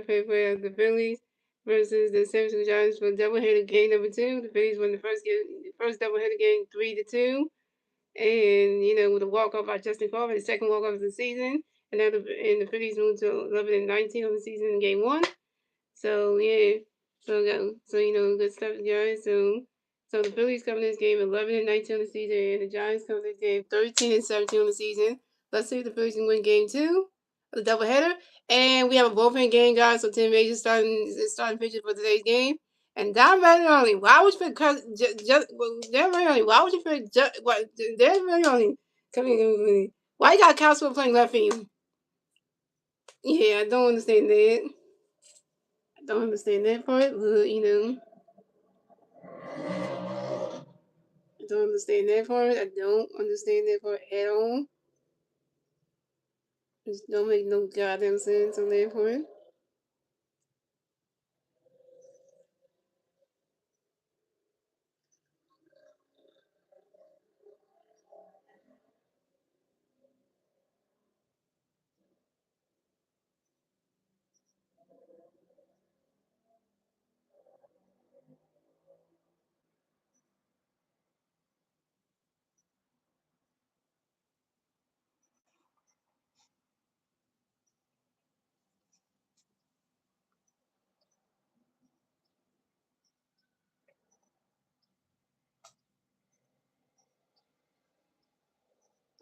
play of the Phillies versus the San Francisco Giants for doubleheader game number 2. The Phillies won the first doubleheader game 3-2, and with a walk off by Justin Crawford, the second walk off of the season, and the Phillies moved to 11-19 on the season in game 1. So yeah, good stuff, guys. So the Phillies come in this game 11-19 on the season, and the Giants come in this game 13-17 on the season. Let's see if the Phillies can win game 2 of the doubleheader. And we have a bullpen game, guys. So Tim Major starting pitcher for today's game. And Don Marinoni, why would you pick Dan Marinoni? Why would you pick Dan Marinoni coming in? Why you got Castro playing left field? Yeah, I don't understand that. I don't understand that part. I don't understand that part. I don't understand that part at all. Just don't make no goddamn sense on that part.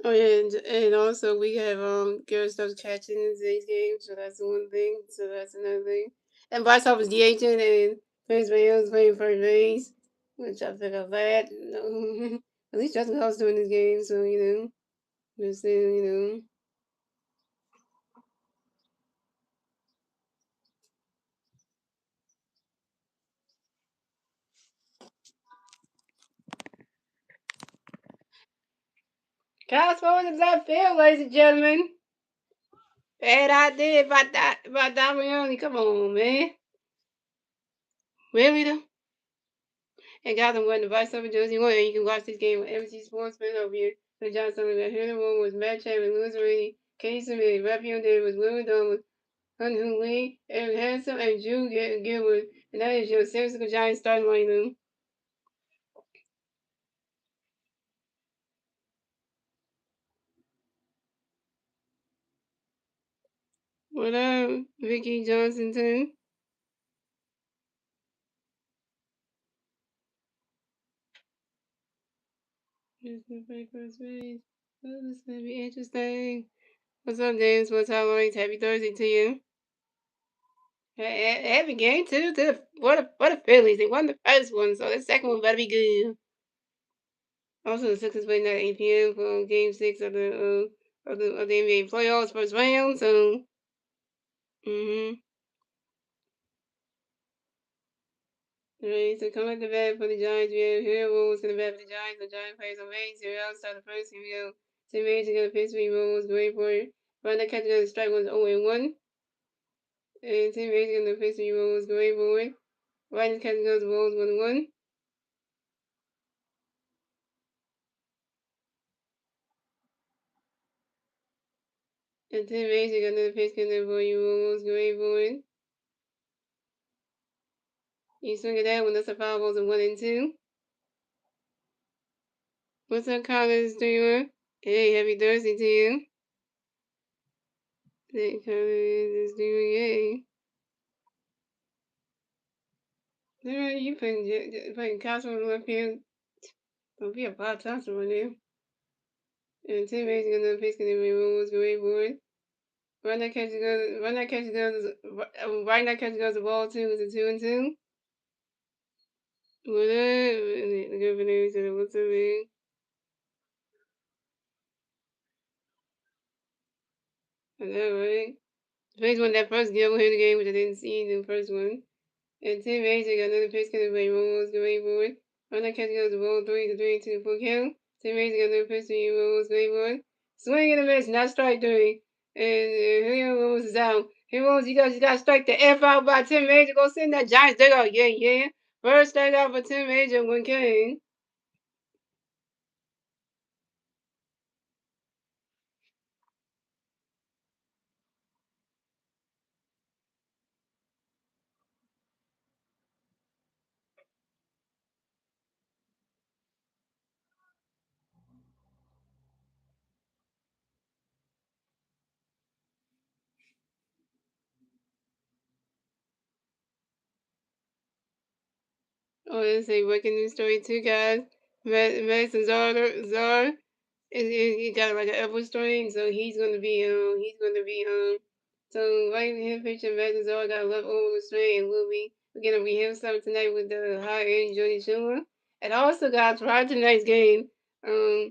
Oh yeah, and also we have Garrett Stubbs catching in today's game, so that's one thing. So that's another thing. And Bryce Harper's DHing and Prince Vale's playing first base, which I think of that. At least Justin Hall's doing this game, so just saying. Cast forward to left field, ladies and gentlemen. Bad idea about Damiani. Come on, man. Really though? And guys, I'm wearing the Vice Over Jersey 1, and you can watch this game on MC Sports Spin over here. The John Sullivan here in the room was Matt Chapman, Louis Reedy, Kenny Smith, Raphael Davis, Willie Dunn, Hun Hu Lee, Eric Hansen, and Drew Gilbert. And that is your San Francisco Giants starting lineup. What up, Vicky Johnson, too? This is my first race. Oh, this is going to be interesting. What's up, James? What's up, Lloyd? Happy Thursday to you. Happy game, too. What a Phillies. They won the first one, so the second one better be good. Also, the Sixers playing at 8 p.m. for Game 6 of the NBA playoffs first round. So, mm-hmm. Alright, so come at the bat for the Giants. We have Hero Rolls to the bat for the Giants. The Giants plays on May. Zero outside the first. Here we go. Tim Major got a pitch. 3 rolls. Going for it. Run that catch got a strike was 0-1. And Tim Major got a pitch. 3 rolls. Going for it. Right this catch goes balls 1-1. And Tim Major got another pitch. Got another 4 rolls. Going for it. You swing at that one. That's a foul balls of 1 and 2. What's up, Collins doing? Hey, happy Thursday to you. Hey, Collins is doing hey. Alright, you playing Castle in the left field. Don't be a Bob Thompson right now. And Tim Hayes gonna pitch gonna be rules great board. Right now catch goes right now catch goes right now catch goes the ball 2 is a 2-2. What up? The governor said what's up, man? I know, right? Phillies won that first doubleheader game, which I didn't see in the first one. And Tim Hayes got another pitch gonna be rules great board. Right now catch goes the ball 3 is a 3-2 full count. Tim Hayes got another pitch to rules great board. Swing and a miss, not strike 3. And Julio Rose is out. He Rose, you guys got strike the F out by Tim Major. Go send that Giants dugout. Yeah, yeah. First strike out for Tim Major when King. Oh, it's a breaking news story too, guys. Madison Czar he got like an Apple story, so so right here picture Madison Czar got left over the string, and we're gonna be here some tonight with the high end Jody Schumer. And also, guys, prior to tonight's game, so,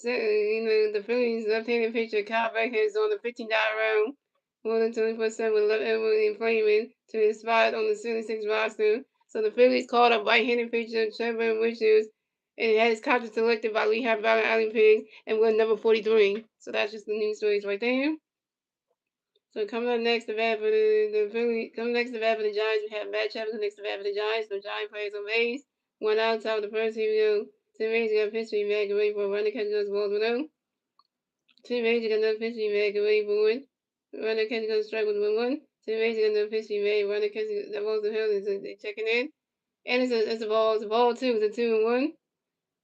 the Phillies left-handed pitcher Kyle Beckett is on the 15-dollar round, more than 24/7 with left elbow inflated to his spot on the 76 roster. So the Phillies called up right-handed pitcher Trevor Richards and had his contract selected by Lehigh Valley Island Pigs and went number 43. So that's just the news stories right there. So coming up next to bat for the Phillies, coming next to bat for the Giants, we have Matt Chapman next to bat for the Giants. The Giant players on base. One out, top of the first. Here we go. Tim Hayes got pitch to back away for a runner catch goes balls below. Tim Hayes got another pitch to back away for it. Runner catch goes strike with 1-1. Tim Hayes got another pitch to back. Runner catch the balls the hill. They're checking in. And it's a ball. It's a ball too. It's a 2-1.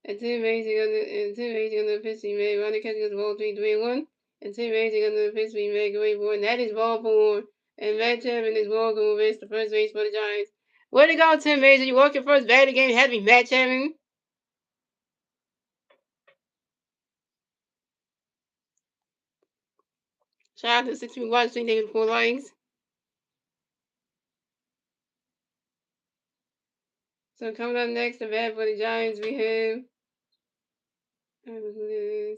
And Tim Hayes got another pitch to back. Runner catch goes ball 3-1. And Tim Hayes got another pitch to back away for it. And that is ball 4. And Matt Chapman is ball going to race the first base for the Giants. Way to go, Tim Hayes. You walk your first bat of the game. It had to be Matt Chapman. Shout out to 6 people watching. They with 4 likes. So coming up next to bat for the Giants, we have.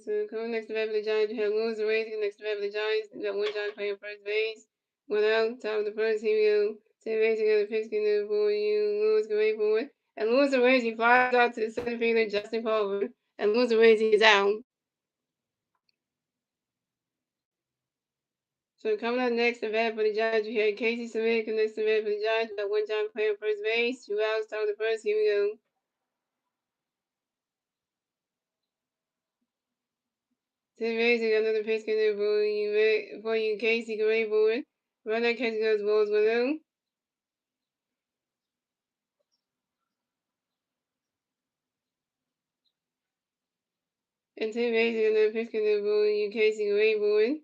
So coming next to bat for the Giants, we have Louis Racing next to bat for the Giants. We got one Giant playing first base. One out, top of the first. Here we go. Tim Racing got a pitch in for you. Louis can wait for it. And Louis Racing flies out to the center fielder, Justin Culver. And Louis Racing is out. So coming up next to bat for the Giants, we have Casey Smith next to bat for the Giants. We got one Giant playing first base. 2 outs, top of the first. Here we go. Tim Racing got another pitch in for you, Casey can wait for it. Runner catch goes balls below. And Tim Racing got another pitch in for you, Casey can wait for it.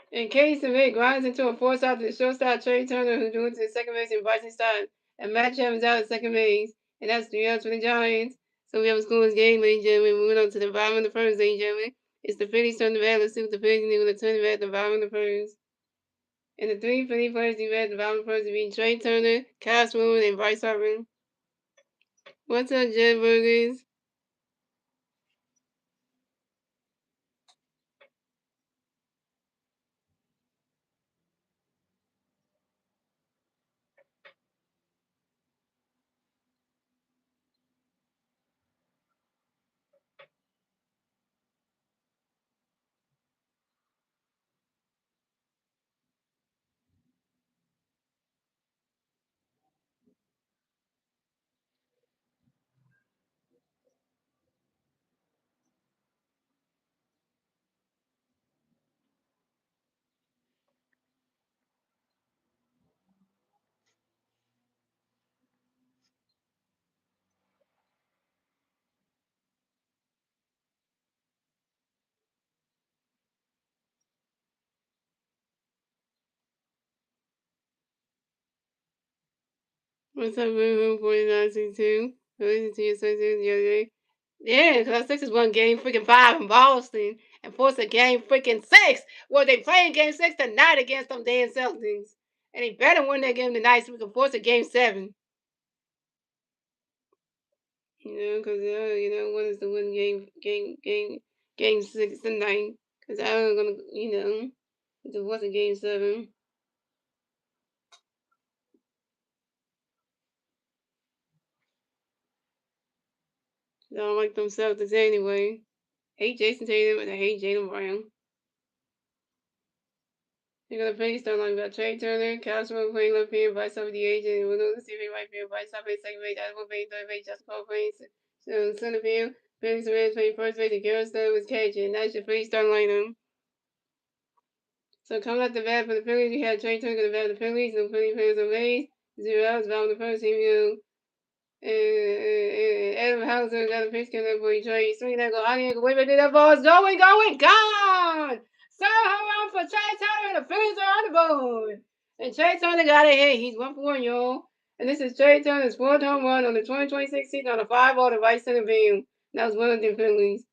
And Casey Smith grinds into a force out to the shortstop Trey Turner, who drew into the second base and Bryson Stott. And Matt Chapman's out at second base. And that's 3 outs for the Giants. So we have a scoreless game, ladies and gentlemen. Moving on to the bottom of the first, ladies and gentlemen. It's the Phillies turn the bat. Let's see what the Phillies can do with the turn the bat at the bottom of the first. And the 3 Philly players do at the bottom of the first being Trey Turner, Kyle Swilling, and Bryce Harper. What's up, Jet Burgers? What's up, Moon 4962? I listened to your Sunday the other day. Yeah, because our Sixers won game freaking 5 in Boston and forced a game freaking 6. Well, they playing game 6 tonight against them damn Celtics. And they better win that game tonight so we can force a game 7. Because one is to win game 6 tonight. Because I'm gonna, to force a game 7. I don't like them Celtics anyway. Hate Jason Tatum and I hate Jaylen Brown. They're gonna play start line about Trey Turner, Castro playing left field, Bryce over the agent, and Willow receiving right field, Bryce top base, second base, Adamo playing third base, Justin Cole playing center field, Felix Reyes playing first base, and Garrett Stone was catching. That's your free start lineup. So coming out the bat for the Phillies, we had Trey Turner at the bat for the Phillies, no Philly players on base, 0 outs, bottom of the first, here we go. And Adam Hauser got a pitch coming up for you, Trey. Swing that go out here, way back there, that ball's going, gone! So home run for Trey Turner, and the Phillies are on the board. And Trey Turner got a hit. He's 1-for-1, y'all. And this is Trey Turner's fourth home run on the 2026 season on a 5-ball to right center field. That was one of the Phillies.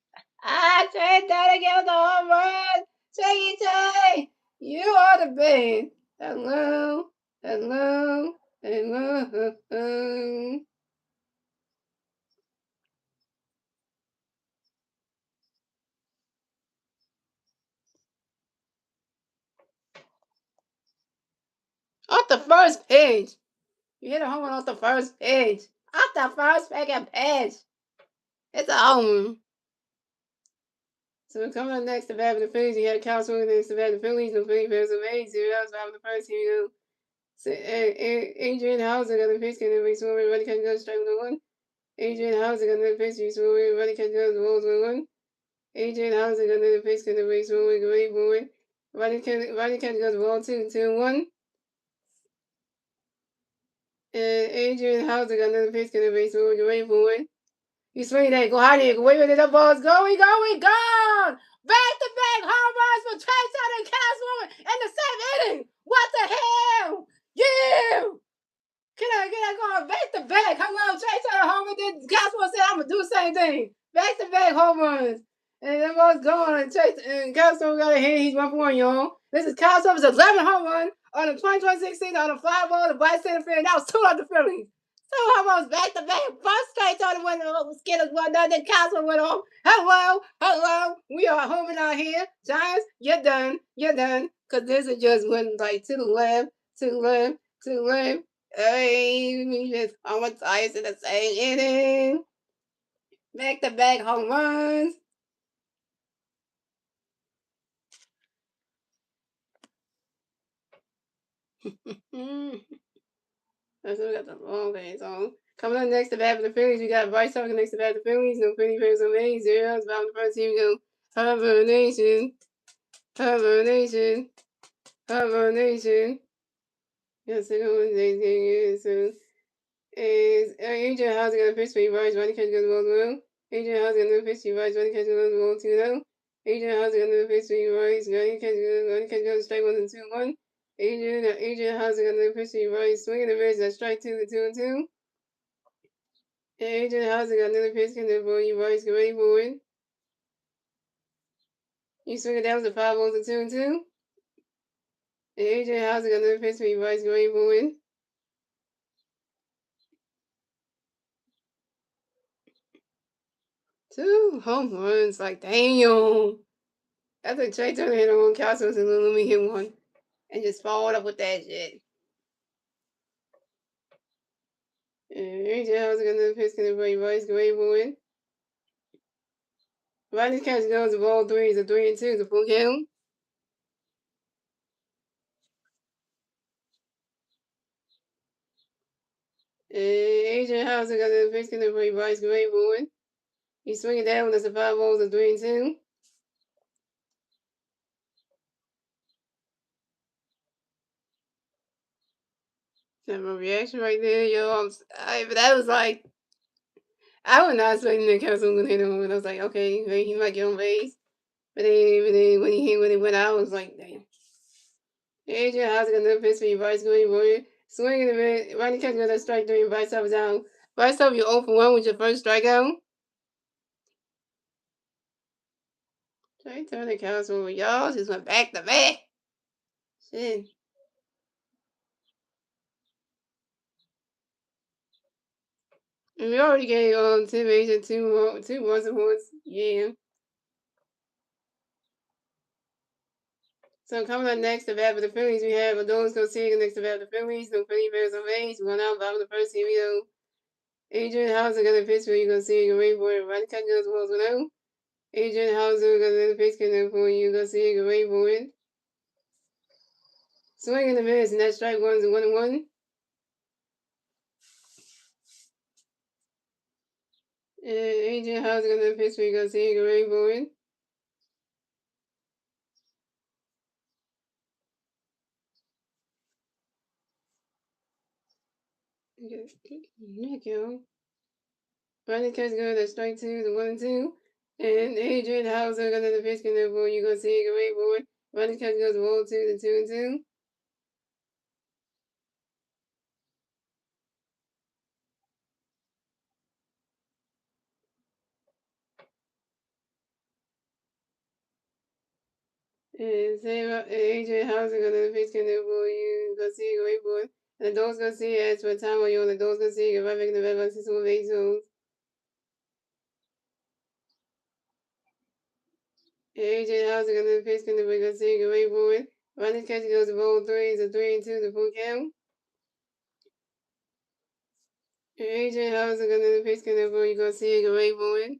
Trey Turner gave the home run. Trey, you are the best. Hello, hello, hello. Off the first pitch. You hit a home run off the first pitch. Off the first freaking pitch. It's a home run. So coming up next to bat with the Phillies, you had Cal Swing next to bat the Phillies. No Philly fans of 8-0. That was batting the first. Here you go. So, Adrian Hauser got the pitch, and then we swung everybody can go strike 1-1. Adrian Hauser got the pitch, you swung everybody can go the balls 1-1. Adrian Hauser got the pitch, and then we swung with great boy. Rodney can go the ball 2-1. And Adrian Hauser got another pitch, and then we swung with great boy. You swing that, go high there, go way with it, the ball's going, gone! Back-to-back home runs for Trey Turner and Cashwoman in the same inning! What the hell? Yeah! Can I go back-to-back? Hello, Trey Turner home run, then Cashwoman said I'm going to do the same thing. Back-to-back home runs. And the ball's gone, and Cashwoman got a hit, he's 1-for-1, y'all. This is Cashwoman's 11th home run on the 2026 season on a fly ball to right center field. That was 2 of the Phillies. So almost back to back. First straight on the window, Skittles went down, then Cosmo went off. Hello, we are homing out here. Giants, you're done. Because this is just went like to the left. Hey, we just almost ties in the same inning. Back to back home runs. That's what we got the long days on. Coming up next to bat for the Phillies, we got Bryce Tucker next to bat for the Phillies. No Philly fans on 8-0. It's about the first team. We go Harbor Nation. Yes, second one so is Adrian Hauser got a pitch for you, Bryce. Rodney catch goes the ball well. Adrian Hauser got another pitch for you, Bryce. Rodney catch goes the ball 2-0. Adrian Hauser got another pitch for you, Bryce. Rodney catch goes strike 1 and 2-1. Adrian Hauser got another pitch for you, Bryce. Swinging the pitch, that's strike 2 to 2-2. And Adrian Hauser got another pitch for you, Bryce. Get ready for it. You swing it down to 5 balls to 2-2. And Adrian Hauser got another pitch for you, Bryce. Get ready for it. 2 home runs, like damn. I think Trey Turner hit on Castles and let me hit one and just followed up with that shit. And AJ How's gonna pitch gonna play Rice Gray boy. Riders catch goes the ball 3 is a 3-2 is a full count. And AJ How's gonna pitch gonna play Rice Gray boy. He's swinging down, that's a 5 balls, a 3-2. That's my reaction right there, yo. But that was like, I was not expecting that Castle was gonna hit him. And I was like, okay, he might get on base. But then when he went out, I was like, damn. AJ How's gonna pitch for you, Bryce Green, boy. Swinging a bit. Rodney catch got that strike 3, Bryce up is out. Bryce up, you're 0-for-1 with your first strikeout. Trey Turner counts over y'all. Just went back to back. Shit. And we already gave Tim Asian two runs and ones. Yeah. So coming up next to bat for the Phillies, we have Adolis Garcia next to bat for the Phillies. No Philly fans on base. One out, bottom of the first. Here we go. Adrian Hauser got a pitch for you. Garcia, your rain boy. Rodney catch goes balls 1-0. Adrian Hauser got another pitch coming for you. Garcia, your rain boy. Swing and a miss, and that strike 1 is a 1-1. And Adrian Hauser got another pitch for you. Garcia, your rain boy. Nick, yo. Rodney catch good at strike 2 is a 1-2. And Adrian Hauser got another pitch coming for you. Garcia, your rain boy. Rodney catch goes ball 2 to 2-2. And Adrian Houser gonna the pitch can for you Garcia go for it. And the Dogs Garcia as for time on you on the Dogs Garcia go right back in the red box is over 8 zones. Adrian Houser gonna the pitch can the Garcia go right for it. Running catch goes to ball 3 is a 3 and 2 the full count. Adrian Houser gonna the pitch can for you Garcia go right for it.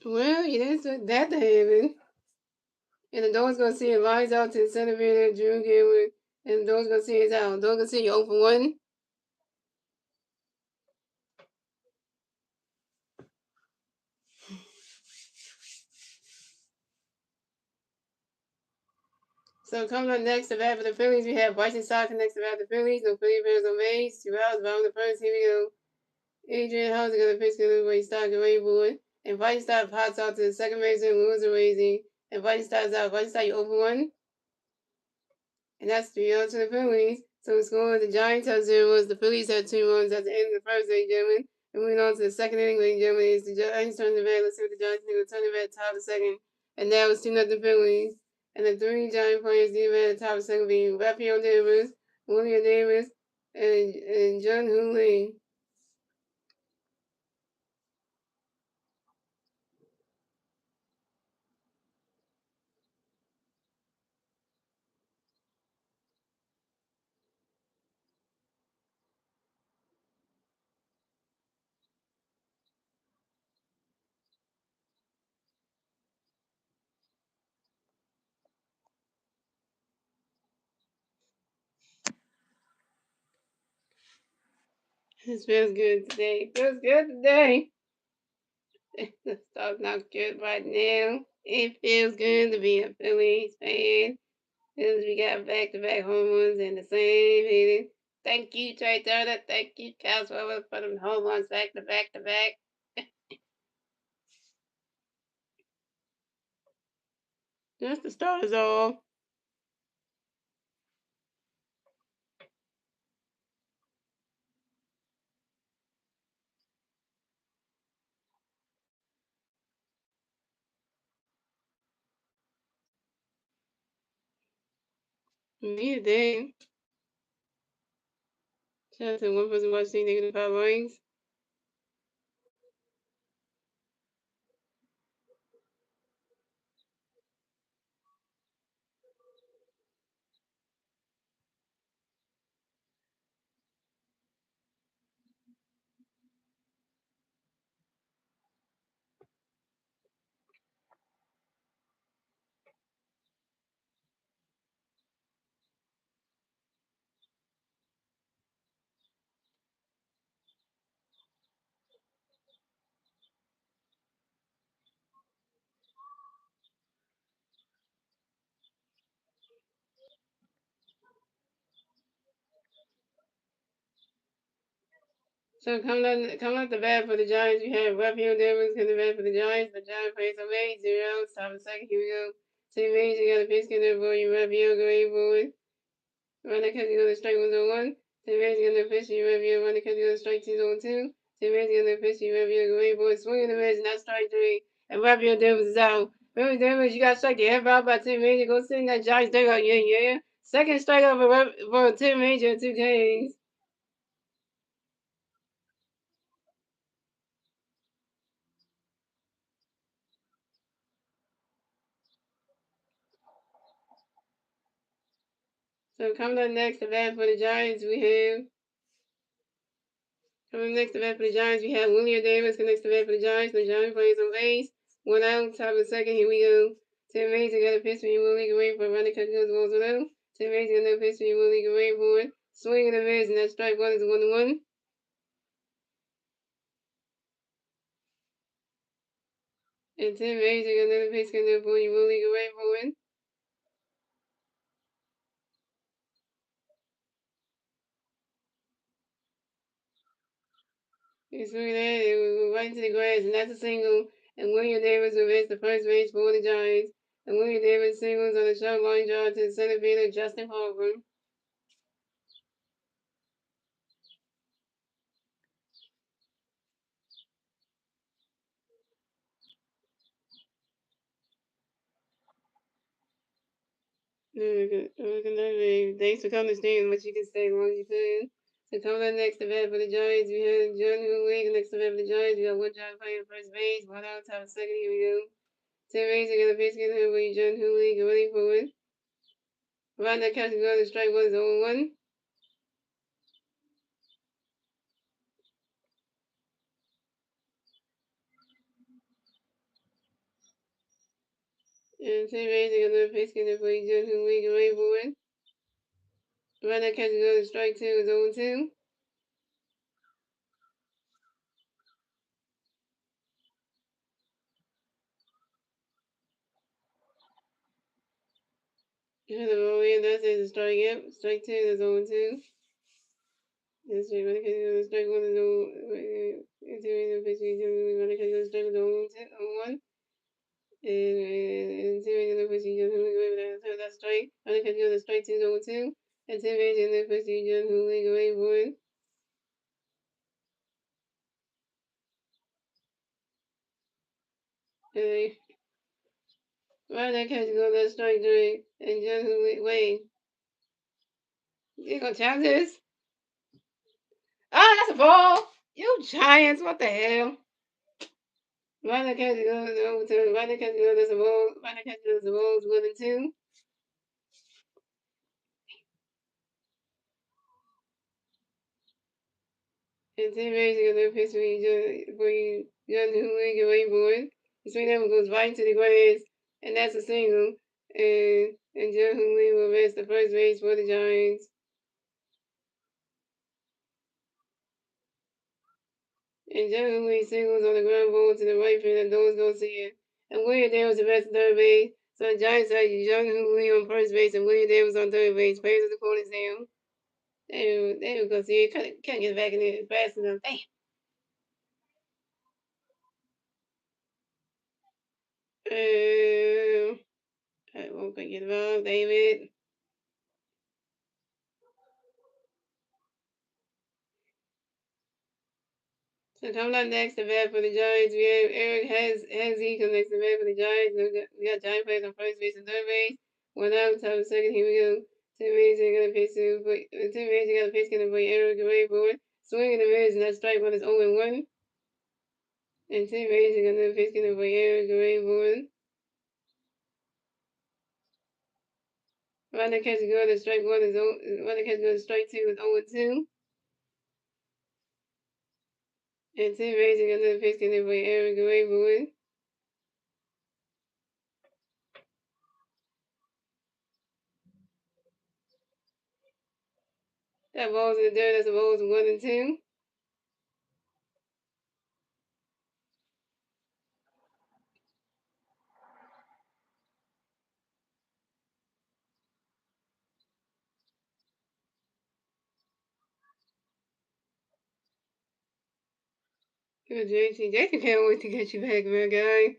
Well, you didn't expect that to happen. And the Dogs gonna see it lines out to the center fielder, Drew Gilbert. And the Dogs gonna see it's out. Dogs gonna see you 0 for 1. So coming up next to bat for the Phillies, we have Bryson Stott next to bat for the Phillies. No Philly players on base. 2 outs, bottom of the first. Here we go. Adrian Houser gonna pitch to where he started away for it. And Bryson Stott pops out to the second baseman, Louis Raising. And Bryson Stott's out. Bryson Stott, you 0 for 1. And that's 3 outs to the Phillies. So the score the Giants have 0. The Phillies had 2 runs at the end of the first, ladies and gentlemen. And moving on to the second inning, ladies and gentlemen, is the Giants turn the bat. Let's see what the Giants do. Turn the bat top of the second. And that was 2-0 Phillies. And the 3 Giant players did at the top of the second being Rafael Davis, William Davis, and John Hooley. This feels good today. Feels good today. The stuff's not good right now. It feels good to be a Phillies fan. As we got back-to-back home runs in the same inning. Thank you, Trey Turner. Thank you, Kyle Swallow, for them home runs back-to-back. Just the start is all. Me today. Shout out to one person watching negative 5 rings. So coming up the bat for the Giants, we have Rafael Davis coming the bat for the Giants. The Giants play some 8-0. Top of the second, here we go. Team Major got a pitch coming for you. Rafael going forward. Run the catch on the strike 1-1. Team Major gonna pitch you. Rafael run the catch on the strike 2-2. Team Major gonna pitch you. Rafael going forward. Swinging the miss, not strike 3. And Rafael Davis is out. Rafael Davis, you got strike your head out by Team Major. Go sit in that Giants dugout. Yeah. Second strikeout for Team Major in 2 games. So coming up next, the bat for the Giants, we have. Coming next to bat for the Giants, we have William Davis. Next to bat for the Giants, the Giants plays on base. 1 out, top of the second. Here we go. Tim Mason got a pitch for you. Willie away for running catch goes balls below. Tim Mason got a pitch for you. Willie away for it. Swing and a miss, and that strike 1 is 1-1. And Tim Mason got another pitch for you. Willie away for it. He swung that, it was right into the grass, and that's a single. And William Davis will miss the first base for the Giants. And William Davis singles on a short line drive to the center fielder, Justin Harper. Thanks for coming to stream. What you can say as long as you can. So coming up next to bat for the Giants, we have John Hooley. Next to bat for the Giants, we have one John playing first base. One out, top second. Here we go. Tim Rays are gonna pitch against Hooley. John Hooley, get ready for it. Right now, catch go to strike one is 0-1. And Tim Rays are gonna pitch against John Hooley, get ready for it. Right now, catch go to strike two is 0-2. And the roll in, that's it, strike yep. Strike two is 0-2. That's right, when it comes to strike one is 0-1. And Tim Rays are gonna pitch against Hooley, so that's strike. When it comes to strike two is 0-2. And Tim Rays are gonna pitch against Hooley, get ready for it. Right now, catch go that strike three. And John Hooley, wait. You gonna challenge this? Oh, that's a ball! You Giants, what the hell? Right now, catch go over to right now, catch go that's a ball. Right now, catch go that's a ball is 1-2. And Tim Rays are gonna pitch for you, John Hooley, get ready for it. The swing that one goes right into the grass, and that's a single. And John Hooley will rest the first base for the Giants. And John Hooley singles on the ground ball to the right field, and those go see it. And William Davis the rest of third base. So the Giants had John Hooley on first base and William Davis on third base. Players of the corners down. They were go see it. Can't get back in there fast enough. Damn. I won't get involved, David. So coming up next to bat for the Giants, we have Eric Hazy come next to bat for the Giants. We got Giant players on first base and third base. One out, top of second. Here we go. Tim Rays are gonna pitch to Tim Rays are gonna pitch gonna play Eric away for it. Swinging the Rays and that strike one is 0-1. And Tim Rays are gonna pitch gonna play Eric away for it. Right now catch go to strike one is right now catch go to strike two is 0-2. And Tim Rays are gonna pitch gonna play Eric away for it. That ball's in the dirt. That's a ball's 1-2. Good JT. JT can't wait to get you back, my guy.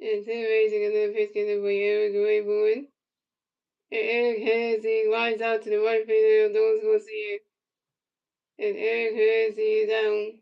And Tim Rays are gonna pitch gonna play Eric away for it. And Eric has he lines out to the right field. Those gonna see it. And Eric has he down.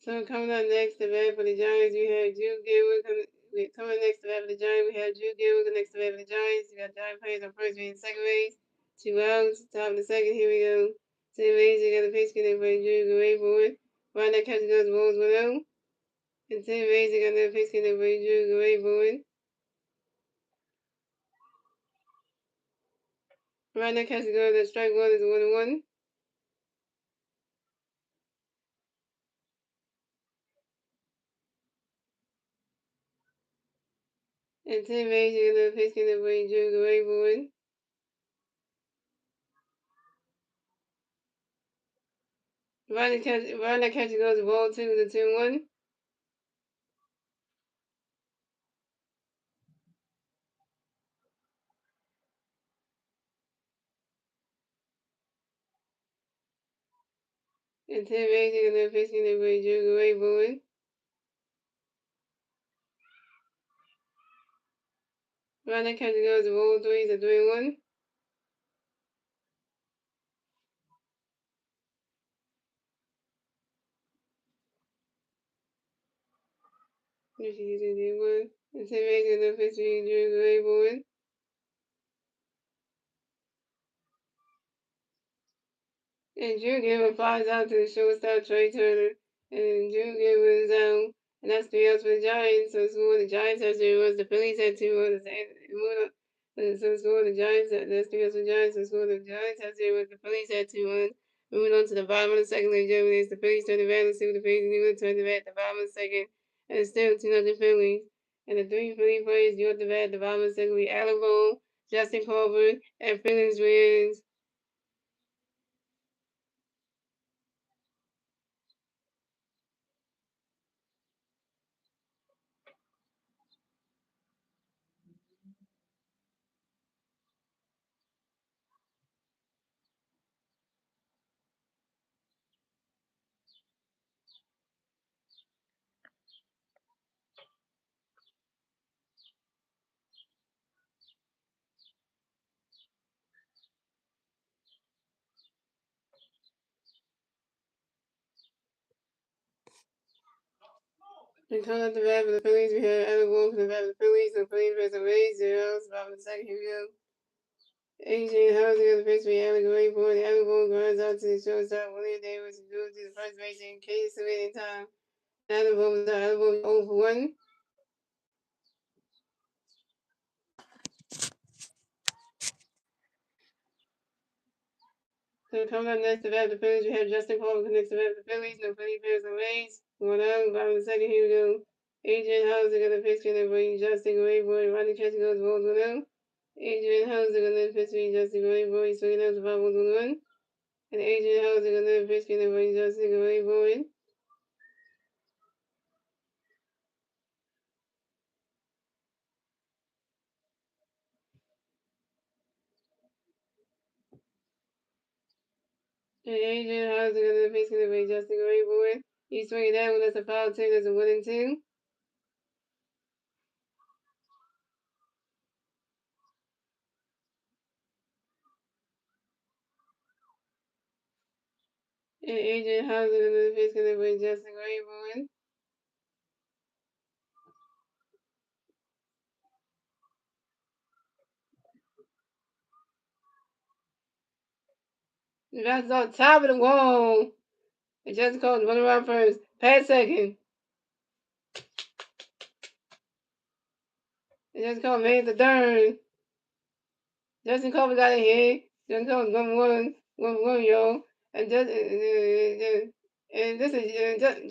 So coming up next to bat for the Giants, we have Drew Gilwood coming next to bat for the Giants. We have Drew Gilwood next to bat for the Giants. We got Giant players on first base and second base. 2 outs, top of the second. Here we go. Tim Rays got a pitch getting for Drew Gilwood for it. Right now, catching those balls 1-0. And Tim Rays got a pitch getting for Drew Gilwood for it. Right now, catching the strike one is 1-1. And Tim Major in the pitch in the way Drew Grayboard. Running catch goes ball 2 to 2-1. And Tim Major in the pitch in the way Drew Grayboard. Running catch goes ball 3 to 3-1. And Tim Major in the pitch in Drew Grayboard. And Drew Giver flies out to the shortstop Trey Turner. And Drew Giver is out. And that's 3 outs for the Giants. So score the Giants have 0 runs. The Phillies had 2 runs. So score the Giants. That's 3 outs for the Giants. So score the Giants have 0 runs. The Phillies had 2 runs. Moving on to the bottom of the second, ladies and gentlemen, it's the Phillies turn the bat. Let's see what the Phillies do. Turn the bat at the bottom of the second. And it's still 2-0 Phillies. And the 3 Philly players due at the bat at the bottom of the second will be Alan Bone, Justin Colbert, and Phillies wins. And coming up the bat for the Phillies, we have Alan Wolf for the bat for the Phillies. The Phillies versus the Rays, 0 outs. Bottom of the second, here we go. Adrian Houser got the pitch for Alan Grayboard. The Alan Ball grinds out to the shortstop. William Davis goes to the first base in case of any time. Alan Ball was out. Alan Ball 0 for 1. So coming up next to bat for the Phillies, we have Justin Colbert connects to bat for the Phillies. No Phillies bears the Rays. 1 out. Bottom of the second, here we go. Adrian Houser got the pitch for Justin Grayboard. Ronnie Chester goes balls 1 out. Adrian Houser got the pitch for Justin Grayboard. He's swinging out the ball 1-1. And Adrian Houser got the pitch for Justin Grayboard. And Adrian Houser got the pitch for Justin Grayboard. He's swinging that one. That's a foul 2. That's a 1-2. And Adrian Houser got the pitch for Justin Grayboard. That's on top of the wall. And Justin Colbert running around first. Pass second. And Justin Colbert made the third. Justin Colbert got a hit. Justin Colbert 1-1, y'all. And this is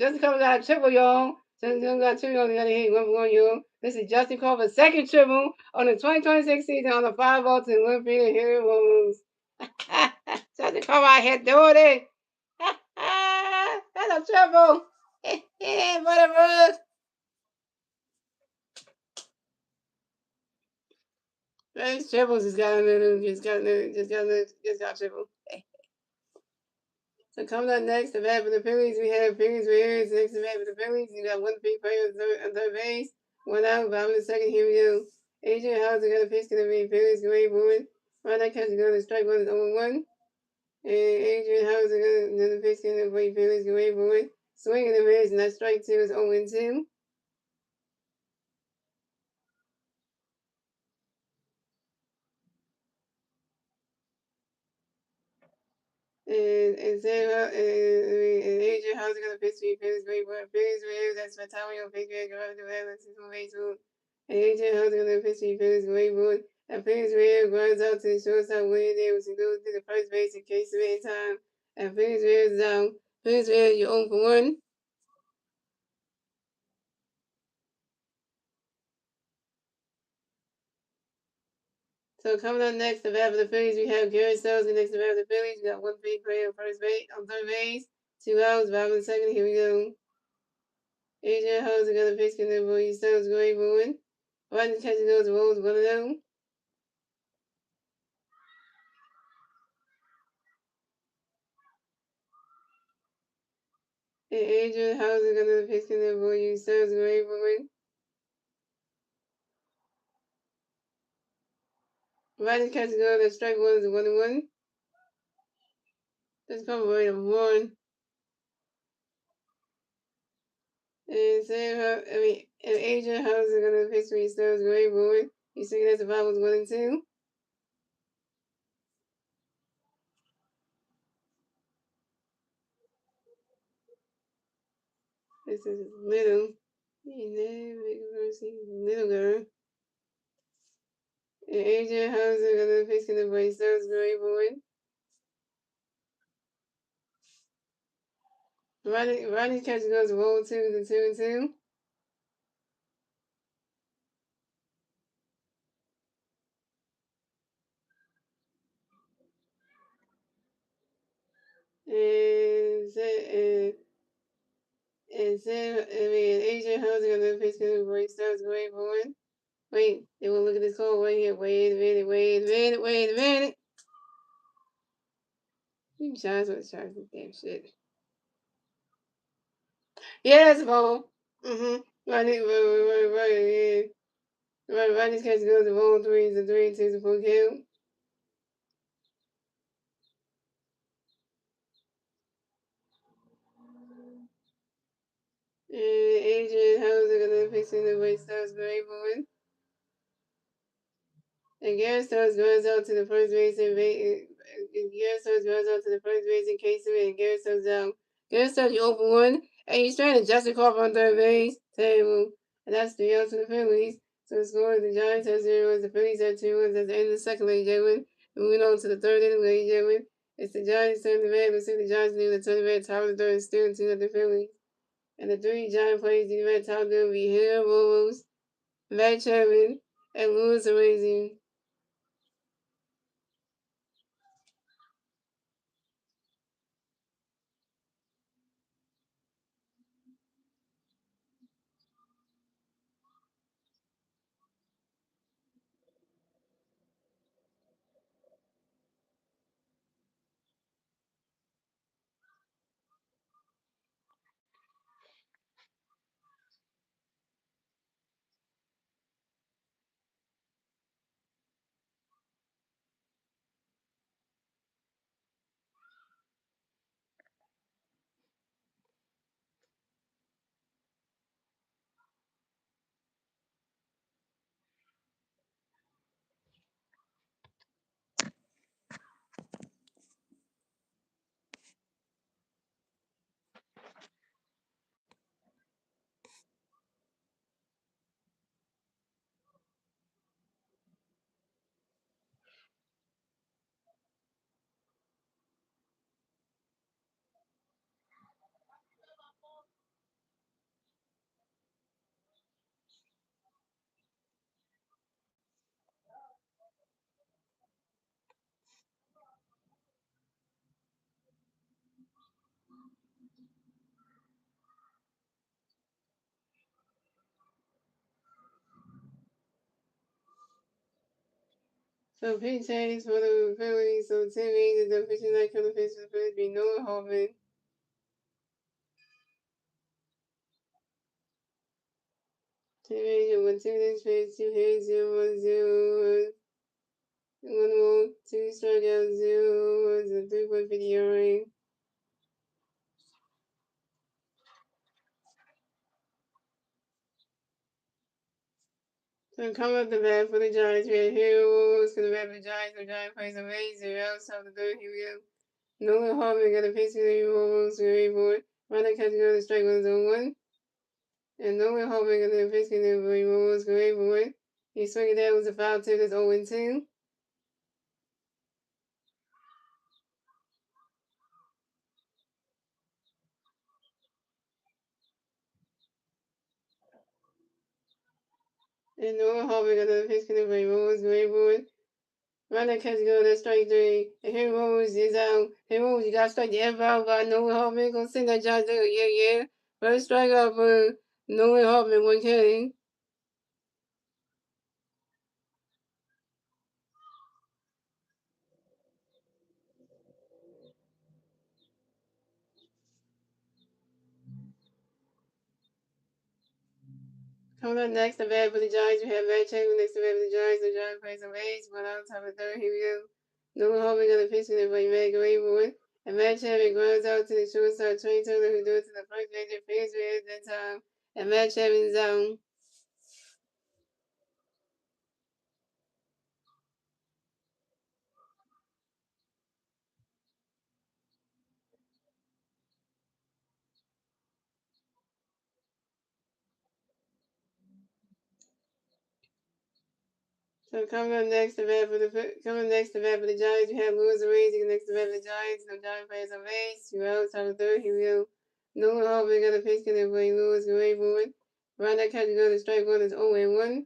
Justin Colbert got a triple, y'all. Justin Colbert got a triple, y'all. Got a hit 1-1, y'all. This is Justin Colbert's second triple on the 2026 season on the 5-0 to Left Field Henry Williams. Justin Colbert out here doing it. That's a triple. Whatever. Those triples just got triple. So coming up next, the bat for the Phillies, we have Phillies Raiders. Next to bat for the Phillies, you got 1 big player on third base. 1 out, bottom of the second, here we go. Adrian Houser got a pitch to the Phillies, Grayboard. Right now, catch go to strike 1 is 0-1. And Adrian Houser got another pitch to the Phillies, Grayboard. Swinging the Rays, and that strike 2 is 0-2. And Adrian Houser got a pitch to Phillies, Grayboard. Phillies Rays, that's Fatalio, Patriot, Garage, the Rays, this one baseball. And Adrian Houser got a pitch to Phillies, Grayboard. And Phillies Rays runs out to the shortstop, William Davis, who goes to the first base in case of any time. And Phillies Rays is out. Phillies Rays, you're 0 for 1. So coming up next, the bat for the Phillies, we have Gary Stokes. Next, the bat for the Phillies, we got one big player on third base, 2 outs, 5 in the second. Here we go. Adrian Hose got a pitch, and then Boy Stokes go bowling. Rodney catches goes rolls 1-0. And Adrian Hose got another pitch, and then Boy Stokes go bowling. Rodney catches goes and strike one is 1-1. That's probably rate of 1. And and Adrian Hose is gonna pitch when he starts go bowling. He's thinking that's the ball was 1-2. This is little. Little girl. And Adrian Hose is gonna pitch in the boy starts go bowling. Rodney catch goes roll 2 to 2-2. Adrian Hose is gonna pitch in the boy starts go bowling. Wait, they will look at this call right here. Wait a minute. You Giants with the damn shit. Yeah, that's a ball. Rodney, yeah. Rodney's catch goes to roll 3 to 3 to 4 count. And Adrian Hose is gonna pitch in the way starts very bowling. And Garrett Stokes goes out to the first base and Garrett Stokes goes out to the first base in case of it, and Garrett Stokes out. Garrett Stokes, you open one, and he's trying to Justin Crawford on third base. Terrible. And that's 3 outs for the Phillies. So the score is the Giants have 0 runs, the Phillies have 2 runs at the end of the second, ladies and gentlemen. Moving on to the third inning, ladies and gentlemen. It's the Giants turn the bat. Let's see the Giants leave the turn the bat, top of the third, still 2 the Phillies. And the 3 Giant players in the bat, top of the be Hill Rose, Matt Chapman, and Louis Amazing. So pitch Chinese for the Phillies. So Tim Hayes is the pitching that comes pitch for the Phillies be Noah Hoffman. Tim Hayes with 2 innings pitch, 2 hits, 0-1-0, 1 2 strikeouts, 0 was a 3.50 ERA. So coming up the bat for the Giants, we had Heroes for the bat for the Giants. The Giants plays a raise, 0 outside the third. Here we go. Noah Hoffman got a pitch for the Heroes, very board. Runner catch go to strike 1-0-1. And Noah Hoffman got a pitch for the Heroes, very board. He swung it down, was a foul tip, that's 0-2. And Noah Harvey got another pitch connect by Rose Grayboard. Run that catch go, that's strike three. And here Rose is out. Here Rose, you got to strike the F out by Nolan Hoffman. Gonna send that John Doe. Yeah, yeah. First strike out for Nolan Hoffman, 1K. Coming up next, the bat for the Giants. We have Matt Chapman next to bat for the Giants. The Giants play some A's. One out, top of third. Here we go. Nolan Hoffman got a pitch in it for Matt Grayboy. And Matt Chapman grounds out to the shortstop, Trey Turner, who threw it to the first base. Their fans were at that time. And Matt Chapman's out. So coming next to bat for the Giants, we have Louis Arrazy next to bat for the Giants. No Giant players on base. 2 outs, top of third. Here we go. Nolan Hoffman got a pitch in it for Louis Grayboy. Right that catch go to strike one is 0-1.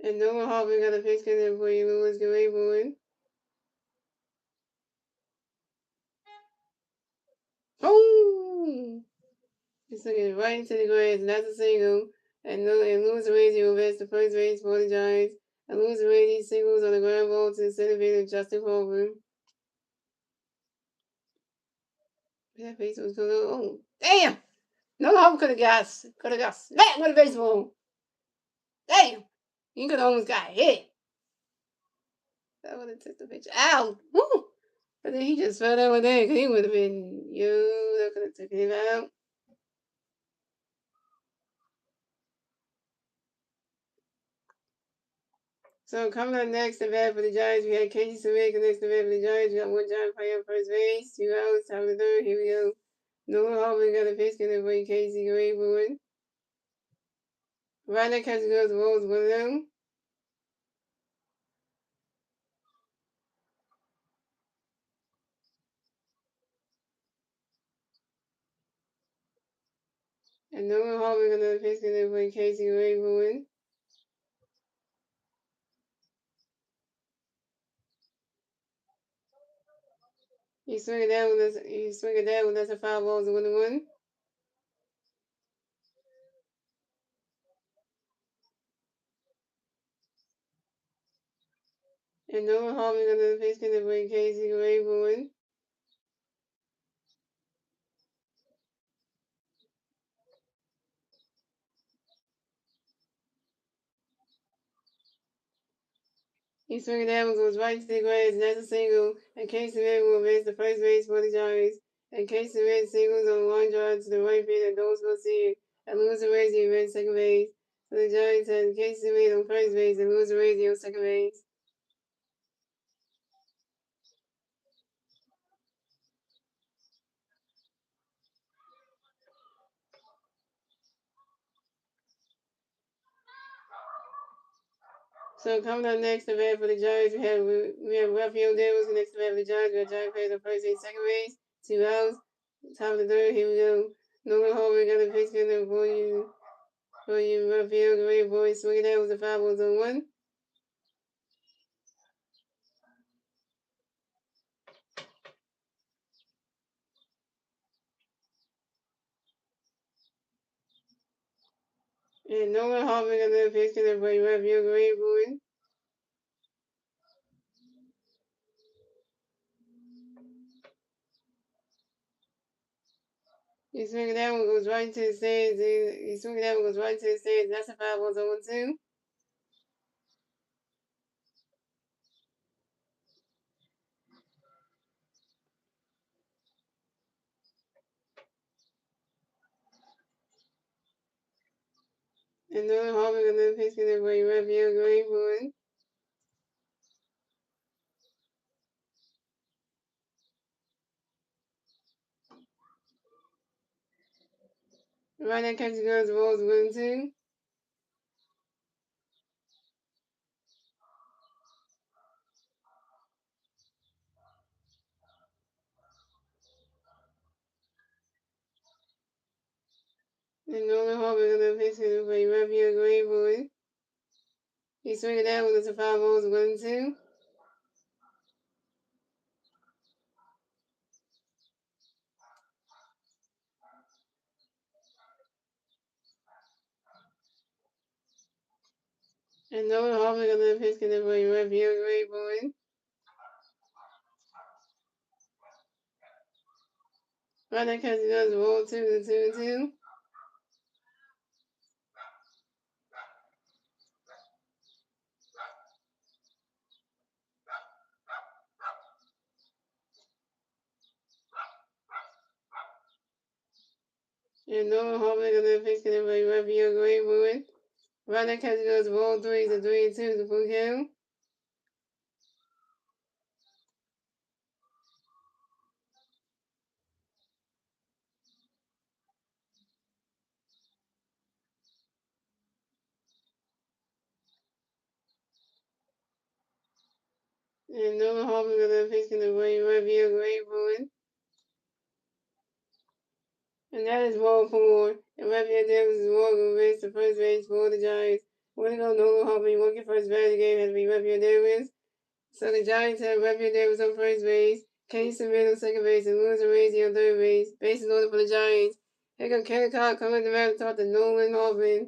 And Nolan Hoffman got a pitch in it for Louis Grayboy. Oh! He's looking right into the grass, and that's a single. And Louis Arrazy will advance to first base for the Giants. And Louis Arrazy singles on the ground ball to the center fielder Justin Corbin. That base was going on. Oh, damn! No home could have got smacked with a baseball. Damn! You could have almost got hit. That would have took the pitch out. Woo! But then he just fell over there because he would have been, that could have taken him out. So coming up next, the bat for the Giants, we had Casey Sawicki next to bat for the Giants. We got one Giant player on first base, 2 outs, top of the third. Here we go. Nolan Hoffman got a pitch in for Casey Grayboy. Right now, catch goes Rose 1-0. And Nolan Hoffman got another pitch in for Casey Grayboy. You swing it down when that's a 5 balls and 1-1. And Noah Harmon got another pitch in for Casey Grayboy. He swung it down and goes right to the grass, and that's a single. And Casey Red will advance to first base for the Giants. And Casey Red singles on a line drive to the right field, and those will see it. And Louis Arrazy advanced second base. So the Giants had Casey Red on first base and Louis Arrazy on second base. So coming up next, the bat for the Giants, we have Rafael Devils next to bat for the Giants. We have Giant players on first base, second base, 2 outs, top of the third. Here we go. Nolan Hoffman got a pitch in for you. Rafael Grayboy swinging out with the 5 balls on 1. And Nolan Hoffman got another pitch in for Rafael Grayboy. He swinging that one goes right to the stands. He swinging that one goes right to the stands. That's a 5 balls on 1 too. And Nolan Hoffman got another pitch in for Rafael Grayboy. Right now, catch goes balls 1-2. And And Nolan Harper gonna pitch him for you up here, great boy. He's swinging down with the 5 balls, 1 and 2. And Nolan Harper gonna pitch him for you up here, great boy. Right now, catching goes roll 2 and 2 and 2. And Nolan Harper gonna pitch him for you up here, great boy. Right now, catching goes roll 3 and 3 and 2 to full count. And Nolan Harper gonna pitch him for you up here, great boy. And that is ball 4. And Raphael Davis is walking race to first base for the Giants. We're going to go Nolan Harper. You walk your first batter game has to be Raphael Davis. So the Giants have Raphael Davis on first base, Kenny Smith on second base, and Louis Arezzi on third base. Bases loaded for the Giants. Here comes Kenny Cobb coming to the back to talk to Nolan Harper.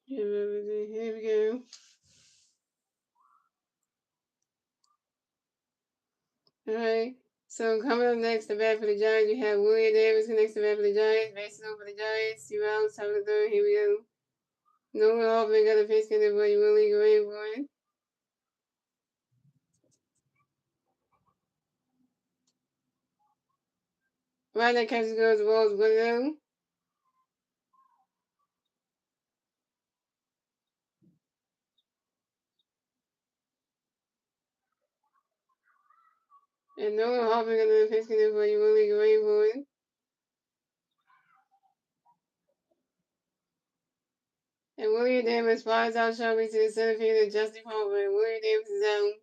Here we go. Alright. So coming up next to bat for the Giants, you have William Davis next to bat for the Giants. Bases loaded for the Giants. 2 outs, top of the third. Here we go. Nolan Harper got a pitch in there for you, Willie Gray boy. Right now, catches goes the balls 1-0. And Nolan Harper got a pitch in there for you, Willie Gray boy. And William Davis flies out sharply to the center field and Justin Harper. And William Davis is out.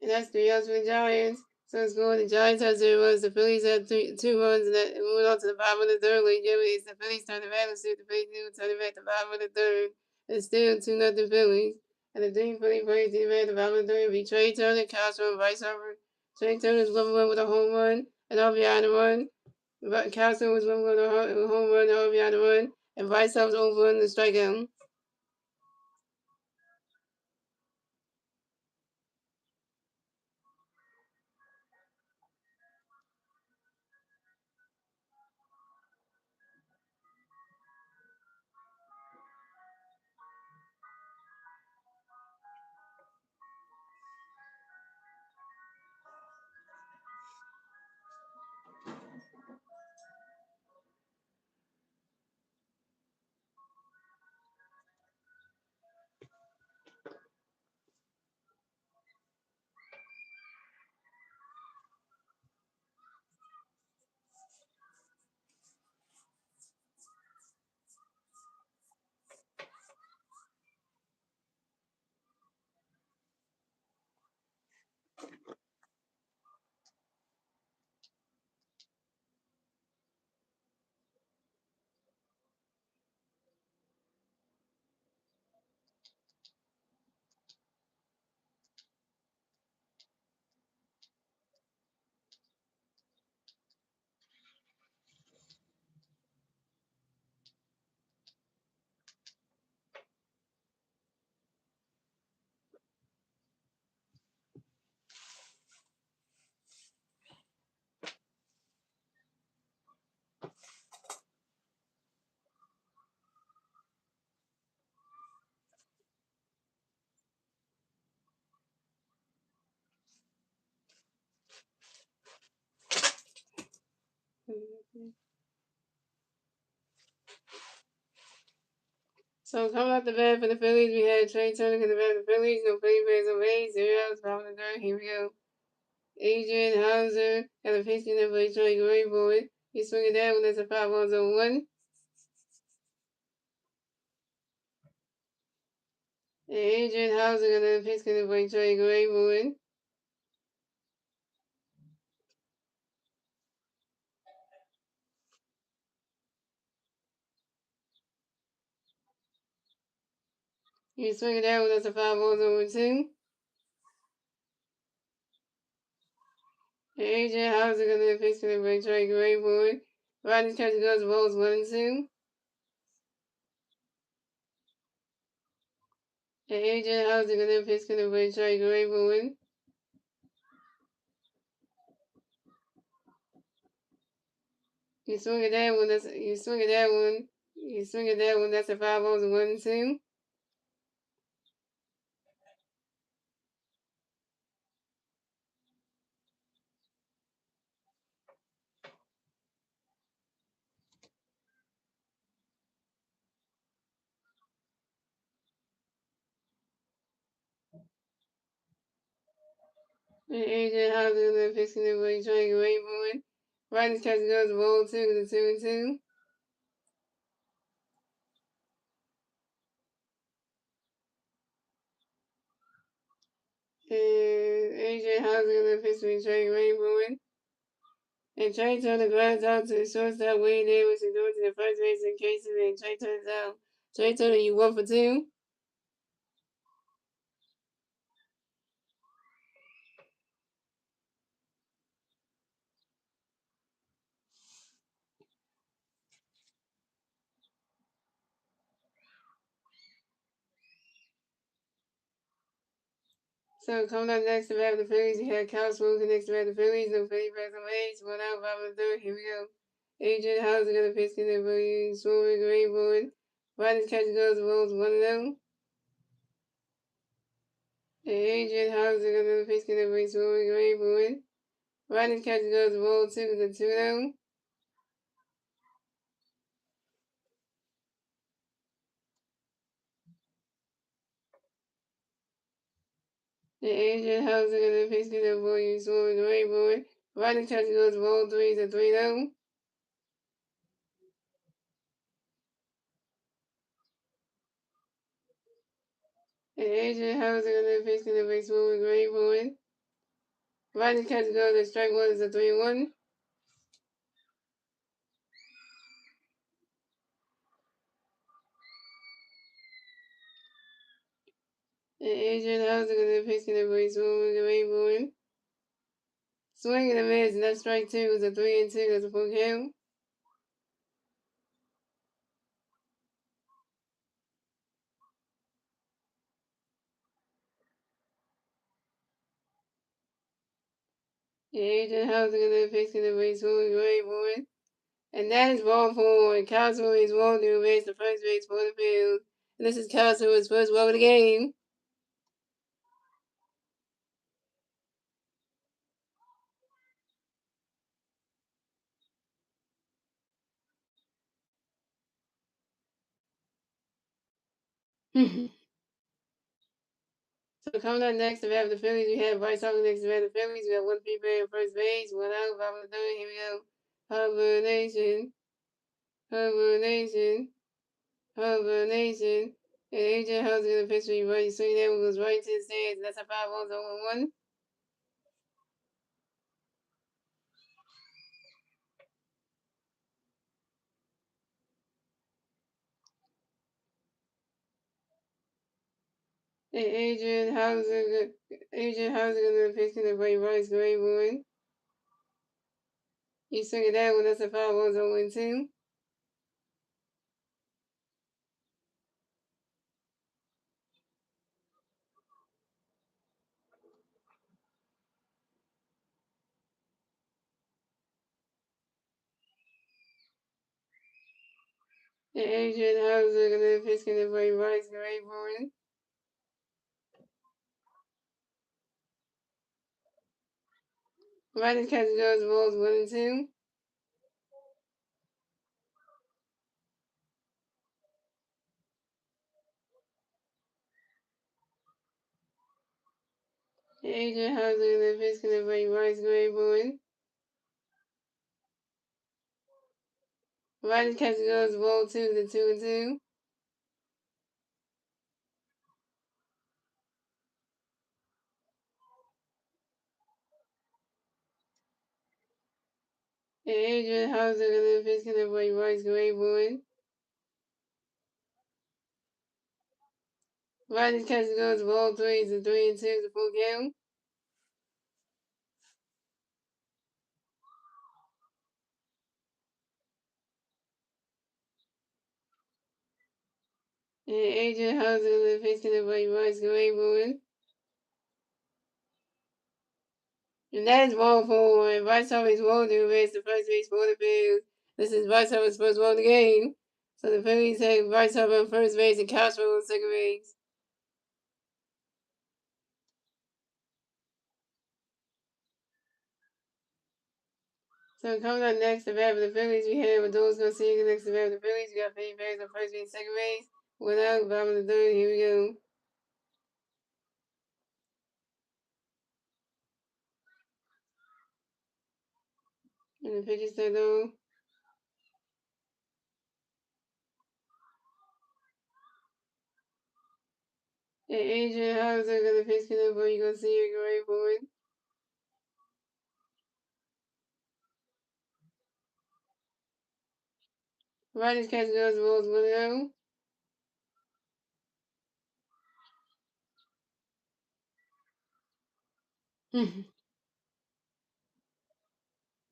And that's 3 outs for the Giants. So it's going. The Giants have 0 runs. The Phillies have 2 runs. And that moving on to the bottom of the third. Late Jimmy, it's the Phillies turn the back. Let's see if the Phillies do turn it back to the bottom of the third. It's still 2-0 Phillies. And the team Philly plays team at the bottom of the third will be Trey Turner, Castro, and Bryce Harper. Trey Turner is 1-1 with a home run and RBI on the run. Castro was 1-1 with a home run and RBI on the run. And Bryce Harper was over on the strikeout. So coming off the bat for the Phillies, we had Trey Turner in the bat for the Phillies. No Philly players on base. 0 outs, bottom of the third. Here we go. Adrian Hauser got a pitch in there for Troy Grayboy. He's swinging that one. That's a 5-1-1. And Adrian Hauser got another pitch in there for Troy Grayboy. He's swinging that one. That's a 5-1-2. And Adrian Hauser got another pitch in there for Troy Grayboy. Rodney's catch goes balls 1-2. And Adrian Hauser got another pitch in there for Troy Grayboy. You swing at that one. You swing at that one. You swing at that one. That's a 5-1-2. And Adrian Hauser got fixing it with Troy Grayboy. Rodney's catch goes ball 2 to 2-2. And Adrian Hauser got fixing with Troy Grayboy. And Trey Turner grabs out to the shortstop, Wayne Davis, and goes to the first base in case of it. Trey Turner's out. Trey Turner, you 1 for 2. So coming up next to bat the Phillies, we had Cal Smoke next to bat the Phillies. No Philly bats on base. 1 out, bottom of the third. Here we go. Adrian Hauser got a pitch in there for you. Swinging Grayboy. Rodney's catch goes balls 1-0. And Adrian Hauser got another pitch in there for you. Swinging Grayboy. Rodney's catch goes ball 2 to 2-0. And Adrian Hauser got another pitch in there for you. Swinging Grayboy. Rodney's catch goes ball 3 to 3-0. And Adrian Hauser got another pitch in there for you. Swinging Grayboy. Rodney's catch goes to strike 1 is a 3-1. And Adrian Hauser got a pitch in the break, swinging the Grayboy. Swing and a miss, and that's strike 2. It's a 3-2. That's a full count. And Adrian Hauser got a pitch in the break, swinging the Grayboy. And that is ball 4. And Castro is rolling to base the first base for the field. And this is Castro's first walk of the game. So coming up next, we have the Phillies. We have Bryce Harper next to the Phillies. We have 1 people at first base, 1 out, bottom of the third. Here we go. Harper Nation. Harper Nation. Harper Nation. And AJ Hall's gonna pitch me right. Swing that one goes right to the stands. That's a 5-1-1. And Adrian Hauser gonna pitch in the right Bryce Grayboy. You swing at that one, that's a 5-1-1 too. And Adrian Hauser gonna pitch in the right Bryce Grayboy. Right catch goes balls 1 and 2. Adrian Houser in the pitch connect by Bryce Grayboy. Riders catch goes ball 2 to 2-2. And Adrian Houser in the pitch connect by Bryce Grayboy. Riders catch goes ball 3 to 3-2 to full count. And Adrian Houser in the pitch connect by Bryce Grayboy. And that is ball 4. Bryce Harper's ball to race the first base for the Phillies. This is Bryce Harper's first ball of the game. So the Phillies have Bryce Harper on first base and Castro on second base. So coming up next, the bat for the Phillies, we have Adolis Garcia next to bat for the Phillies. We got Peyton Ferris on first base, second base. Without bottom of the third, here we go. And the pitch is set on. And Adrian Houser got the pitch connect, but you gonna see it go right for it. Riders catch goes balls 1-0.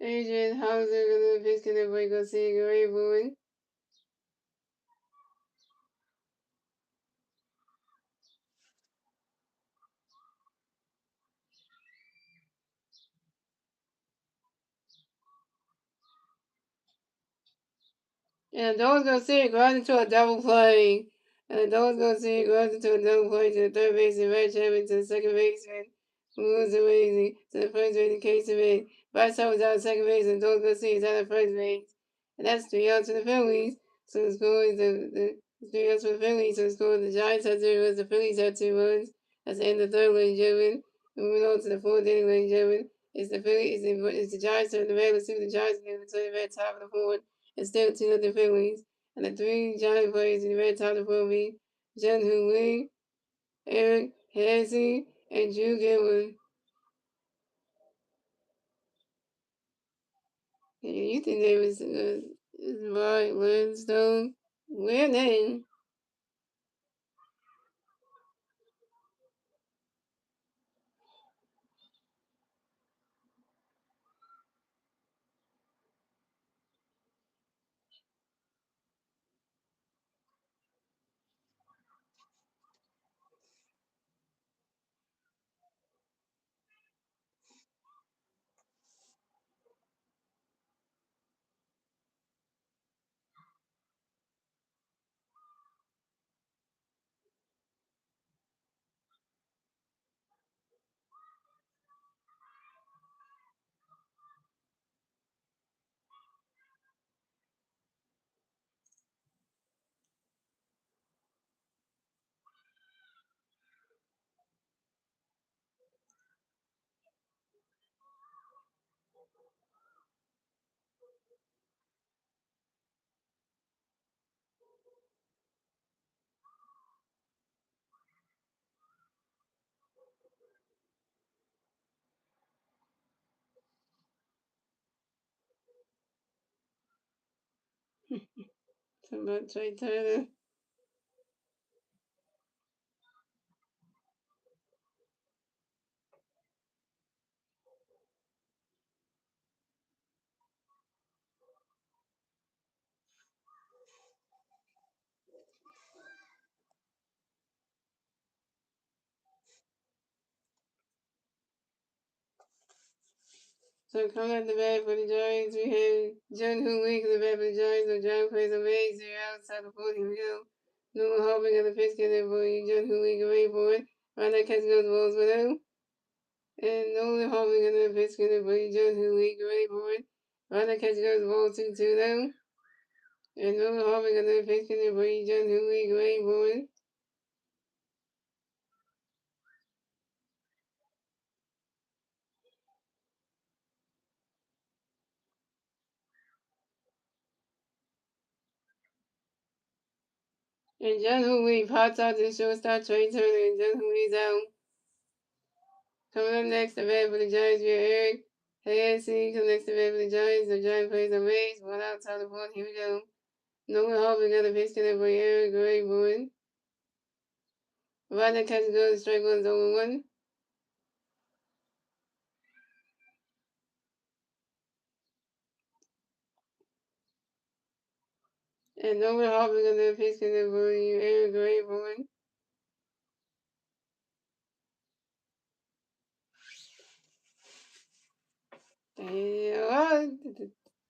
Adrian Houser got the pitch connect, but you gonna see it go right for it. And those gonna see it goes into a double play. And those gonna see it goes into a double play to the third baseman, Red Chapman to the second baseman, moves away to the first base in case of it. Bryce was out of second base, and those gonna see it's out of first base. And that's 3 outs for the Phillies. So the score is the 3 outs for the Phillies. So the score the Giants had 0 runs, the Phillies had 2 runs. That's the end of the third, ladies and gentlemen. Moving on to the fourth inning, ladies and gentlemen. It's the Phillies, it's the Giants turn the red. Let's see what the Giants do to the red top of the fourth. It's still 2-0 Phillies. And the three Giant players in the red top of the movie, Jun Hu Lee, Eric Hesse, and Drew Gilman. Yeah, you think they was Mark Lindstone? Weird name. Talking about Trey Turner. So coming out the bat for the Giants, we have Jun Hu Lee in the bat for the Giants. So Giants plays a base, they're outside the fourth. Here we go. Nolan Harvey got the pitch connect for Jun Hu Lee, away for it. Right that catch goes balls with him. And Nolan Harvey got the pitch connect for Jun Hu Lee, away for it. Right that catch goes ball 2-2 now. And Nolan Harvey got the pitch connect for Jun Hu Lee, away for it. And John Huey pops out to the shortstop Trey Turner, and John Huey's out. Coming up next, the bat for the Giants, we have Eric Hayes. Coming next, the bat for the Giants. The Giants plays the Rays. One out, top of the fourth. Here we go. Nolan Harvey got a pitch connect for Eric Gray Bowen. Right now, catch goes, strike one's 0-1. And Nolan Harvey got a pitch connect for Eric Gray Bowen. Damn.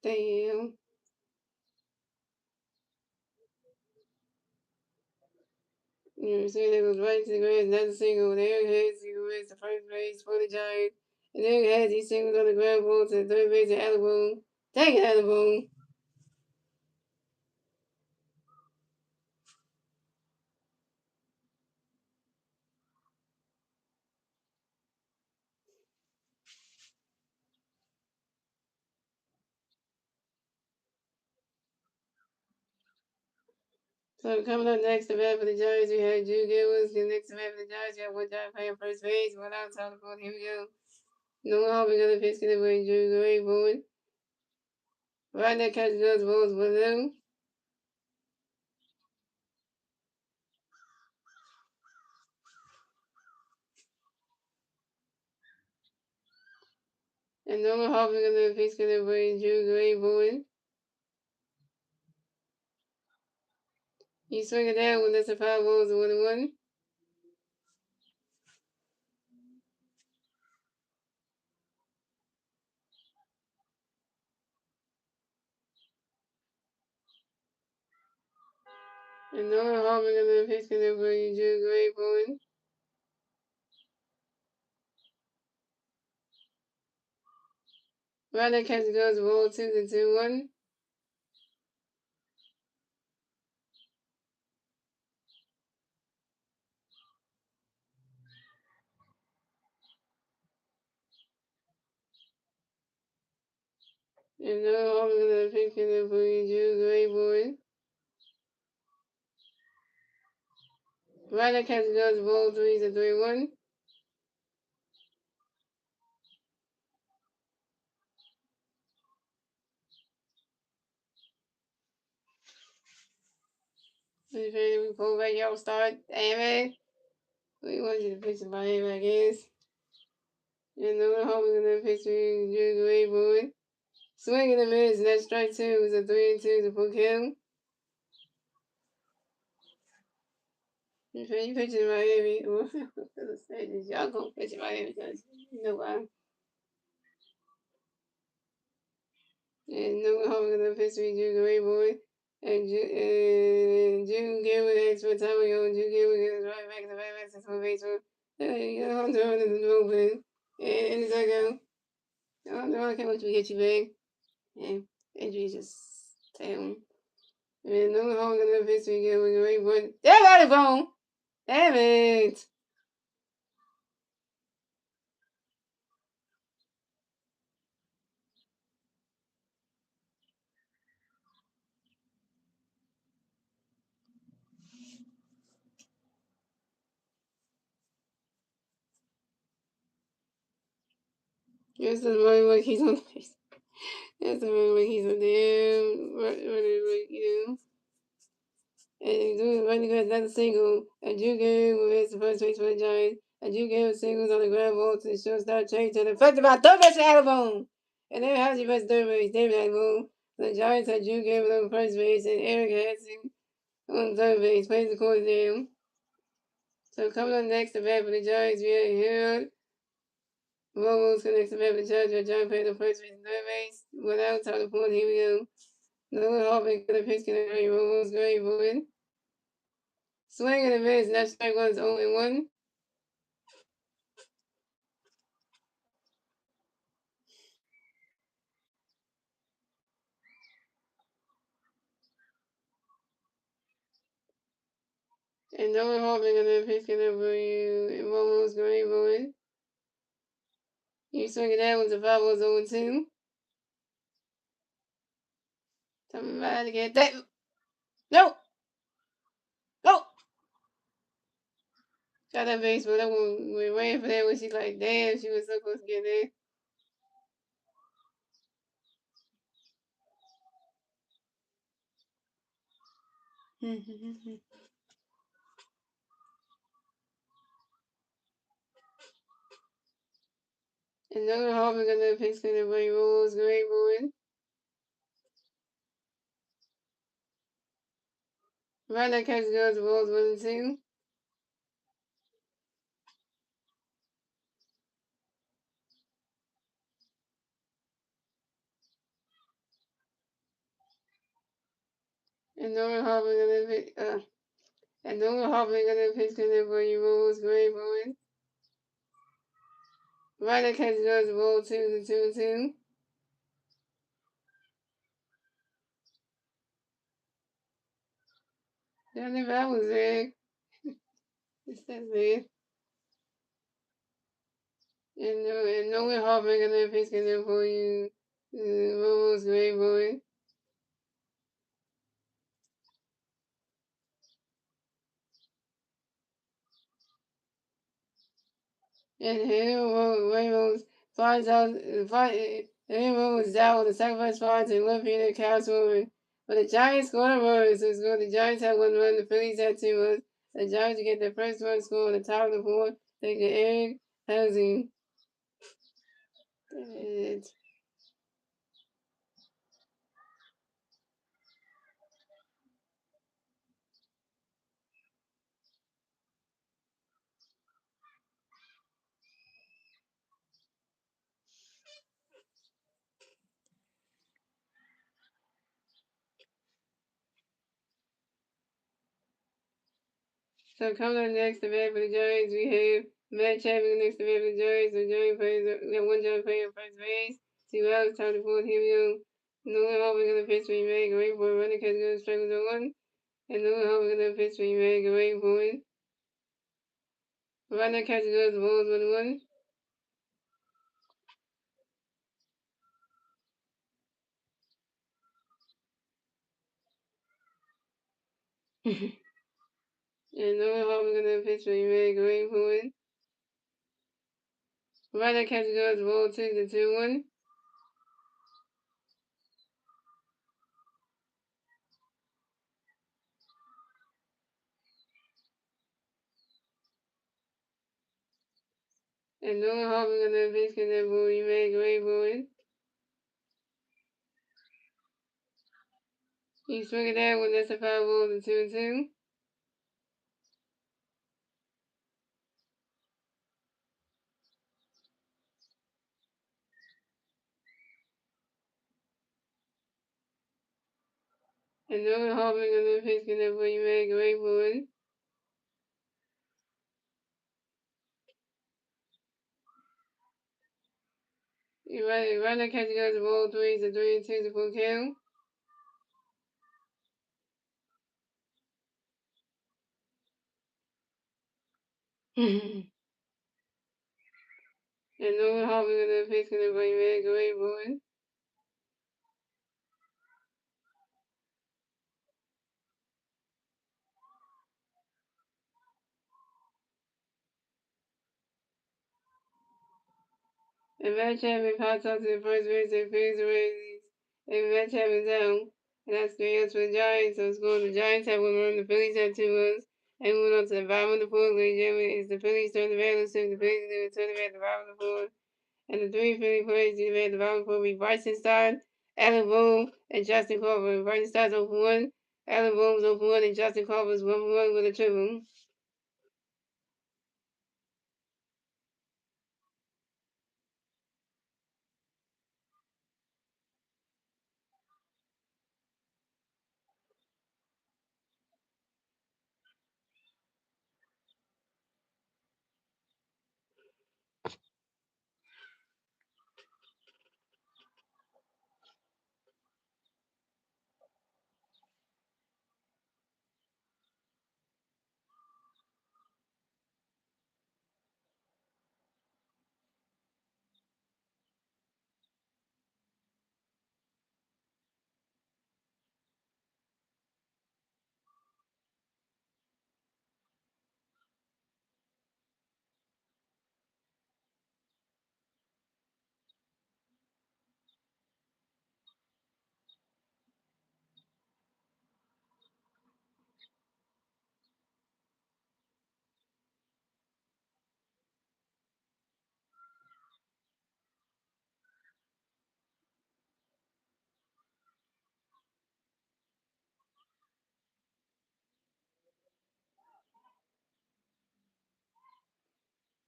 Damn. You see, that was right to the grass, another single. And Eric Hayes, who is the first base for the Giants. And Eric Hayes, he singles on the ground ball to the third base of Alabama. Dang it, Alabama. So coming up next, the bat for the Giants, we have Drew Gillis. The next bat for the Giants, we have one Giant playing first base. One out, top of the fourth. Here we go. No Harvey got a pitch connect with Drew Gray Bowen. Right now, catch goes balls with him. And Norman Harvey got a pitch connect with Drew Gray Bowen. He's swinging down when that's a 5 balls and 1-1. And Norman Harvey got a pitch connect with Drew Gray Bowen. Right now, catch goes ball 2-2-1. And Norman Harvey got a pitch connect with Drew Gray Bowen. Right now, catch goes ball 3-3-1. We pull back, y'all start. Damn it. We want you to pitch my name, I guess. And Norman Harvey gonna pitch to Drew Gray Bowen. Swing and a miss, and that's strike two. It was a 3-2 to full count. You pitching Miami. Y'all gonna pitch Miami because you know why. And Norman Harvey gonna pitch to Drew Gray Bowen. And Drew Gilbert asked for time ago, and Drew Gilbert gets right back in the back since my baseball. You know, I'm throwing in the open. And it's like, I can't wait to get you back. And injuries just damn. And no home gonna pitch again with a great one. Damn out of bone! Damn it! That's the running like he's on the base. That's the running like he's on damn running like And he's doing running against another single. And Drew Gary will hit the first base for the Giants. And Drew Gary singles on the ground ball to the shortstop change to the first about third base out of bone. And then how's your best third base? David Alabone. The Giants had Drew Gary on first base and Eric Hansen on third base. Plays the court down. So coming up next, the bat for the Giants, we have Harold Robles connects the bat for the Giants. We have John Payne on first base and third base. Without top of the fourth, here we go. Nolan Harvey got a pitch connect for Robles, great boy. Swing and a miss, and that strike one's only one. And Nolan Harvey got a pitch connect for Robles, great boy. You swing it down with the 5 was 0-2. Somebody get that. No! Got that base, but I went waiting for that when she like, damn, she was so close to getting there. And Nolan Harper got that pick spin and Buddy Rose, great boy. Right now, catch goes the balls 1 and 2. And Nolan Harper got that pick, and Nolan Harper got that pick spin and Buddy Rose, great boy. Right now, catch goes the ball 2 and 2. Down the that was there. It's that there. And Nolan Harper got that pick spin for you. Rose, great boy. And Ramos finds out, Ramos down with a sacrifice fly to left handed Castle. But the Giants scored a run, so it's good. The Giants had 1 run, the Phillies had 2 runs. The Giants get their first run score on the top of the board. They get Eric Housing. So coming up next, the bat for the Giants, we have Matt Chapman next to bat for the Giants. The Giants plays, we have one Giant player on first base. 2 outs, time to fourth, here we go. Nolan Harper gonna pitch for you, man. Great boy. Running catch gonna strike with the 1. And Nolan Harper gonna pitch for you, man. Great boy. Right now, catch goes the balls 1-1. And Nolan Harper gonna pitch for you, man. Great boy. Right now, catch goes the ball 2-2-1. And Nolan Harper gonna pitch for that boy, you man. Great boy. He swing it down when that's a foul ball to 2-2. And Nolan Harper gonna pitch for that boy, you man. Great boy. Right now, catch goes the ball 3-2 to full count. And Nolan Harper gonna pitch for that boy, you man. Great boy. And Matt Chapman pops up to the first base and picks the Rays. And Matt Chapman's down. And that's 3 outs for the Giants. So it's going the Giants have 1 run, the Phillies have 2 runs. And moving on to the bottom of the fourth, ladies and gentlemen, is the Phillies turn the bat. Let's see if the Phillies do turn the bat at the bottom of the fourth. And the 3 Philly players do the bat at the bottom of the fourth will be Bryson Stott, Alan Boone, and Justin Crawford. Bryson Stott's 0 for 1, Alan Boone's 0 for 1, and Justin Crawford's 1 for 1 with a triple.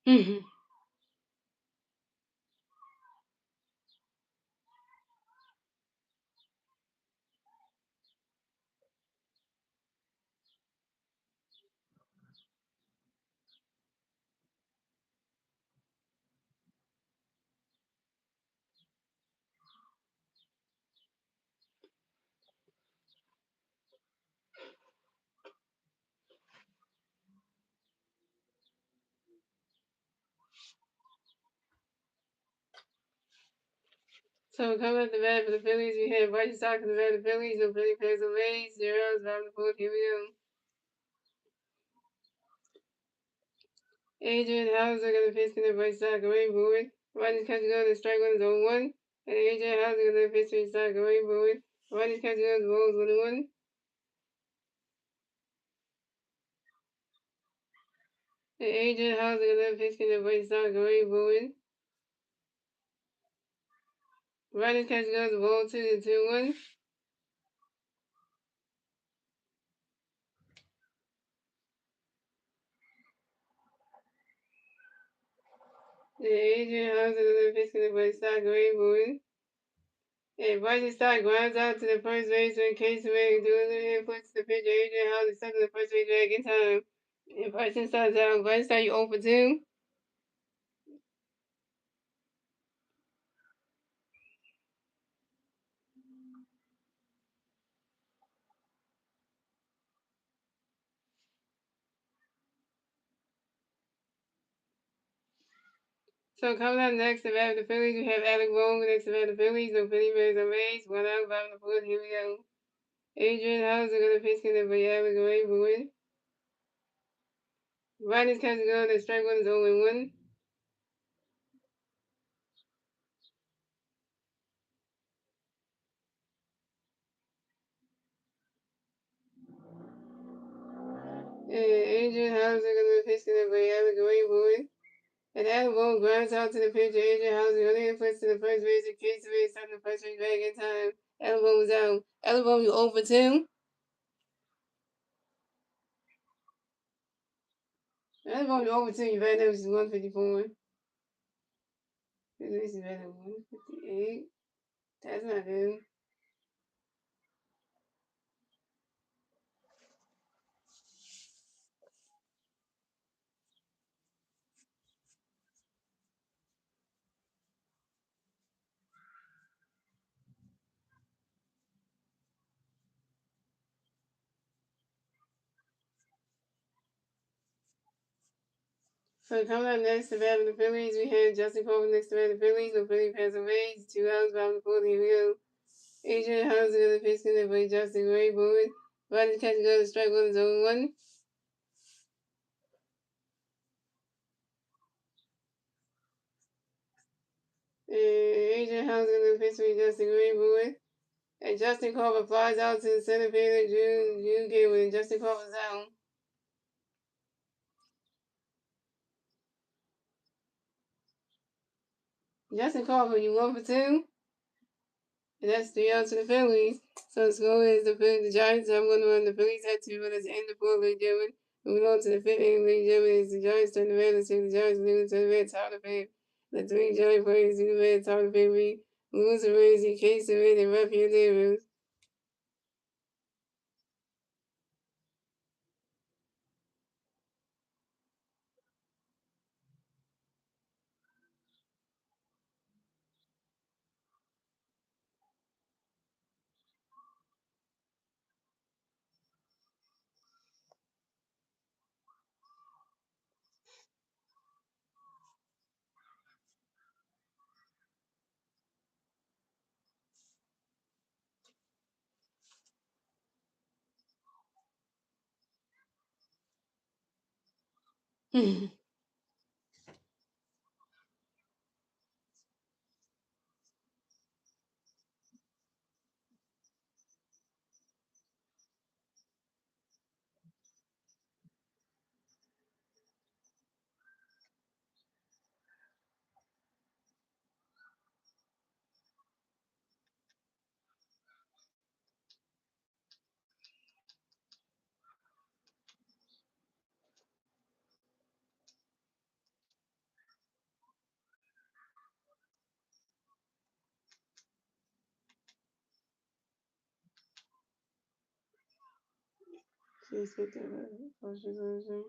Mhm. So coming up the bat for the Phillies, we have White Sox in the bat for the Phillies. No Philly fans no Rays. Zeros, bottom of the fourth. Here we go. Adrian Hauser gonna pitch in the White Sox away forward. Rodney's catching on the strike one is 0-1. And Adrian Hauser gonna pitch for the Sox away forward. Rodney's catching on the balls 1-1. And Adrian Hauser gonna pitch in the White Sox away forward. Rodney's catching on the ball 2-1. And Adrian Hauser gonna pitch in the White Sox away forward. And Bryson Stott grounds out to the first baseman, Casey Ray, doing the hit, puts the pitcher, Adrian Hauser, stuck in the first base bag in time. And Bryson Stott's out. Bryson Stott, you 0 for 2. So coming up next, the bat of the Phillies, we have Alec Bohm next to bat of the Phillies. No Philly Bears or Rays. 1 out, bottom of the fourth. Here we go. Adrian Hauser gonna pitch in the Alec away for win. Riders catching on the strike one is 0-1. And Adrian Hauser gonna pitch in the Alec away for win. And Adam Bohm grounds out to the pitcher. Adrian Hauser running in first to the first base in case of it, starting the first base back in time. Adam Bohm was out. Adam Bohm, you 0 for 2. Adam Bohm, you 0 for 2. Your batting average is 154. This is better than 158. That's not good. So coming up next to bat of the Phillies, we have Justin Coleman next to bat of the Phillies. No Philly fans or Rays. 2 outs, bottom of the fourth. Here we go. Adrian Hauser gonna pitch in the play. Justin Gray Boyd. Riders catching on the strike one is 0-1. And Adrian Hauser gonna pitch with Justin Gray Boyd. And Justin Carver flies out to the center fielder, June Gatewood, and Justin Carver's out. Justin Carver, you 1 for 2? And that's 3 outs to the Phillies. So the score is the Giants have 1-1. The Phillies had 2 runners in the fourth, ladies and gentlemen. Moving on to the fifth inning, ladies and gentlemen, it's the Giants turn the red. Let's see the Giants lose to the red, top of the fifth. The 3 Giant players in the red, top of the fifth. We lose the Rays, he case the red, and Raphael Davis. Please put that resolution.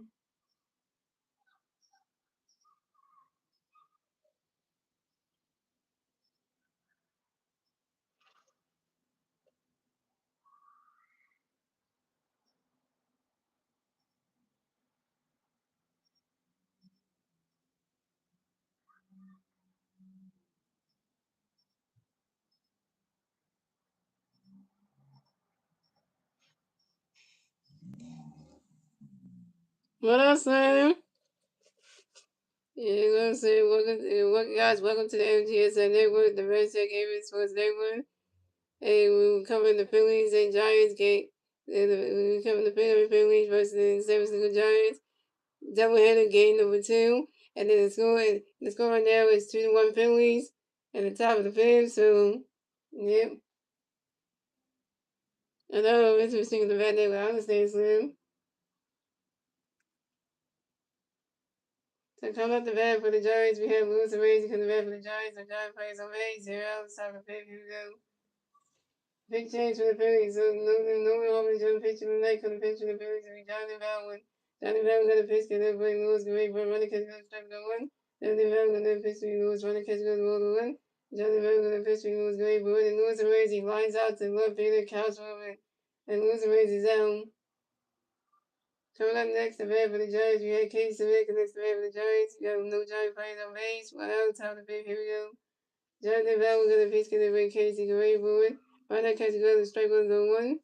What else, Sam? Yeah, gonna say welcome, guys. Welcome to the MGSN Network, the Red Tech Avis Sports Network. Hey, we were covering the Phillies and Giants game. We were covering the Phillies versus the San Francisco Giants. Doubleheader game number 2, and then the score right now is 2-1 Phillies at the top of the fifth. So, yep. I know it's a single the bad name, but I understand, Slim. So come up the bat for the Giants. We have Lewis and Rays come to bat for the Giants. The Giants plays on base. 0 out, top of the fifth. Here we go. Big change for the Phillies. So no Holman's going to pitch in the night. Going to pitch for the Phillies. It'll be Johnny Baldwin. Johnny Baldwin going to pitch. Because they're playing Lewis. Going to run the catch. Going to strike the one. Johnny Baldwin going to pitch. Lewis run the catch. Going to roll the one. Johnny Baldwin going to pitch. Lewis going to run. And Lewis and Rays, he lines out to left fielder. Couch over. And Lewis and Rays is out. Coming up next, the bat for the Giants. We had Casey Smith next to the bat for the Giants. We got no Giant players on base. 1 out, top of the fifth. Here we go. Jonathan Bell going to pitch. Going to bring Casey Gray forward. Find out Casey goes to strike one on one.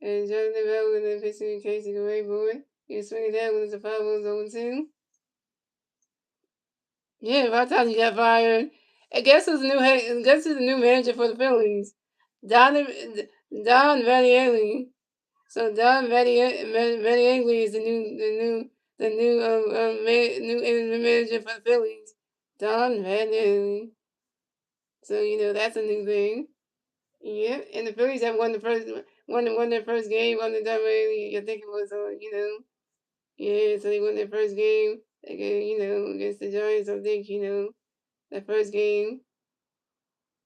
And Jonathan Bell going to pitch to Casey Gray forward. You swing it down when it's a 5-0-2. Yeah, about time you got fired. I guess who's the new head. I guess who's the new manager for the Phillies? Don Vanieri. So Don Vanieri is the new manager for the Phillies. Don Vanieri. So that's a new thing. Yeah, and the Phillies have won their first game on the Vanieri. I think it was yeah. So they won their first game against the Giants. I think that first game.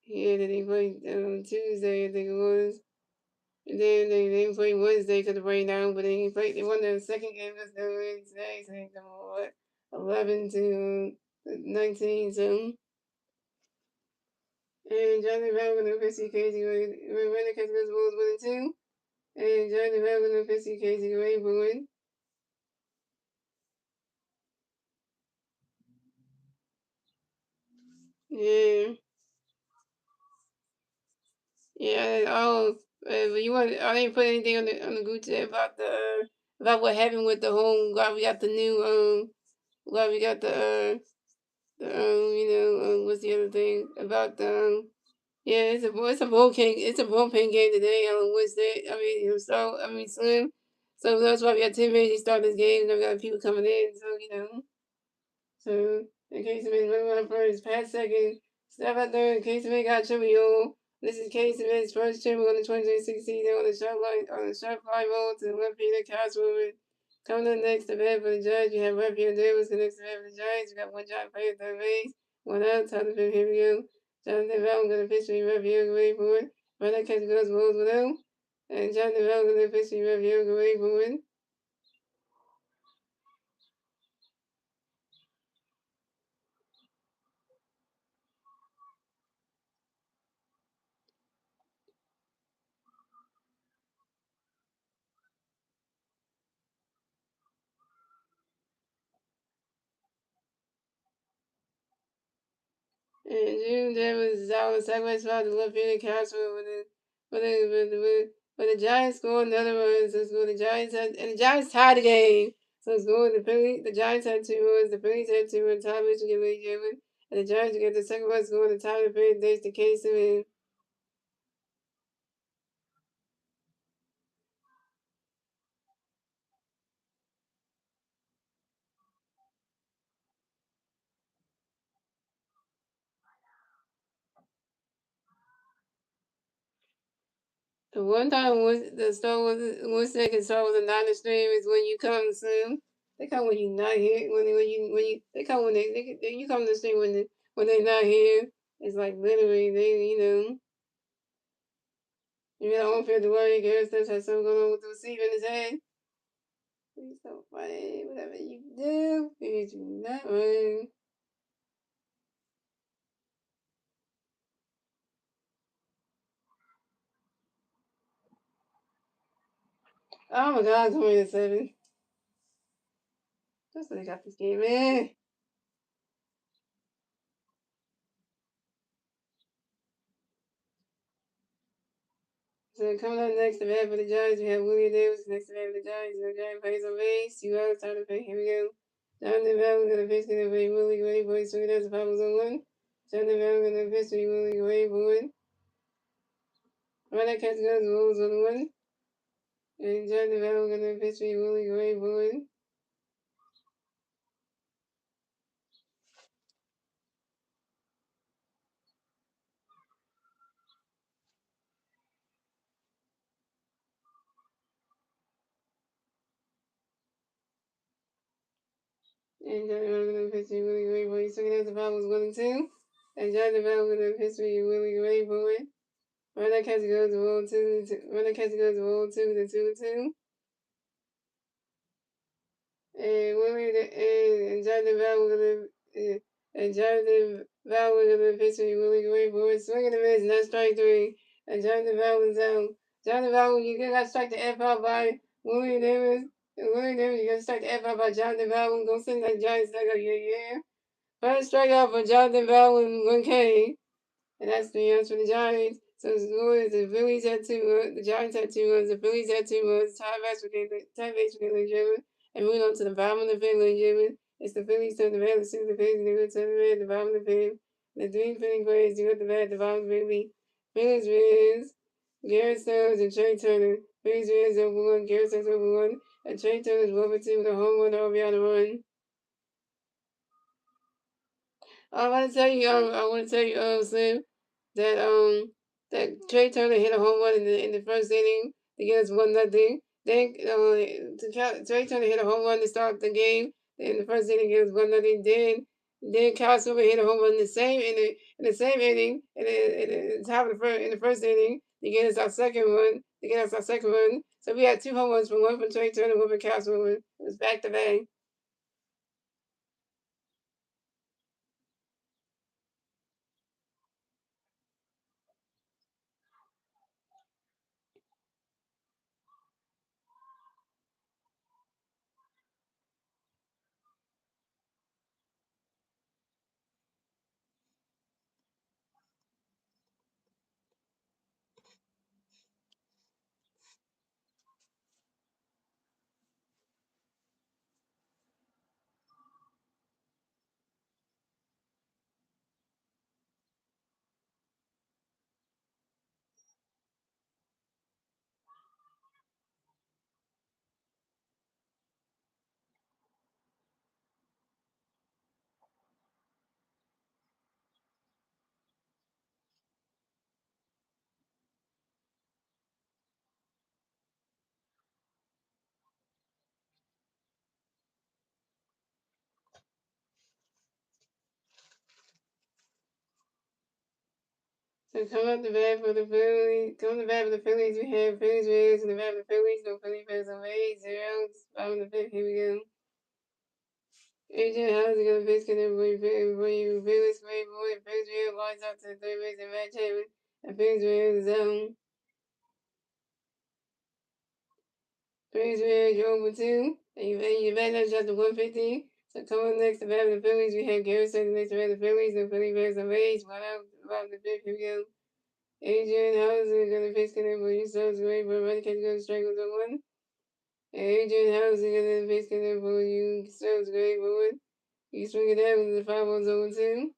Yeah, that they played Tuesday. I think it was. And then they didn't play Wednesday because of rain down, but they won their second game against the Wednesday, so they come what 11-19. So and Johnny Bell with the 50 Casey when the Cats Bulls winning 2, and Johnny Bell with the 50 Casey Ray win. Yeah, yeah. Oh, but you want? I didn't put anything on the group chat about what happened with the whole. Glad we got the new Glad we got what's the other thing about the yeah, it's a bullpen game today on Wednesday. I mean, Slim. So that's why we got 10 minutes to start this game, and we got people coming in. So in case of run first, pass second, step out there. In case of got trivial. This is Casey Smith's first triple on the 2026 season on the short fly roll to the left fielder Cashwoman. Coming up next to bat for the Giants, we have right fielder Davis next to bat for the Giants. We got one Giant player third base, 1 out, top of the fifth. Here we go. Jonathan Bell going to pitch to right fielder away for it. Right now catch goes balls without. And Jonathan Bell going to pitch to right fielder away for it. And June Davis out the second spot to left field Cashman when the Giants scored another run. So it's going the Giants had and the Giants tied the game. So it's going the Giants had 2 runs, the Phillies had 2 runs, Tom Mitchell get Lee German, and the Giants get the second run scoring the top of the fifth thanks to Casey and the one time was the start was one second start was a 9 stream is when you come soon. They come when you not here when you they come when you come to the stream when they're not here. It's like literally they. You really don't feel the worry. Garrett Stubbs has something going on with the receiver in his head. He's so funny. Whatever you do, please do not run. Oh my God, 20-7. That's what they got this game in. So coming up next, the bat for the Giants, we have William Davis next to bat for the Giants. The Giants plays on base. 2 outs, time to play. Here we go. Jonathan Bell gonna pitch, gonna play Willie Gray, boy, swing it as the Pablo's on one. Jonathan Bell gonna pitch, Willie Gray, boy. Right, catch goes, Wolves on one. And Jonathan Bell gonna pitch, Willie Gray, boy. And Jonathan Bell gonna pitch, Willie Gray, boy, swing it as the Pablo's 1-2. And Jonathan Bell gonna pitch, Willie Gray, boy. Right, catch goes, Wolves 2. Right, catch goes, Wolves 2 to 2-2. And Willie and Jonathan Val were gonna and Jonathan Val were gonna pitch me Willie Gray boy swinging the miss, not strike three. And Jonathan Val was down. Jonathan Val, you got strike the F out by Willie Davis. And Willie Davis, you got strike the F out by Jonathan Val and go sing that Giants like yeah. First strikeout for Jonathan Val and 1K. And that's the answer for the Giants. So the Phillies had 2 the Giants had 2 the Phillies had 2 tie base for legitimate. And moving on to the bottom of the fifth, legitimate. It's the Phillies turn the bat, the Phillies turn the bat at the bottom of the fifth. The 3 Philly players do at the bat at the bottom of the fifth. Phillies wins. Garrett Stubbs and Trey Turner. Phillies wins over 1, Garrett Stubbs over 1. And Trey Turner's 1-2 with a home run RBI on the run. I want to tell you, Slim, that that Trey Turner hit a home run in the first inning to get us 1-0. Then Trey Turner hit a home run to start the game in the first inning, get us 1-0. Then Kyle Silver hit a home run in the same inning in the top of in the first inning to get us our second run. So we had 2 home runs, one from Trey Turner, one from Kyle Silver. It was back to back. So come to bat for the Phillies, we have Phillies Reds in the bat for the Phillies, no Philly fans on 8-0. Bottom of the fifth, here we go. AJ How's gonna pitch can everybody Phillies play boy, Phillies Red lines out to the third base and Matt Chapman, and Phillies Red is zone. Phillies Red, you're over 2, and you bat that shot to 150. So coming next to bat for the Phillies, we have Garrett Sutton next to bat for the Phillies, no Philly fans on 8, one out, bottom of the fifth, here we go. Adrian Hauser gonna pitch can everybody Sounds great, but running catch goes strike with a 1. Adrian Hauser gonna pitch can everybody Sounds great, but 1. You swing it out with the 5-1 0-2.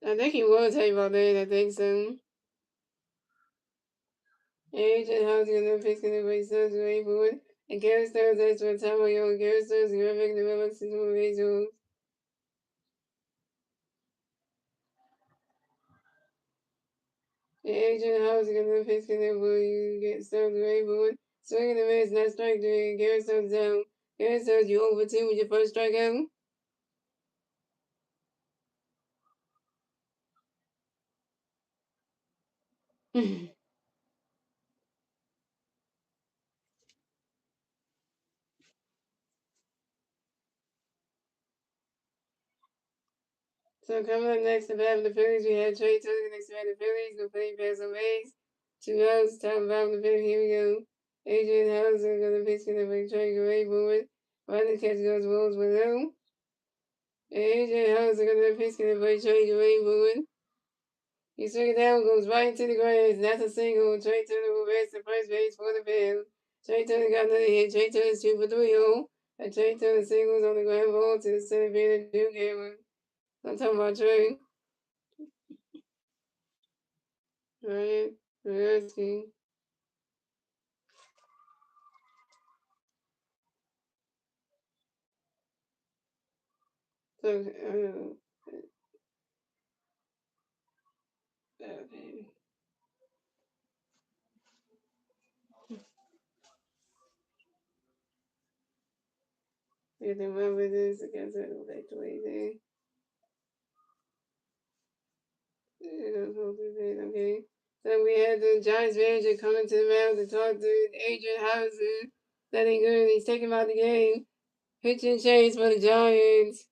I think he was hype about that. I think so. Agent House gonna fix gonna be so great for it. And Garrett Stars that's what time of your Garrett Stars gonna make the Robux to the visuals. Agent House gonna fix gonna be get Stars great for it. Swinging the miss, not strike three. Garrett Stars down. Garrett Stars, you over 2 with your first strikeout. So coming up next to bat for the Phillies, we had Trey Turner next to bat the Phillies. Gonna play pass on base. 2 outs. Top of the fifth. Here we go. Adrian Hauser gonna pitch in the Trey Gray forward. Running catch goes Wolves below. Adrian Hauser gonna pitch in the Trey Gray forward. He swing it down, goes right into the grass. That's a single. Trey Turner will race to first base for the Phillies. Trey Turner got another hit. Trey Turner's 2 for 3 0. And Trey Turner singles on the ground ball to the center fielder, Duke Hayward. I'm talking about Trey. Ryan Reversky. So, okay. You can remember this against it like the way they. Okay. So we had the Giants manager coming to the mound to talk to Adrian Hauser. That ain't good. He's taking him out the game. Pitching change for the Giants.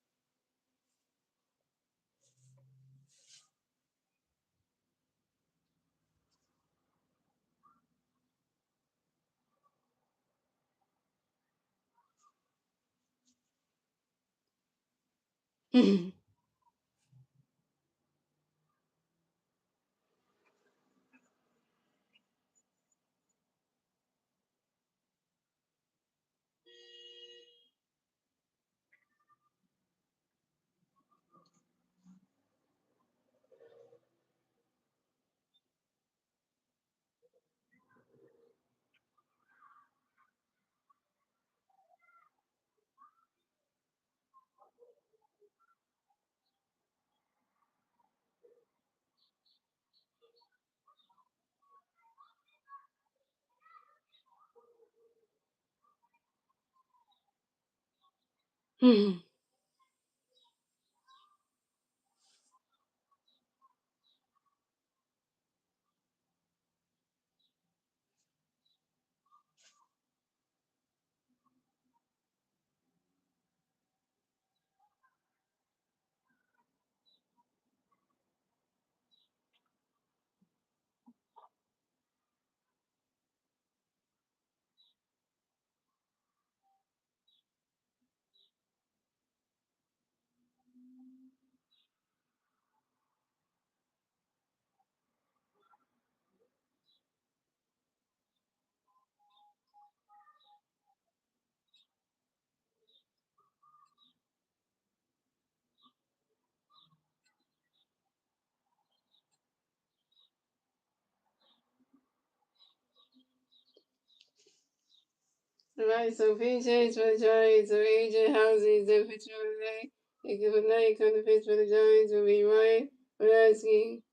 Alright, so pitch change for the Giants. So Adrian Hauser is the pitcher of the day. And good night. Come to pitch for the Giants will be Ryan Reversky.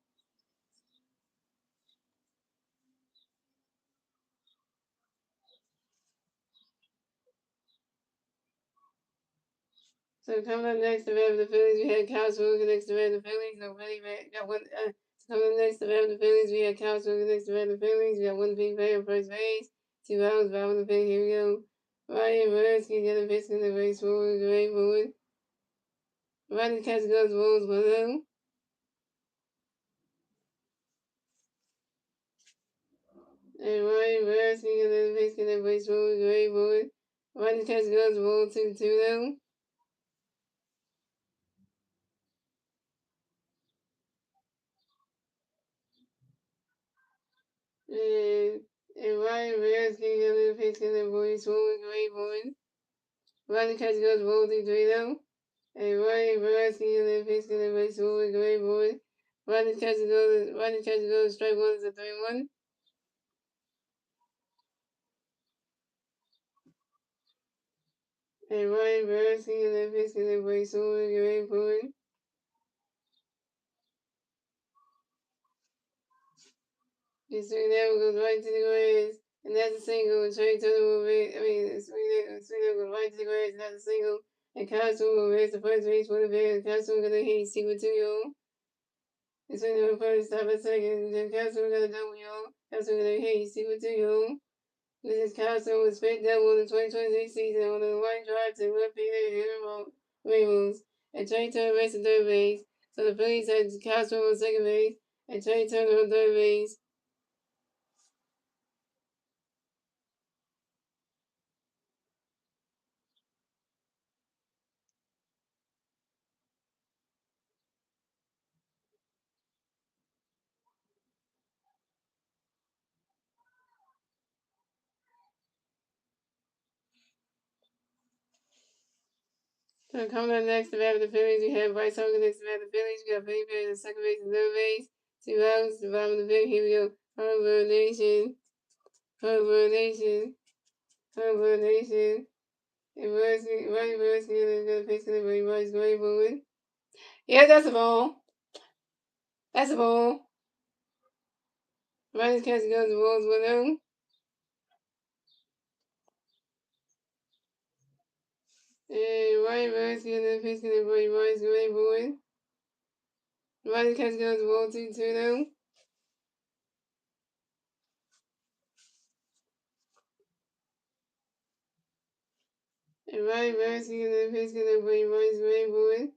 So coming up next to the Phillies, we had Cal Swogan next to the Phillies. No, really, got one. So coming up next to the Phillies, we had Cal Swogan next to the Phillies. We got one big play on first base. 2 outs, bottom of the fifth. Here we go. Ryan Reversky got a pitch in the base forward, great forward. Running catch goes Wolves below. And Ryan Reversky got a pitch in the base forward, great forward. Running catch goes Wolves 2-2 though. And, and Ryan Reversky got a pitch in the base forward, great forward. Running catch goes Wolves 2-3 though. And Ryan Velasquez and then facing the race forward, great boy. Running catch goes, strike one is a 3-1. And Ryan Velasquez and then facing the race forward, great boy. This swing there goes right to the grass. And that's a single. And Trey Turner will raise, the swing there goes right to the grass. And that's a single. And Castro will raise the first base for the Bears. Castro gonna hit, see what 2-0. It's when the first stop at second. Then Castro got a double, y'all. Castro got a hit. See what you, y'all. This is Castro with Spit Devil in the 2026 season on the line drive to left fielder Ramos. And Trey Turner raced at third base. So the Phillies had Castro on second base and Trey Turner on third base. So coming up next, the bat of the Phillies, we have Bryce Harper next to bat of the Phillies. We got Baby Bear at second base and third base. 2 outs, the bottom of the fifth. Here we go. Harper Nation. Harper Nation. Harper Nation. And Rodney Burski is going to pitch to the Ray Rice Gray Bowman. Yeah, that's a ball. That's a ball. Rodney's catch goes to balls 1-0. And Rodney Burski is going to pitch to the Ray Rice Gray Bowman. Rodney's catch goes to ball 2-2-0. And Rodney Burski is going to pitch to the Ray Rice Gray Bowman.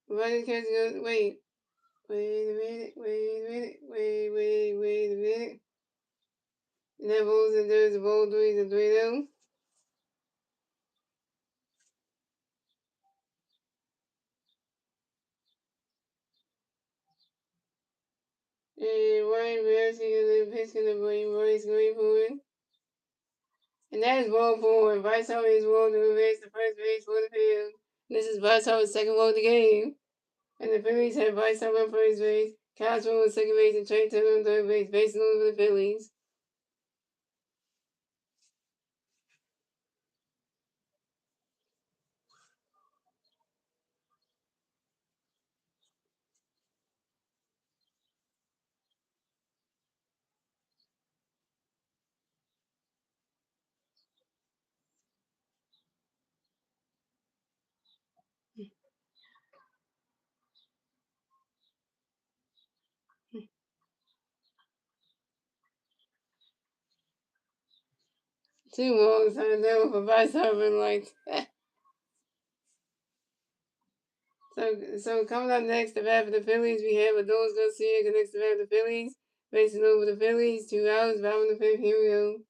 Rodney's catch goes, wait a minute. And that balls and there's a ball 3-0. And Ryan Ramsey is pitching the Ray Rice Gray Bowman. And that is ball 4. Bryce Harper is rolled to reverse the first base for the field. This is Bryce Harper's second roll of the game. And the Phillies have Bryce Harper on first base, Castro on second base, and Trey Turner on third base. Base loaded for the Phillies. Two walks on the double for Bryce Harper, like. So coming up next, the bat for the Phillies, we have Adolis Garcia next to bat for the Phillies. Facing over the Phillies, 2 outs, bottom of the fifth. Here we go.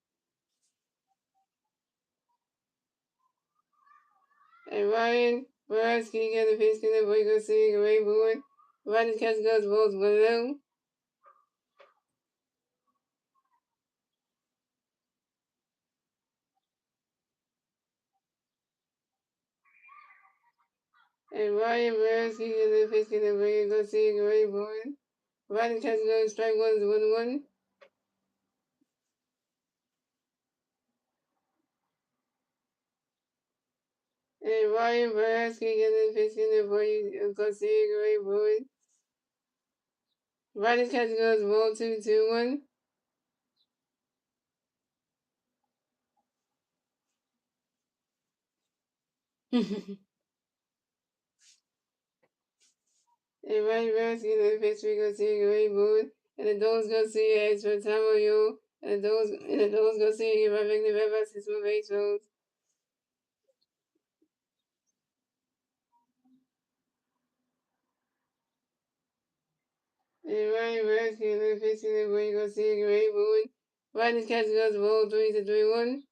And Ryan Borowski got the pitch to the boy Garcia, Ray Boyd. Ryan catch goes balls 1-0. And Ryan Borowski got the pitch to the boy Garcia, Ray Boyd. Ryan catch goes strike 1 is 1-1. And Ryan Borowski got the pitch to the boy Garcia, Ray Boyd. Ryan catch goes ball 2-2-1. And Ryan Borowski got the pitch to Garcia, Ray Boyd. And the Dogs Garcia has for Tamayo. And the Dogs Garcia give our victim ever since one base roads. And Ryan Borowski got the pitch to the boy Garcia, Ray Boyd. Ryan catch goes ball 3-3-1.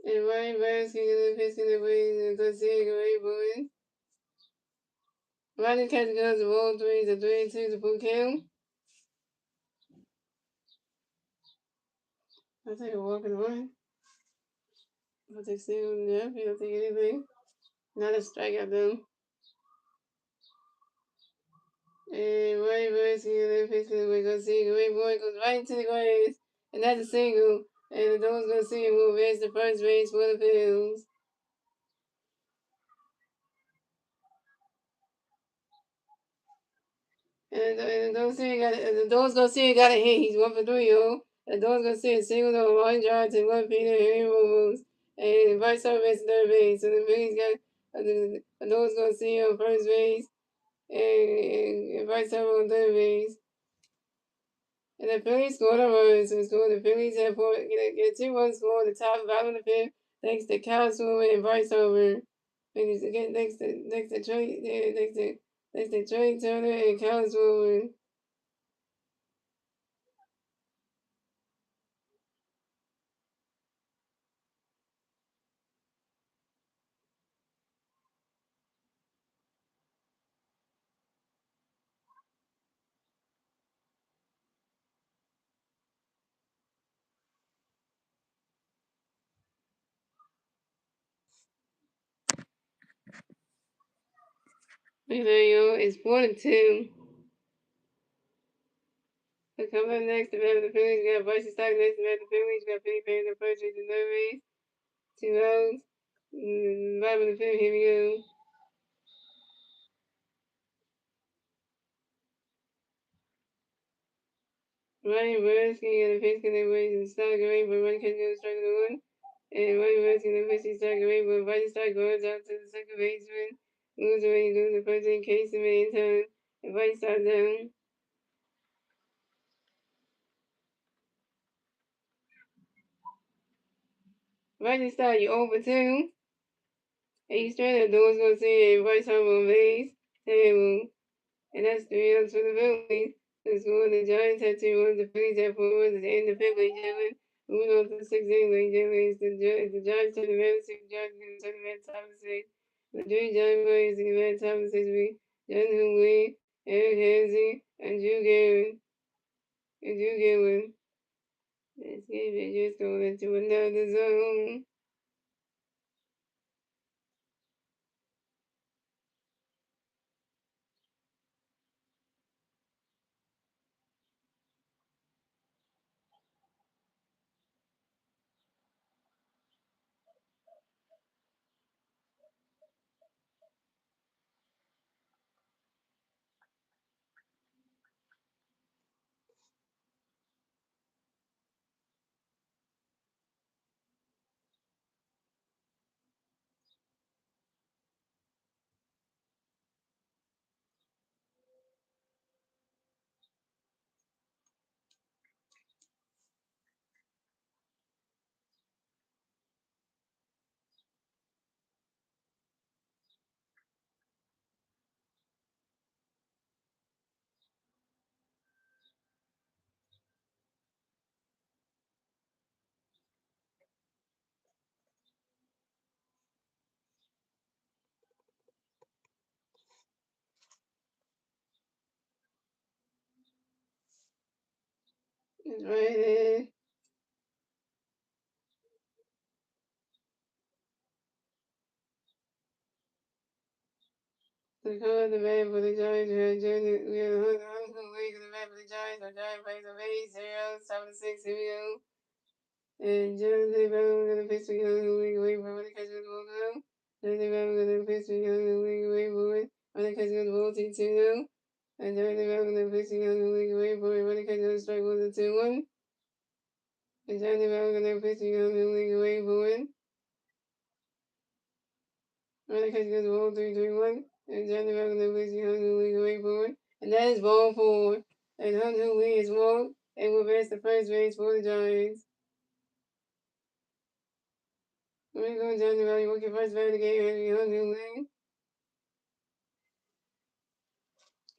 And Ryan Borowski got the pitch to the boy Garcia, Ray Boyd. Ryan catch goes ball 3-3-2 to full count. I'll take a walk and run. I'll take single and jump. You don't take anything. Not a strikeout though. And Ryan Borowski got the pitch to the boy Garcia, Ray Boyd goes right into the grass. And that's a single. And the Dogs Garcia will raise the first base for the Phillies. And the Dogs Garcia got a hit. He's 1 for 3, yo. The door's gonna see a single on line drive to left fielder Henry Robles, and vice versa third base. So the Phillies got the door's gonna see on first base, and vice versa on third base. And the Phillies scored a run, so the Phillies have get 2 runs scored the top bottom of the fifth, thanks to Kyle Swimmer and Bryce Over. Thanks to Trey Turner and Kyle Swimmer. There you go. It's 4-2. So coming up next, the the Phillies got Bryce Stock next to the Phillies. Got Philly Payne the first base and third base. 2 outs. Bottom of the fifth. Here we go. Ryan Burski and the pitch connect with Stock away, but Ryan catch goes strike one. And Ryan Burski and the pitch Stock away, but Bryce Stock goes out to the second baseman. Moves away, goes to first in case of in time. And Bryce Stock down. Bryce Stock, you over 2. And you straight up doors gonna see Bryce Harper on base. Terrible. And that's 3 outs for the Phillies. The score, the Giants had 2 runs, the Phillies had 4 runs at the end of the fifth, ladies and gentlemen. Moving on to the 6th inning, ladies and gentlemen. The Giants turn the red 6, the Giants going to turn the red top of 6. The 3 Giant players in the red top of 6 week. Jonathan Lee, Eric Hansey, and Drew Gavin. This game is just going into another zone. It's right there. The color of the man for the Giants, we have Hunter League of the man for the Giants. Our Giant plays a base, 0, 7-6, here we go. And Jonathan Brown gonna pitch the Young League away from the catch of the ball now. Jonathan Brown gonna pitch the Young League away for it. On the catch of the ball, 2 now. And Jonathan Brown gonna pitch the Young League away for it. On the catch of the strike, 1-2-1. And Jonathan Brown gonna pitch the Young League away for it. On the catch of the ball, 3-3-1. And Jonathan Brown gonna pitch the Young League away for it. And that is ball 4. And Hunter Lee is walked and will pass the first base for the Giants. Where you going, Jonathan Brown? You walk your first bat of the game, Henry Hunter Lee.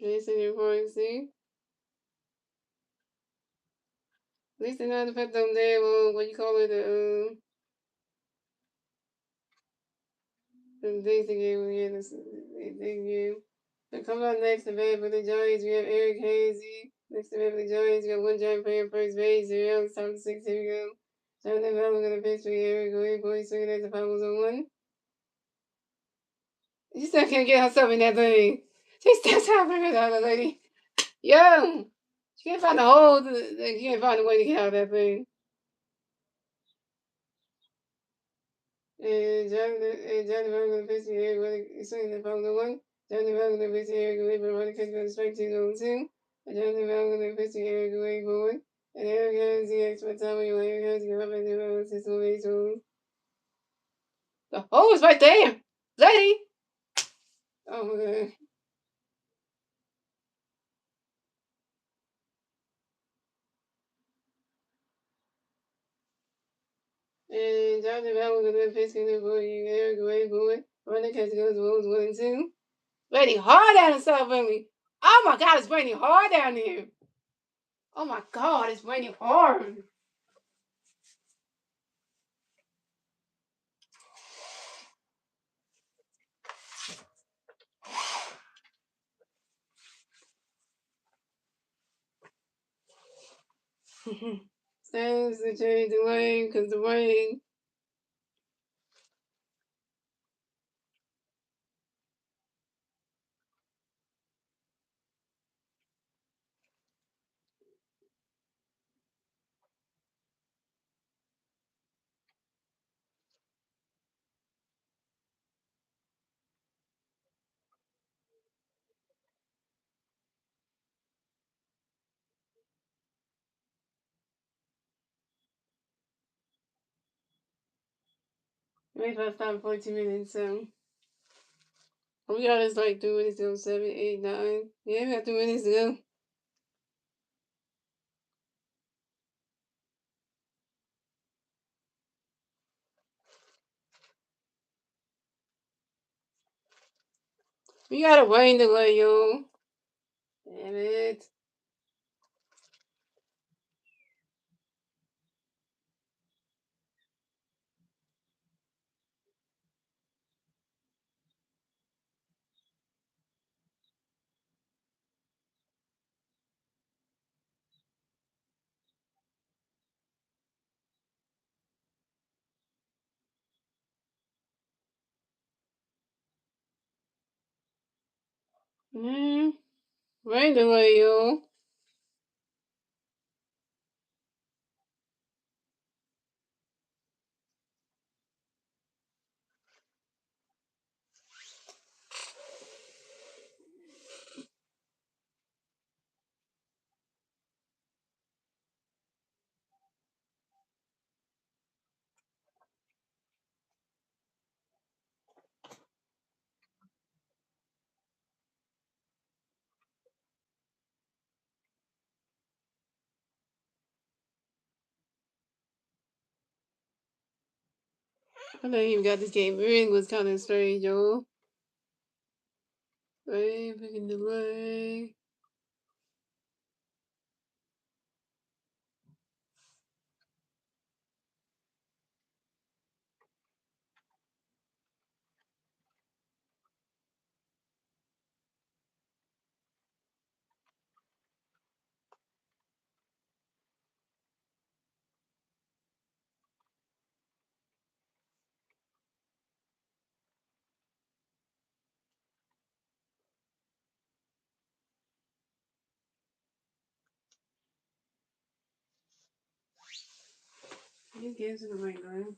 Jason, you're going to see. At least they're not put them there, what you call it, the things they gave me, they gave. So coming up next, the bat for the Giants, we have Eric Hansey. Next to bat for the Giants, we got one Giant player first base, 0, 7-6, here we go. Jonathan Bell gonna pitch for Eric, go ahead, boy, swing it at the 5-1. She still can't get herself in that thing. She still trying to figure it out, lady. Yo! She can't find a hole, she can't find a way to get out of that thing. Johnny Rogan pitching here with swinging the phone one. Johnny Rogan pitching here with running catch going strike 2-2. And Johnny Rogan pitching here going forward. And here goes the expert telling you, here goes your rubber nose, this will be soon. The hole is right there! Lady! Oh my god. And Dr. Bell was a good pitch in for you. Eric Way boy. Running catch goes Wolves 1 and 2. Raining hard down in South Philly. Oh my god, it's raining hard down there. Oh my god, it's raining hard. Stands to change the lane because the rain. Wait for time 14 minutes, so we got us like 2 minutes to go, 7, 8, 9. Yeah, we got 2 minutes to go. We got a rain delay, yo. Damn it. Rain delay, yo. I know you got this game. Rain was kind of strange, yo. Rain, freaking delay. These games in the rain, man.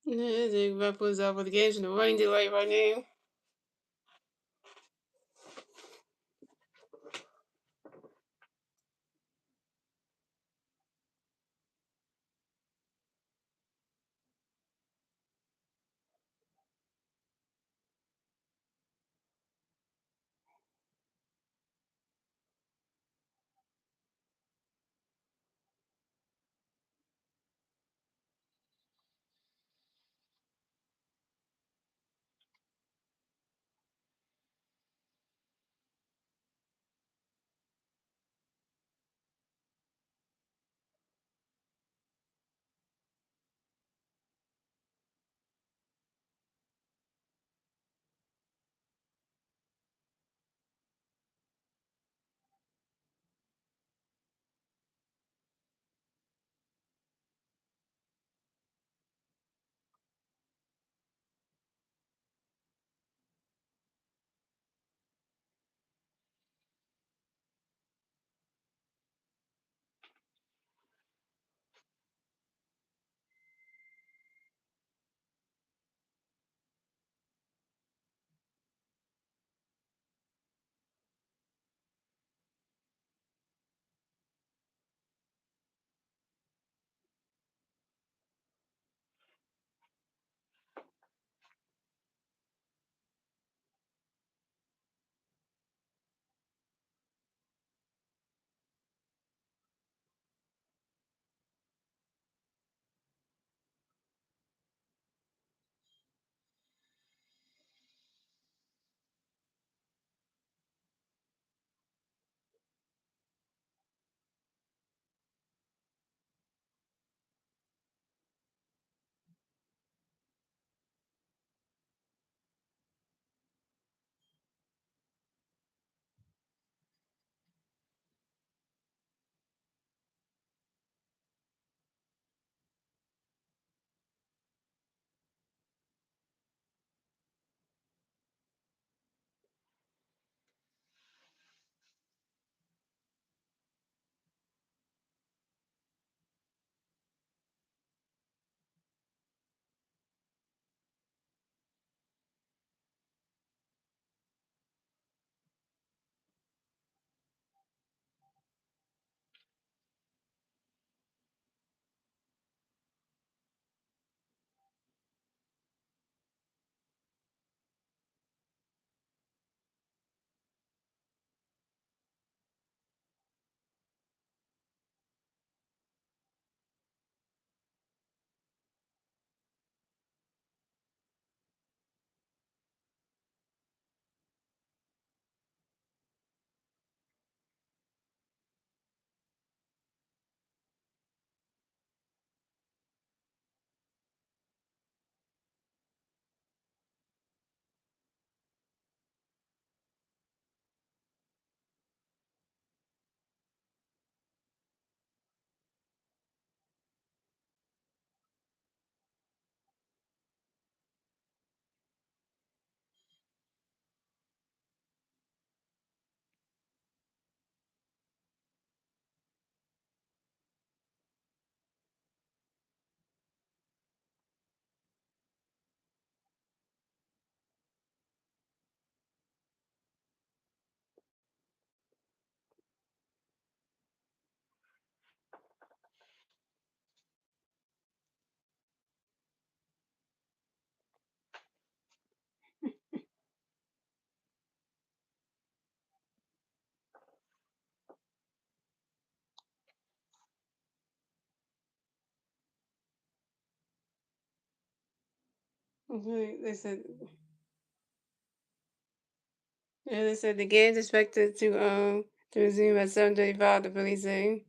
Yeah, the Raptors up with the games in the rain delay right now. Okay, they said the game's expected to resume at 7:35. The Phillies say,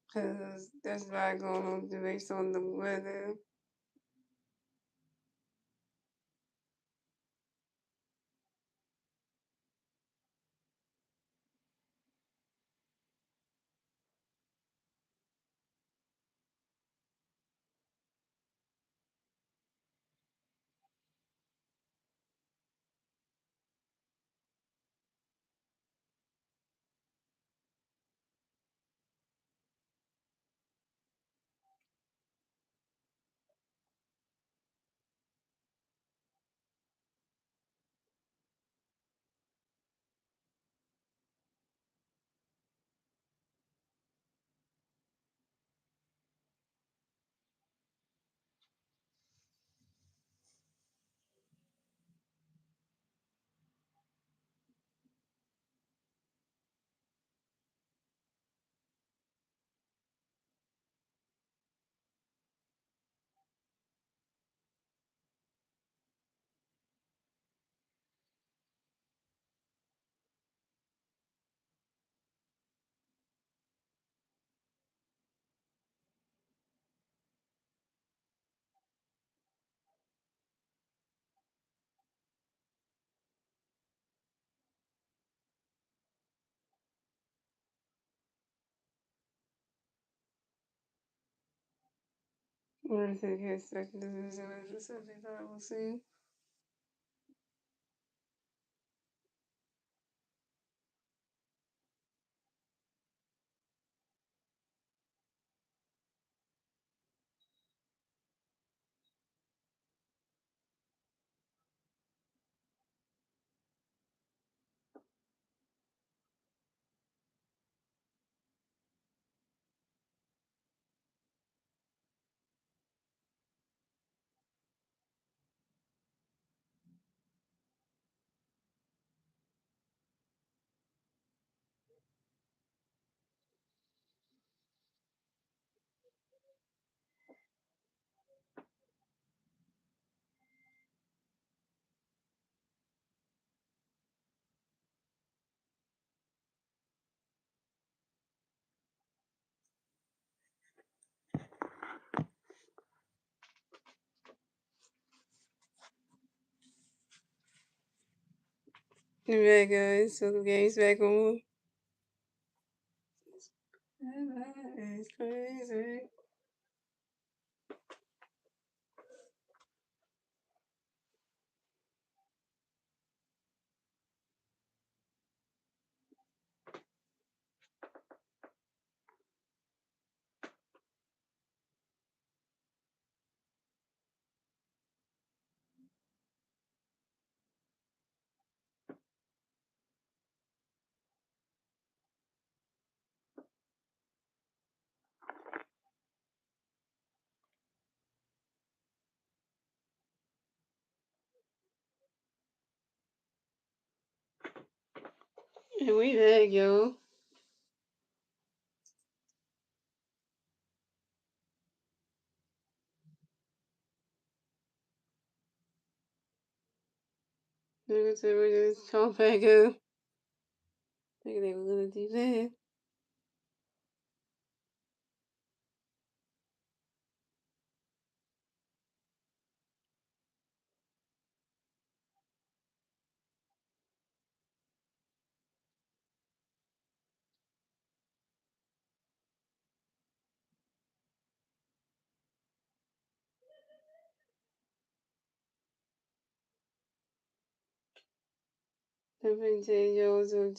because that's not going on based on the weather. What if it gets second to resume at 7:35? We'll see. Alright, guys, so the game's back on. It's crazy. And we back, yo. Nigga said we just come back up. Nigga, they were gonna do that. I'm finna tell y'all, so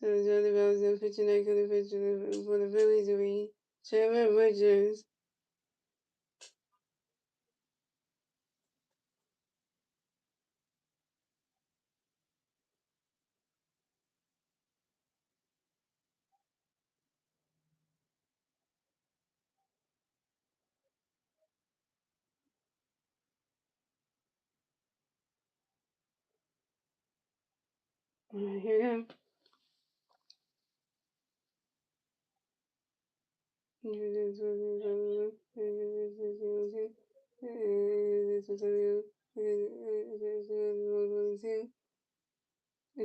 Johnny Bell's in pitching that good pitcher for the Phillies to be Trevor Richards. Alright, here we go. And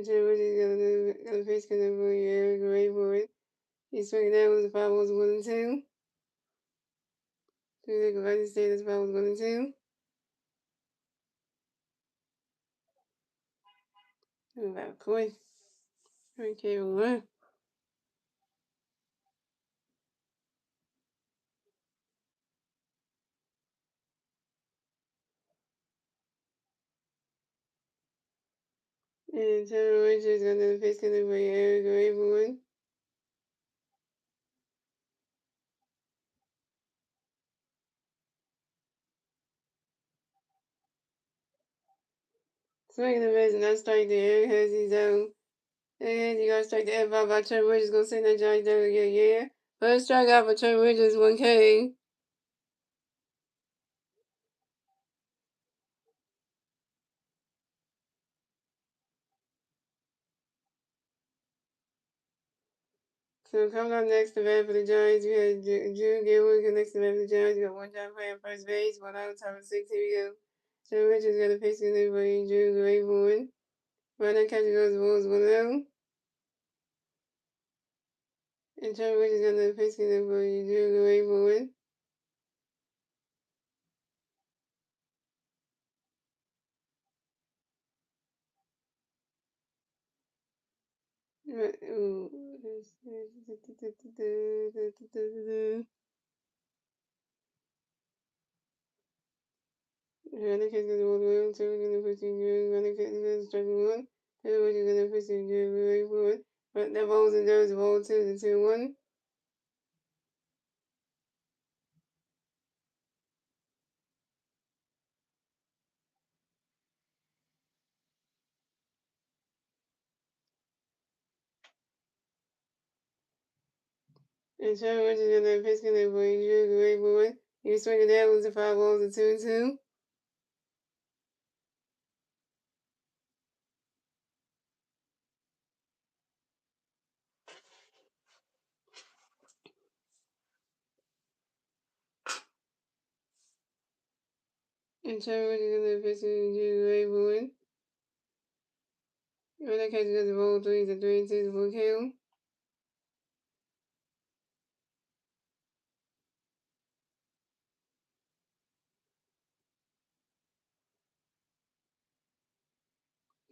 Trevor got a face connect for Eric Ray for it. He's swinging that was the 5 was 1 and 2. So they go back to state that's 5 was 1 and 2. About Coy. Okay, 1. And Trevor Richards got another face connect for Eric Ray for it. Swinging the base and not strike the Eric has his own. And you gotta strike the F out by Trevor Richards. Gonna send that Johnny down again, yeah. First strikeout for Trevor Richards, 1K. So coming up next to bat for the Giants, we had Drew Gilwood next to bat for the Giants. We got one job playing first base, one out, top of 6. Here we go. Trevor Richards got a face in there for you, Drew Gilwood. Right now, catcher goes the Bulls 1-0. And Trevor Richards got another face in there for you, Drew Gilwood. Right, ooh. Running catch goes the Bulls 1-0. Trevor gonna push you, Drew. Running catch goes strike 1. Trevor Richards gonna push you, Drew Gilwood. But that ball's in there, it's ball 2 to 2-1. And Trevor Richards got that pitch connect for you, Drew Gilwood. You swinging that was the 5 balls to 2-2. And Trevor Richards got that pitch to Drew Gilwood. When that catch goes the ball 3 to 3-2 for kill.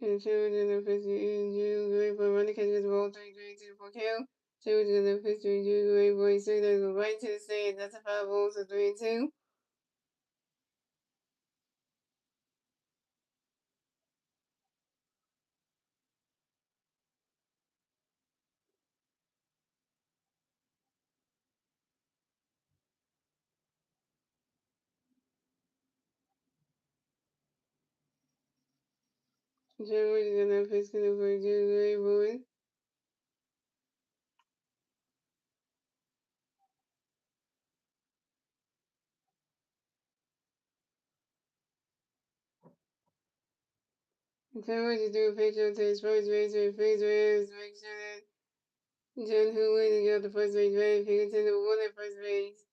And Trevor Richards got that pitch to Drew Gilwood. When the catch goes the ball 3-2 for kill. Trevor Richards got that pitch to Drew Gilwood. He swung that go right to the stand. That's a 5 balls to 3-2. Trevor Richards got that pitch connect for Drew Gilwood. And Trevor Richards threw a pitch up to his first base with freeze waves to make sure that John Hooley to get the first base ready. He intended 1 at first base.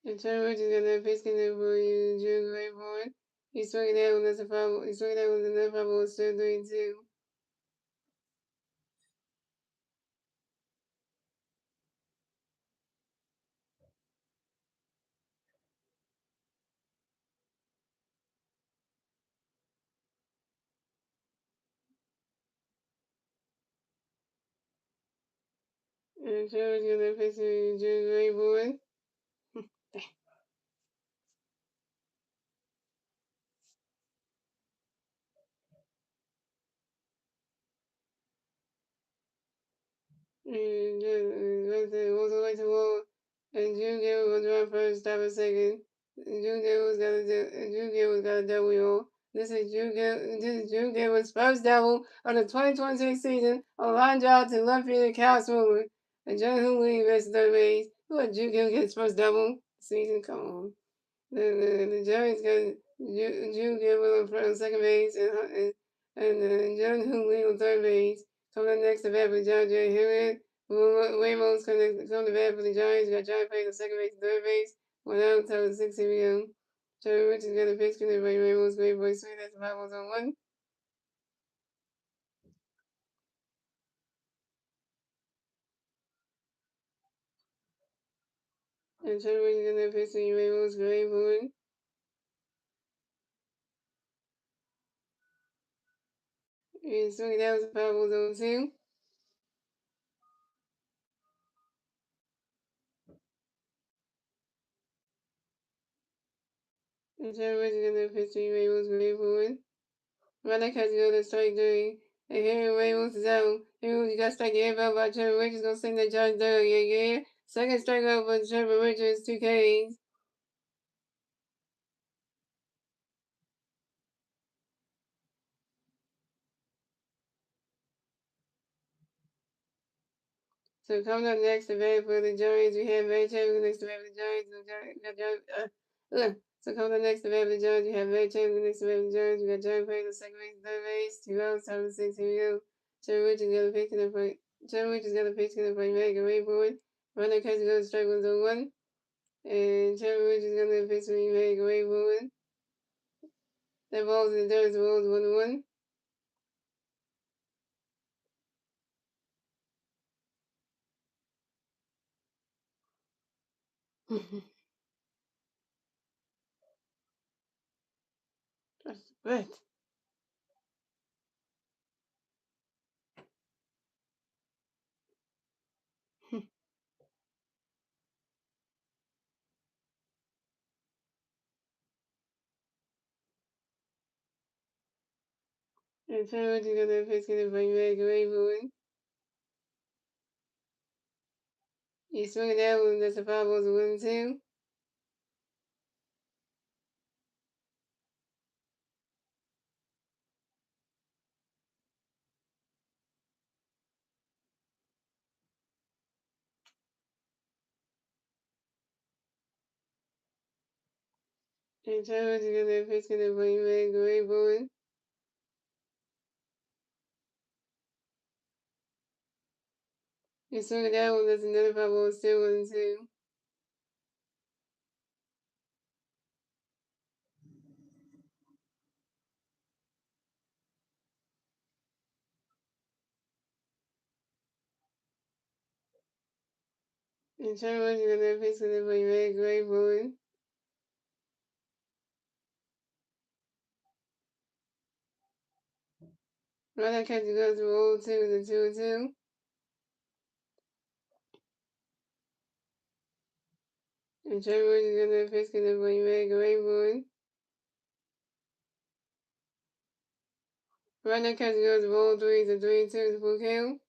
And Trevor Richards got that pitch connect for you, Drew Gilwood. He swung it out with another 5 balls to 3-2. And Trevor Richards got that pitch for you, Drew Gilwood. And was away to wall. And Drew Gilwood was run first, stop a second. Drew Gilwood's got a double. This is Drew Gilwood's first double of the 2026 season. A line drive to left field, Cal Swimmer. And John Hooley rests third base. Who had Drew Gilwood get his first double season? Come on. The Giants got Drew Gilwood on second base and John Hooley on third base. Coming up next, the bat for the Giants, Jerry Hilliard. Ramos coming to bat for the Giants. You got John Payne on second base, third base. 1 out, top of the 6th. Here we go. Trevor Richards got a pitch. Coming by Ramos, great boy, sweet. That's the 5 balls on 1. And Trevor Richards got a pitch. Coming Ramos, great boy. And swinging down to 5 balls on 2. And Trevor Richards got a pitch. Coming Ramos, great boy. Runner catch go to strike 3. And Henry Ramos is out. Henry, you got strike the out by Trevor Richards. Gonna send that Josh Dale. Yeah. Second strikeout for Trevor Richards, 2 Ks. So coming up next, the bat for the Giants, we have Ray Taylor next to bat for the Giants. So coming up next, the bat for the Giants, we have Ray Taylor next to bat for the Giants. We got John Payne on second base, third base, 2 outs, top of the 6th. Here we go. Trevor Richards got a pitch in the fight. Trevor Richards got a pitch in the fight. Make a way forward. Runner catch goes to strike 1 on 1. And Trevor Richards got a pitch when he make a way forward. That ball's in the dirt, the ball's 1-1. That's good. And Trevor Richards got a pitch in the fight. Make a way forward. You swing it out, and that's a 5 balls 1-2. And Trevor Richards got a pitch in the fight. Make a way forward. You swing it out, and that's another 5 balls 2-1-2. And Trevor Richards got a pitch in the fight. Make a way forward. Runner catch goes to 0-2 to 2-2. And Trevor Richards got a pitch in the fight. Make a way forward. Runner catch goes to 0-3 to 3-2 to full count.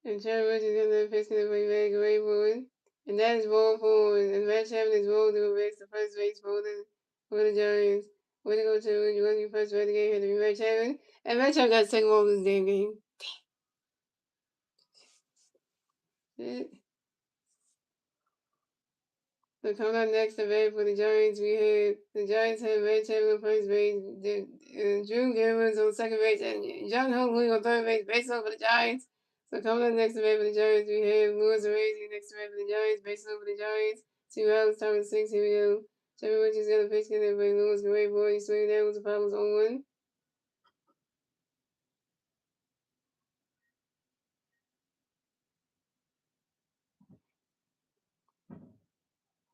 And Trevor Richards got a pitch in the fight. Make a way forward. And that is ball 4. And Matt Chapman is rolled to base the first base for the Giants. Way to go, Trevor. You won your first right of the game. Had to be Matt Chapman. And Matt Chapman got the second ball of this damn game. So coming up next, the bat for the Giants, the Giants have Red Taylor on first base, Drew Givens on second base, and John Huntley on third base, base for the Giants. So coming up next, the bat for the Giants, we have Louis Arrazy next to bat for the Giants, base for the Giants. 2 outs, top of the 6th. Here we go. Trevor Richards got a pitch in there, but Louis great boy. He swing down with the problems on 1.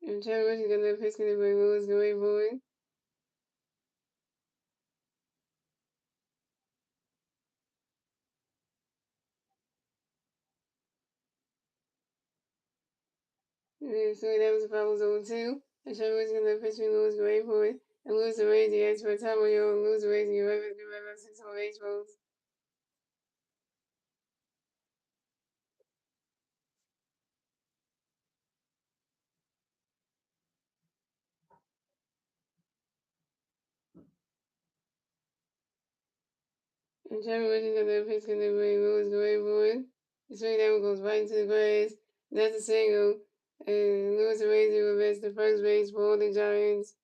And Trevor Richards got a pitch in there, but Louis great boy. And so that was the problems on 2. And Trevor Richards got a pitch in Louis great boy. And lose the raise, you ask for a time on your own, lose the raise, and you ever do ever 6 on base rolls. And Trevor Richards got that pitch in the way, lose the way boy. The swing down goes right into the grass. That's a single. And Lewis and Ramsey will miss the first base for the Giants.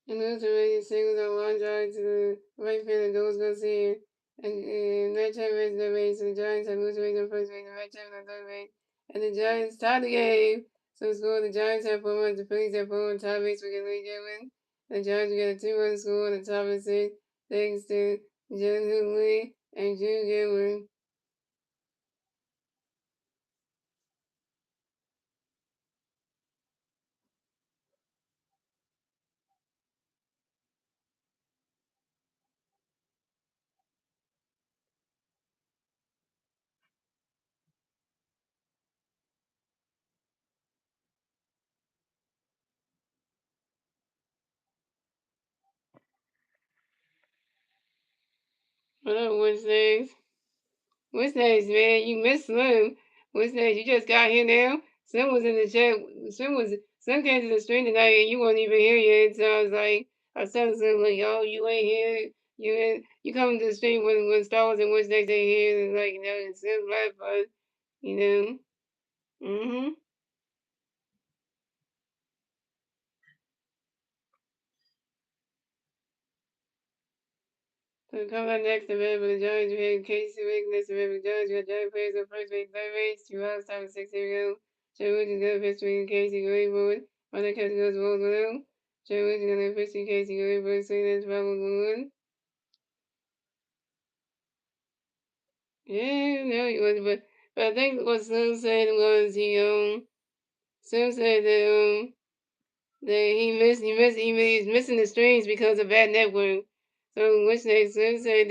And those already singles on one drive to the right field and goes Garcia. And right time raised the base, and the Giants have Lewis raised on first base, and right time on third base. And the Giants tied the game. So score the Giants have 4 runs, the Phillies have 4 runs, tie base for Lee Jalen. The Giants will get a 2-run score on the top of the sixth, thanks to Jalen Lee and June Gilman. What up, Wednesdays? What's next, man? You missed Slim. What's next? You just got here now? Slim was in the chat. Slim came to the stream tonight and you weren't even here yet. So I was telling Slim like, yo, you ain't here. You coming to the stream when Star Wars and what's next ain't here and like, and Slim left, but you know. Mm-hmm. So coming up next, the red for the Giants, we had Casey Wiggins, the red for the Giants, we got Giant players on first base, third base, 2 outs, top of 6, here we go. Joe Woods is going to pitch to Casey, Gray Board. On the catch goes Rolls Little. Joe Woods is going to pitch to Casey, Gray Board, swing that's Rebel Wood. Yeah, no, he was, but I think what Slim said was Slim said he's missing the strings because of bad network. So which they said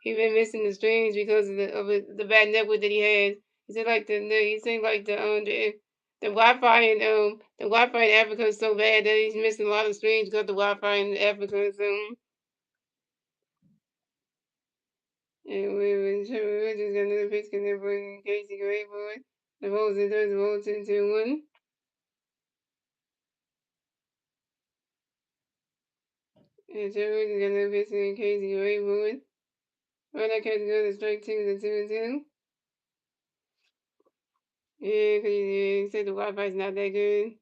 he been missing the strings because of the bad network that he has. He said like the Wi-Fi the Wi-Fi in Africa is so bad that he's missing a lot of strings because the Wi-Fi in Africa. So and we're just gonna pitch gonna bring Casey Gray for it. The balls in third, the ball 2-1. And so we're just gonna pitch to Casey Gray for it. Well, that catch goes to strike 2 to 2-2. Yeah, because you said the Wi-Fi's not that good.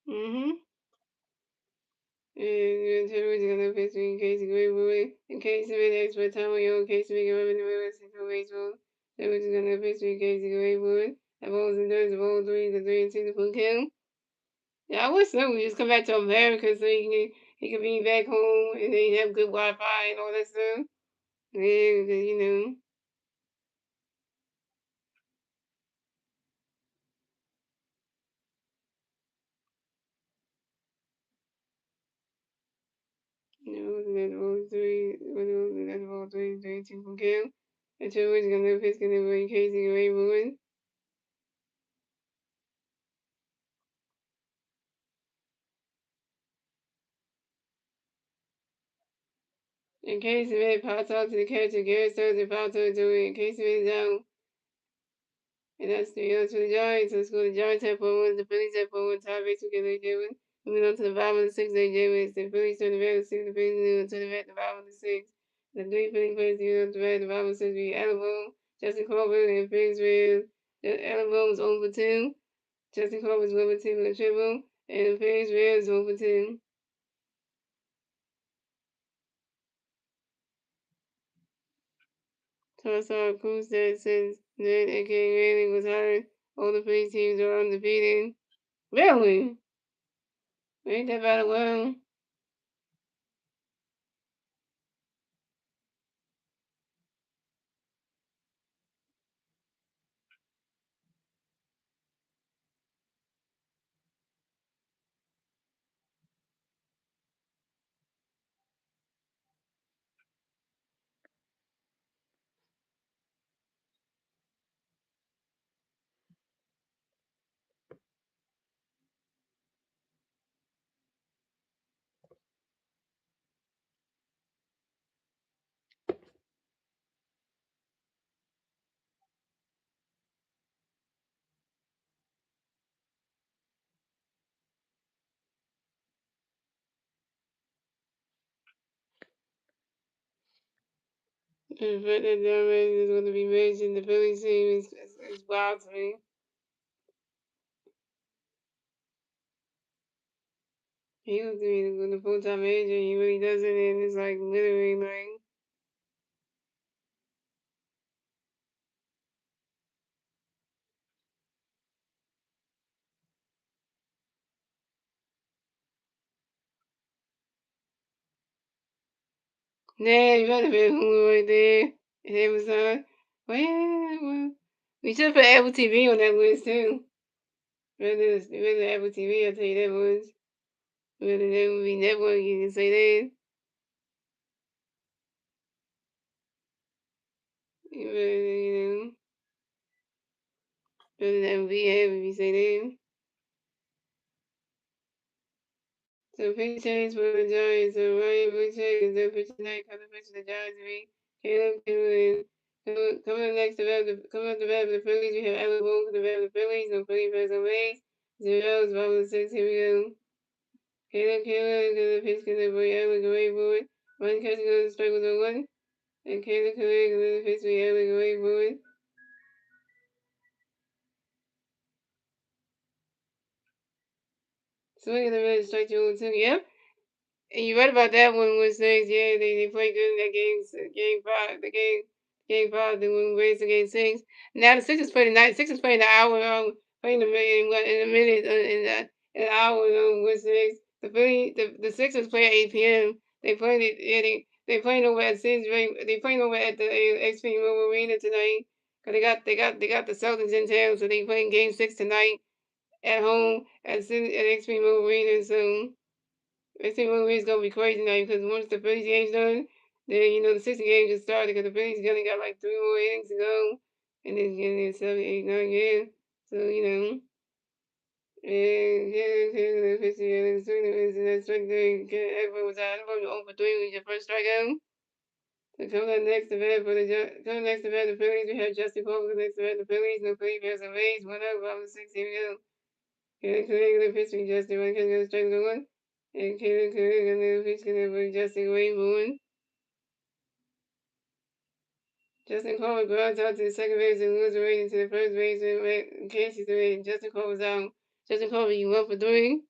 Mm-hmm. And Teddy's gonna pitch me in case you go away. In case of an extra time on your own case to make a women in the baseball. Teddy's gonna pitch me in case you go away. That balls and thirds, the ball 3, the 3 and 2 to full kill. Yeah, I wish someone would just come back to America so he could be back home and then have good Wi-Fi and all that stuff. Yeah, because, that's ball 3, that's ball 3, 3 2 full kill. And Teddy's gonna pitch gonna be in case you go away. In case of it, pops out to the catcher. Garrett starts and pops out to it. In case of it is out. And that's 3 outs for the Giants. Let's go. The Giants have 4 1. The Phillies have 4 1. Tie base together. They do it. Moving on to the bottom of the sixth, they do it. The Phillies turn the bat to 6. The Phillies move to the bat, the bottom of the sixth. The 3 Philly players do the bat, the bottom of the sixth. Be Alabama, Justin Corbett, and Phillies with Alabama's over 2. Justin Corbett's over 2 with a triple. And the Phillies is over 2. Toss-off proves that since then, aka Randy was hired, all the Phillies teams are undefeated. Really? Ain't that about a well? And the fact that John Madden is going to be managing the Phillies team is wild to me. He was doing the full-time manager. He really doesn't, and it's like literally like. Nah, you gotta be Hulu right there. And Amazon. Well, we should put Apple TV on that list too. Rather Apple TV, I'll tell you that much. Rather that would be network, you can say that. You rather than be have if you say that. So pitch change for the Giants. So Ryan Belichick is their pitch tonight. Come to pitch the Giants be Caleb Killen. Coming up next to coming up the bat for the Phillies, we have Alec Boone for the bat for the Phillies. No Philly fans on base. Zeros, bottom of the six. Here we go. Caleb, gonna pitch, gonna bring Alec away for it. One catch, gonna strike with a one. And Caleb, gonna pitch, bring Alec away for it. Swing and a minute, strike two, 2. Yep. And you read about that one was saying, yeah, they played good in that game five, they won race to game six. Now the Sixers play tonight. Sixers play the hour, playing the in a minute, in an hour, with six. The Sixers play at 8 p.m. They playing it, yeah, they playing over at they playing over at the XP Mobile Arena tonight. Cause they got the Celtics in town, so they playing game six tonight at home at XP Mobile Arena. So. I think one way it's gonna be crazy now because once the Phillies game's done, then the 60 game just started because the Phillies only got like 3 more innings to go, and then it's 7, 8, 9, yeah. So and the 50 and then the next strike there, everyone was out. Everyone was 0 for 3 with your first strikeout. So coming next to bat the Phillies, we have Justin Cole next to bat the Phillies. No Phillies fans on base. 1 out, bottom 6. Here we go. Caleb pitch me Justin one can go strike the one. And Caleb gonna pitch gonna bring Justin away one. Justin Cole grounds out to the second base and loses rating to the first base and Casey's away. Justin Cole was out. Justin Cole, you 1 for 3.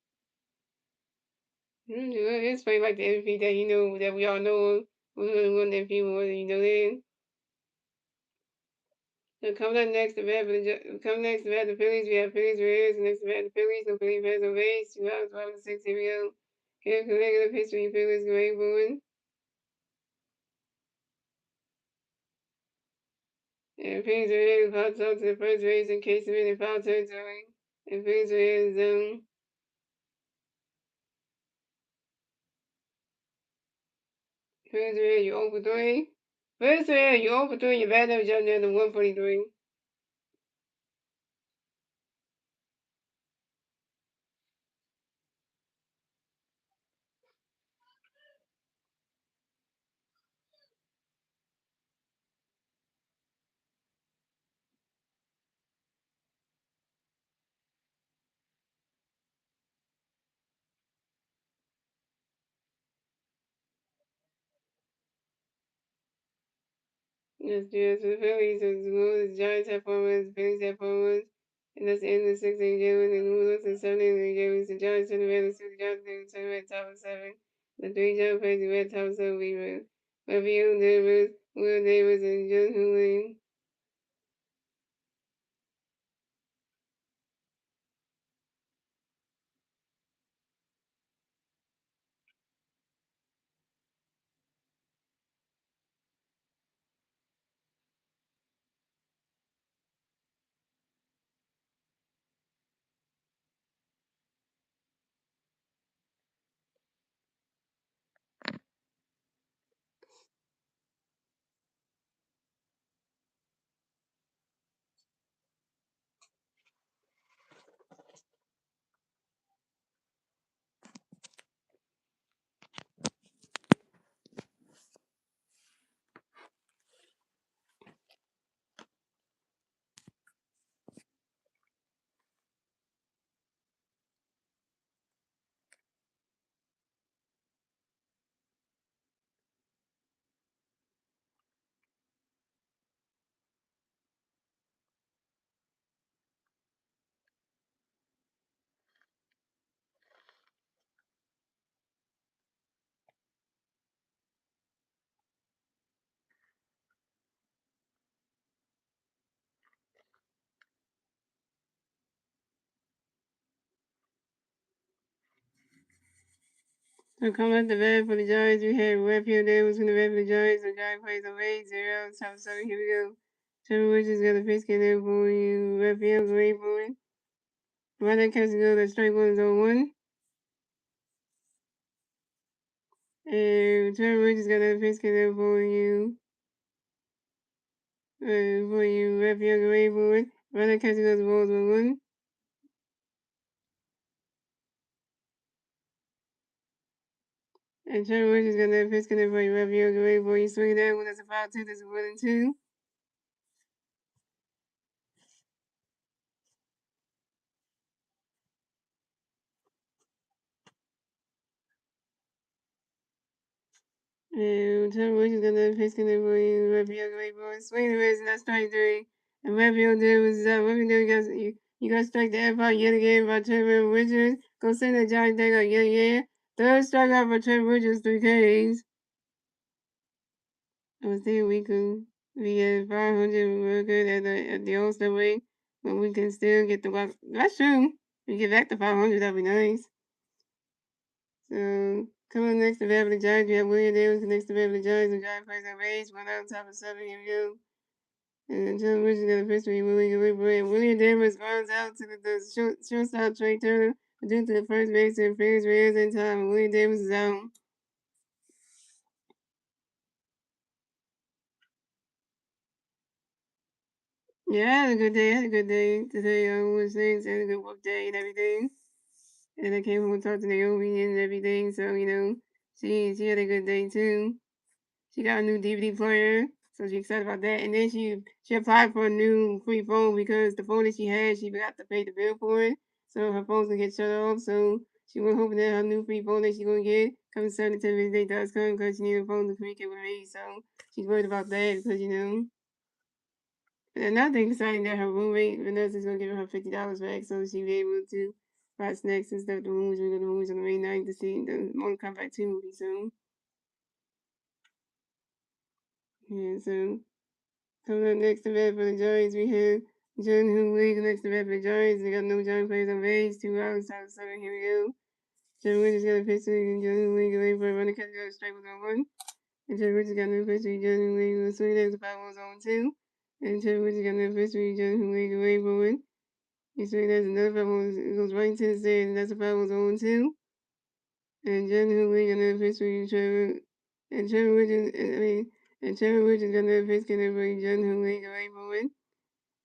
It's probably like the MVP that that we all know. Who's gonna win the MVP more than that. So coming next to bat the Phillies, we have Phillies Reds. Next to bat the Phillies, no Phillies fans on base. 2 outs, 5 and 6. Here we go. Here, regular pitch for you Phillies going forward. And Phillies Reds pops out to the first base in case of any foul territory. And Phillies Reds Phillies Reds, you 0 for 3. Phillies Reds, you 0 for 3. Your bad average out there to 143. Yes, the Phillies as well as Giants have forwards, Phillies have forwards. And that's the end of the 6 game. And who looks at 7 games? The Giants turn around and see the Giants turn around top of 7. The 3 Giants plays the red top of 7. Will Davis, and John Hooling. So coming up the bat for the Giants, we had Redfield Davis in the bat for the Giants. The Giants plays on 8-0, top 7. Here we go. Trevor Richards got a pitch in there for you. Redfield great for it. Right that catch go, the strike one is on 1. And Trevor Richards got a pitch in there for you. Redfield great for it. Right that catch goes, the ball's on 1. And Trevor Richards got that pitch in there for you. Redfield great for you. Swing that one, that's a foul 2, that's a 1-2. And Trevor Richards got that pitch in there for you. Redfield great for it. Swing the wrist, and that's strike 3. And Redfield did was Redfield you got strike the F out yet again by Trevor Richards. Go send that Giant thing out, yeah. Third strikeout for Trevor Richards, 3 Ks. I was thinking we could be at 500 record at the All-Star break, but we can still get the walk. That's true. We get back to 500, that'd be nice. So coming next to Beverly Giants, we have William Davis next to Beverly Giants. The Giants plays at base, 1 out top of 7. Here we go. And John Richards got a pitch for William Davis runs out to the shortstop Trey Turner due to the first base and Phillies Reyes in time. And William Davis is out. Yeah, I had a good day. I had a good day today. I was saying, had a good work day and everything. And I came home and talked to Naomi and everything. So, she had a good day too. She got a new DVD player, so she's excited about that. And then she applied for a new free phone because the phone that she had, she forgot to pay the bill for it. So her phone's gonna get shut off. So she was hoping that her new free phone that she's gonna get comes Saturday till the day does come because she needs a phone to communicate with me. So she's worried about that because And another thing exciting that her roommate Vanessa's gonna give her $50 back, so she'll be able to buy snacks and stuff. The movies we're gonna movies on the main night to see the Mortal Kombat 2 movie soon. Yeah, so coming up next to bat for the Giants, we have John Who League next to bat for the Giants. They got no Giant players on base. 2 outs, top 7. Here we go. John Richards got a pitch and John Who League away for a running catch. Got a strike with on 1. And John Richards got no pitch. John Who League was swinging as the 5 was on 2. And John Richards got no pitch. John Who League away for it. He swings as another 5 was, it goes right into the stand, and that's a 5 was on 2. And John Who League got no pitch. Trevor. And Trevor Richards, and Trevor Richards got no pitch. John Who League away for it.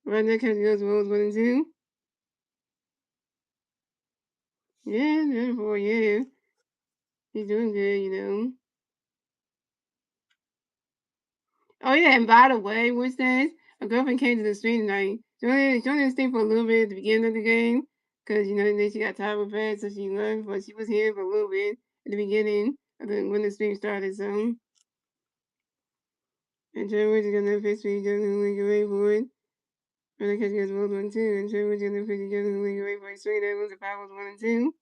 Right now, catch goes Wolves 1-2. Yeah, beautiful, yeah. He's doing good. Oh, yeah, and by the way, what's that? A girlfriend came to the street tonight. She only stayed for a little bit at the beginning of the game. Because, then she got tired with that, so she left. But she was here for a little bit at the beginning of when the stream started, so. And Trevor Richards got no pitch for each other who league away for it. Right now, catch goes Wolves 1-2. And Trevor Richards got no pitch each other who league away for it. Swing that was the power was 1-2.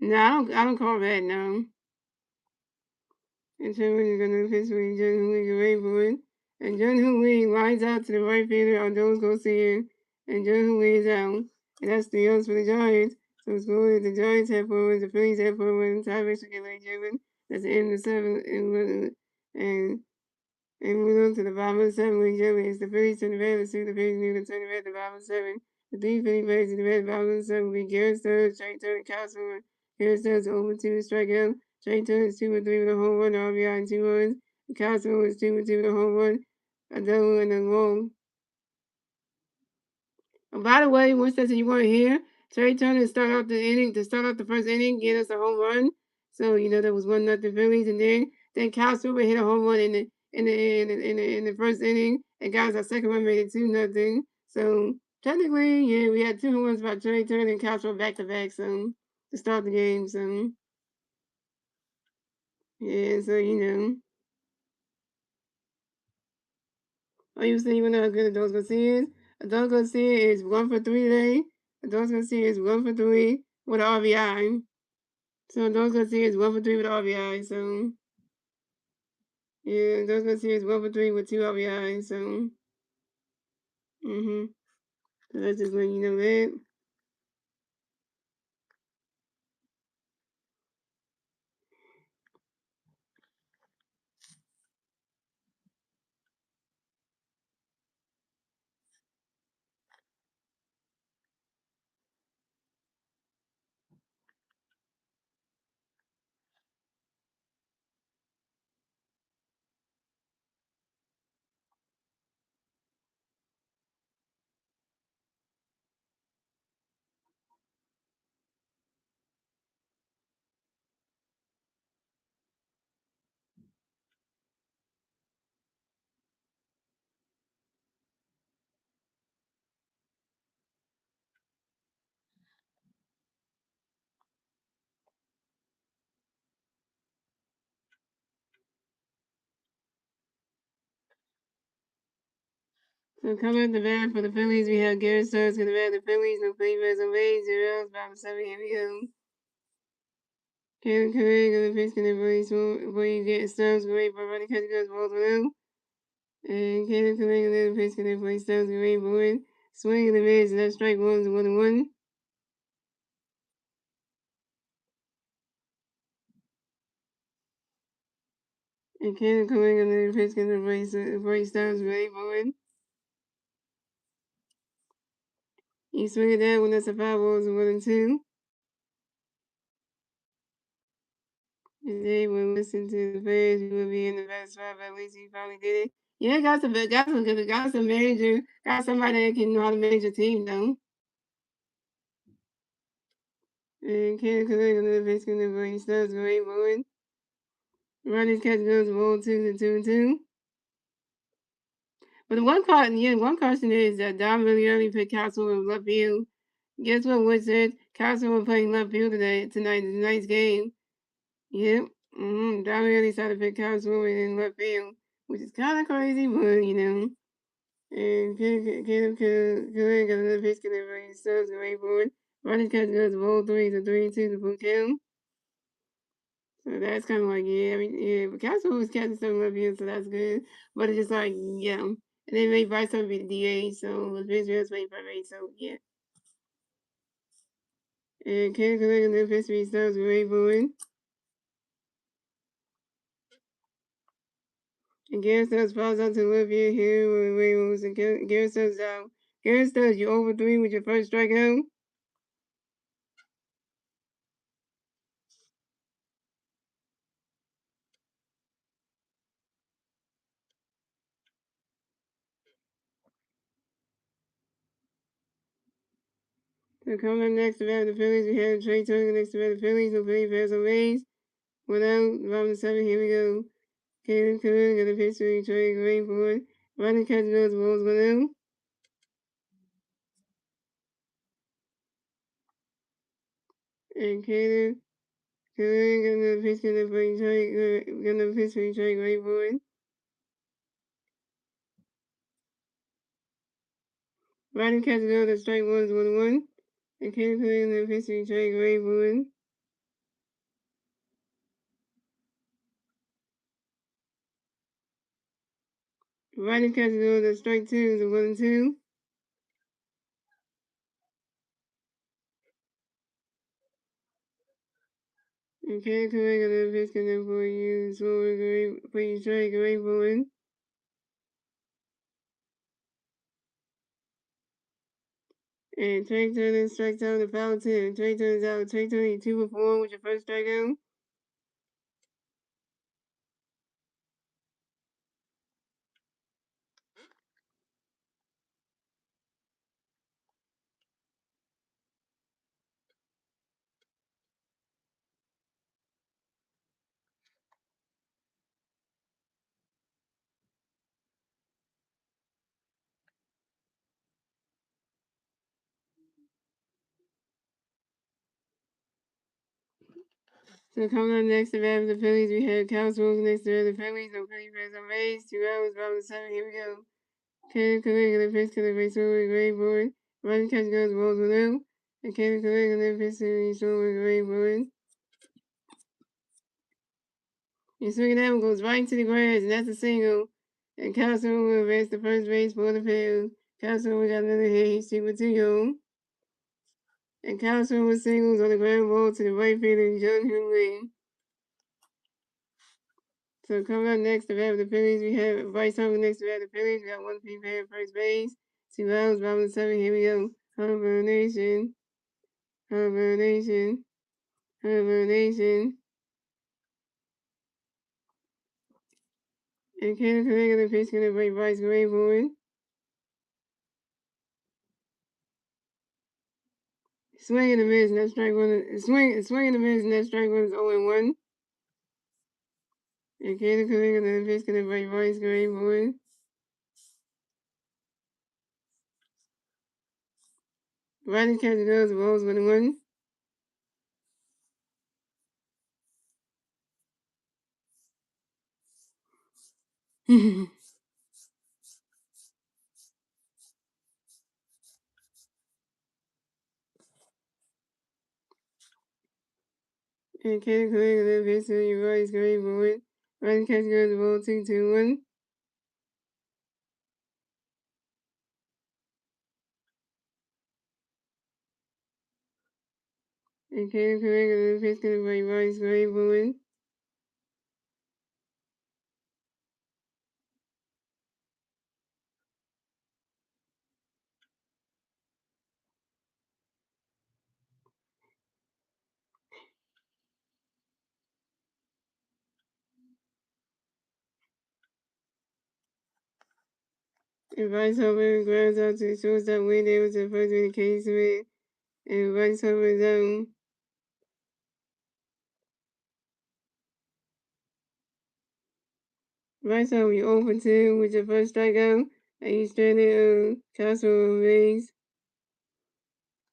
No, I don't call that, no. And Trevor is gonna pitch with John Hooley away for it. And John Hooley lines out to the right fielder on those go see and John Hooley is out. And that's the outs for the Giants. So score is the Giants have forward, the Phillies have forward, and tiebreaks to get late driven. That's the end of the 7th. And moving on to the bottom of the 7th league champions. The Phillies turn the red, the Phillies need to turn the red at the bottom of the 7th. The 3 Phillies players in the red bottom of the 7th league. Garrett Sturz, Trey Turner, Castle. Garrett Sturz 0-2 strikeout. Trey Turner is 2-3 with a home run, RBI and 2 runs. Castle is 2-2 with a home run, a double and a long. And by the way, what's that you want to hear? Trey Turner to start out the first inning, get us a home run. So there was 1-0 Phillies, and then Cal Super hit a home run in the first inning, and got us our second run, made it 2-0. So technically, yeah, we had 2 home runs by Trey Turner and Cal Super back to back. So to start the game, so yeah, so. Oh, you say you know how good Adults Garcia is? Adults Garcia is 1 for 3 today. Adults Garcia is 1 for 3 with an RBI. So Adults Garcia is 1 for 3 with RBI. So yeah, Adults Garcia is 1 for 3 with 2 RBI. So so that's just letting you know that. So coming up the bat for the Phillies, we have Garrett Starks going to bat the Phillies. No favors, no ways, 0 outs, bottom 7. Here we go. Kevin Curry going to pitch, going to play before you get Starks, great for running catch goes balls below. And Kevin Curry going to pitch, going to play Starks, great board. Swing in the mids, and that strike one's 1-1. And Kevin Curry going to pitch, going to play Starks, great board. You swing it down when that's a 5 balls and 1-2. And they will listen to the fans. You will be in the best spot, but at least you finally did it. Yeah, got some manager, got somebody that can know how to manage a team though. And Canada collect another base going to bring Stubbs great forward. Running catch goes ball 2-2. But one caution is that Dom really early picked Castle in left field. Guess what Wood said? Castle will play left field tonight's game. Yep. Dom really started to pick Castle in left field, which is kind of crazy, but you know. And Caleb got another pitch going bring Stubbs away forward. Running catch goes ball 3-2 to full count. So that's kind of like, yeah, I mean, yeah, but Castle was catching some up here, so that's good. But it's just like, yeah. And they made Bryson be the DA, so it was Israel's made for me, so yeah. And Caleb collecting the pitch for Stubbs away forward. And Garrett Stubbs falls out to left here with Williams, and Garrett Stubbs out. Garrett Stubbs, you over 3 with your first strikeout. So coming up next about the Phillies, we have Trey Turner next about the Phillies. No Philly fans on Rays. Without bottom 7, here we go. Caleb Curran got a pitch to Trey going forward. Running catch goes balls below. And Caleb Curran got another pitch going to Trey going forward. Running catch goes to strike one's 1-1. And Caleb Curran got a pitch to Trey going forward. Running catch goes to strike 2 is a 1-2. And Caleb Curran got another pitch going for you. So we're going for you Trey going forward. And Trey Turner strikes out the foul 10. Trey Turner's out. Trey Turner 2 for 4 with your first strikeout. So coming up next to bat the Phillies, we have Cowboys next to the Phillies. No Philly fans on base. 2 hours, bottom 7. Here we go. Kevin Collect the pitch to the base over Gray Board. Running catch goes balls below. And Kevin Collect the pitch to the base over Gray Board. You swing that one goes right into the grass, and that's a single. And Cowboys will advance to first base for the field. Cowboys got another hit. He's 2-2 go. And Cowboys with singles on the ground ball to the right fielder, John Henry. So coming up next to bat the Phillies, we have Bryce Harper next to bat the Phillies. We got 1 people at first base. 2 outs, bottom 7. Here we go. Harper Nation. Harper Nation. Harper Nation. And Kenneth Correga, the pitch, going to break Bryce Gray forward. Swing and a miss, and that strike one. Swing and a miss, and that strike one is 0-1. And Kenneth Correga, the pitch, going to break Bryce Gray forward. Riding catch goes, balls 1-1. And Kenny Clegg and then Vincent, your body's great boy. Ryan catch goes the ball 2-2-1. And Kenny Clegg and then Vincent, your body's great boy. And Bryce Harper grounds out to the shortstop window with the first with the case with. And Bryce Harper down. Bryce Harper 0 for 2 with the first strikeout. And he stranded Castro on base.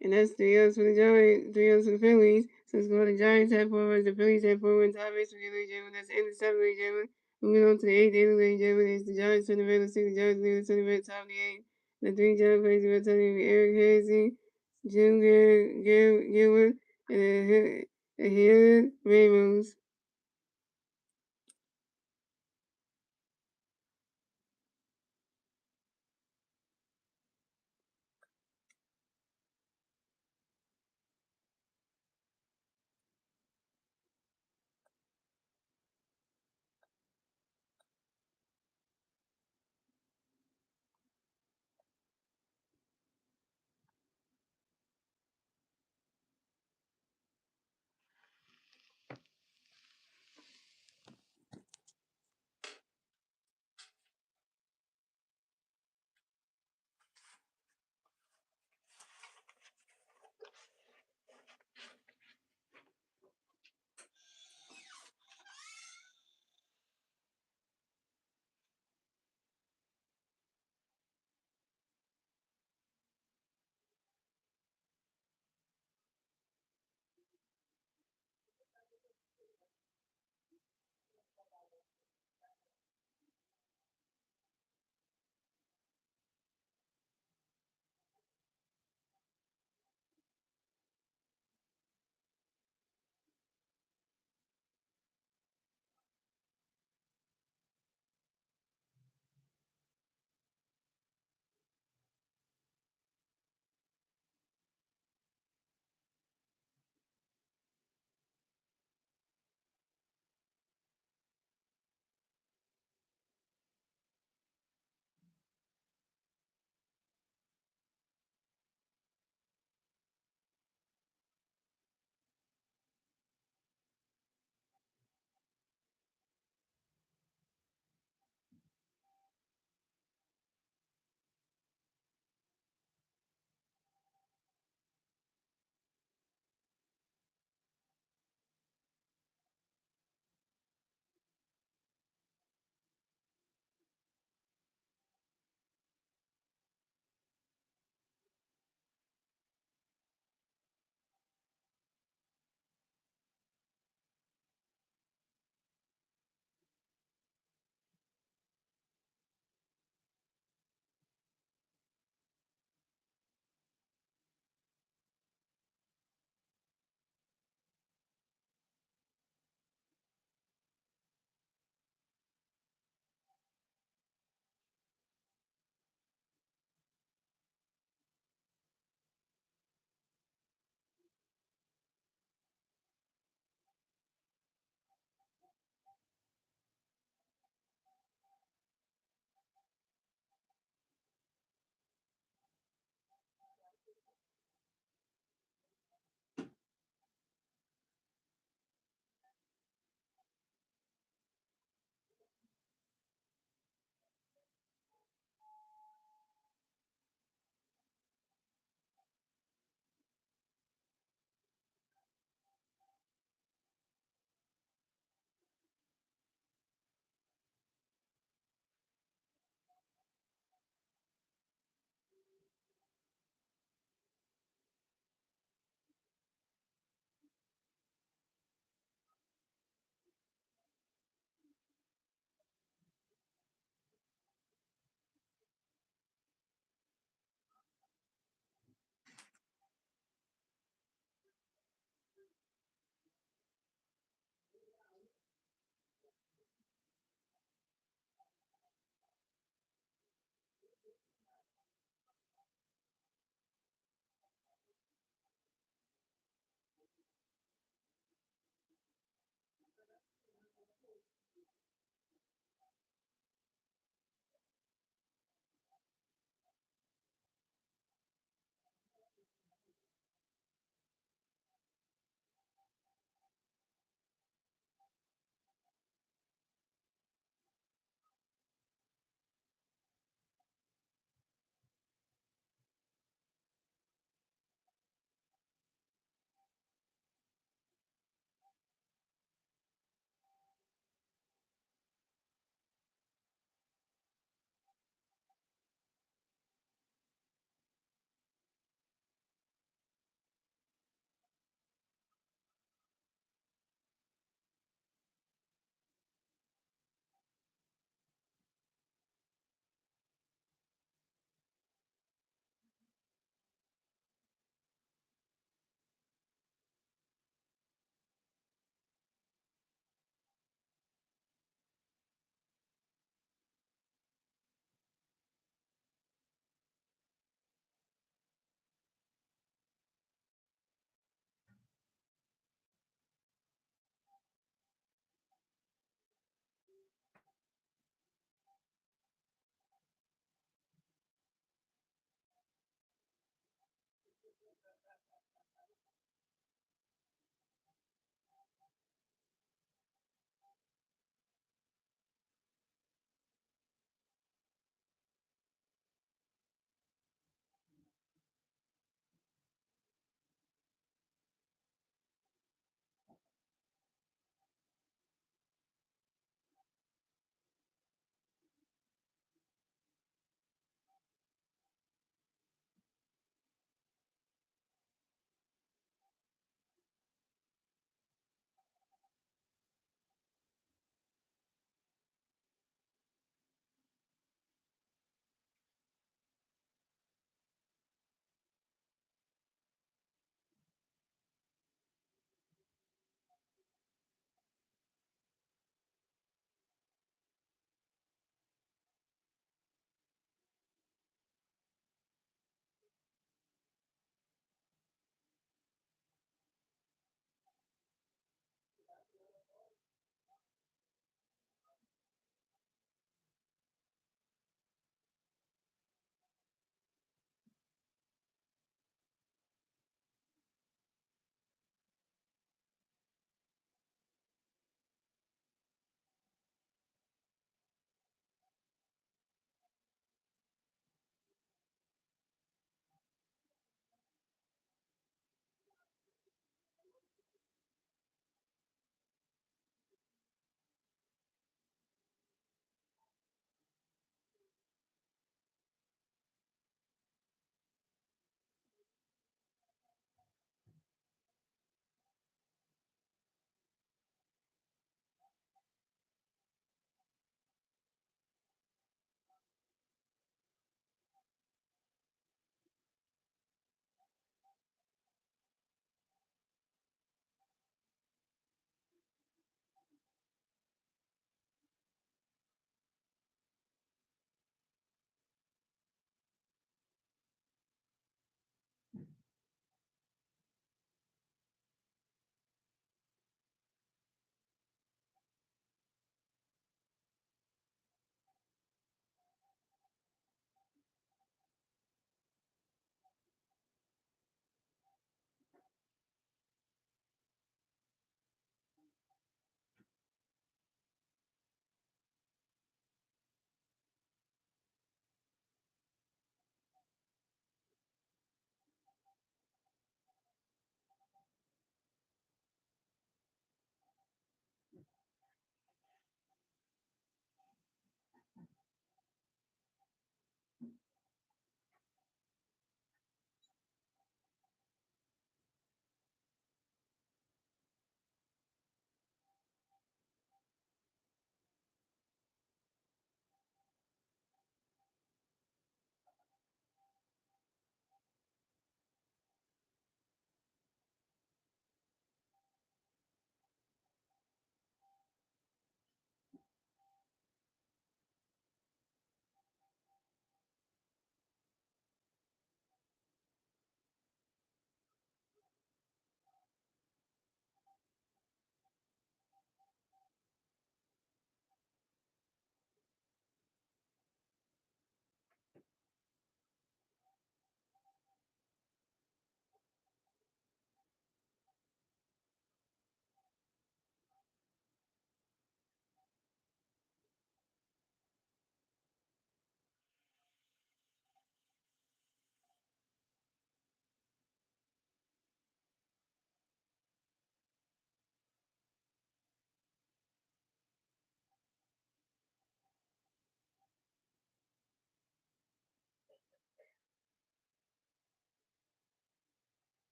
And that's 3 outs for the Giants, 3 outs for the Phillies. So it's going the Giants have 4 runs, the Phillies have 4 runs. Tie base for ladies and gentlemen. That's the end of the 7th, ladies and gentlemen. Moving on to the 8th inning, ladies and gentlemen. It's the Giants turning red, the 6 Giants leading the red, top of the 8th. The 3 Giants plays the turning Eric Hansen, Jim Gilbert, and Helen Ramos.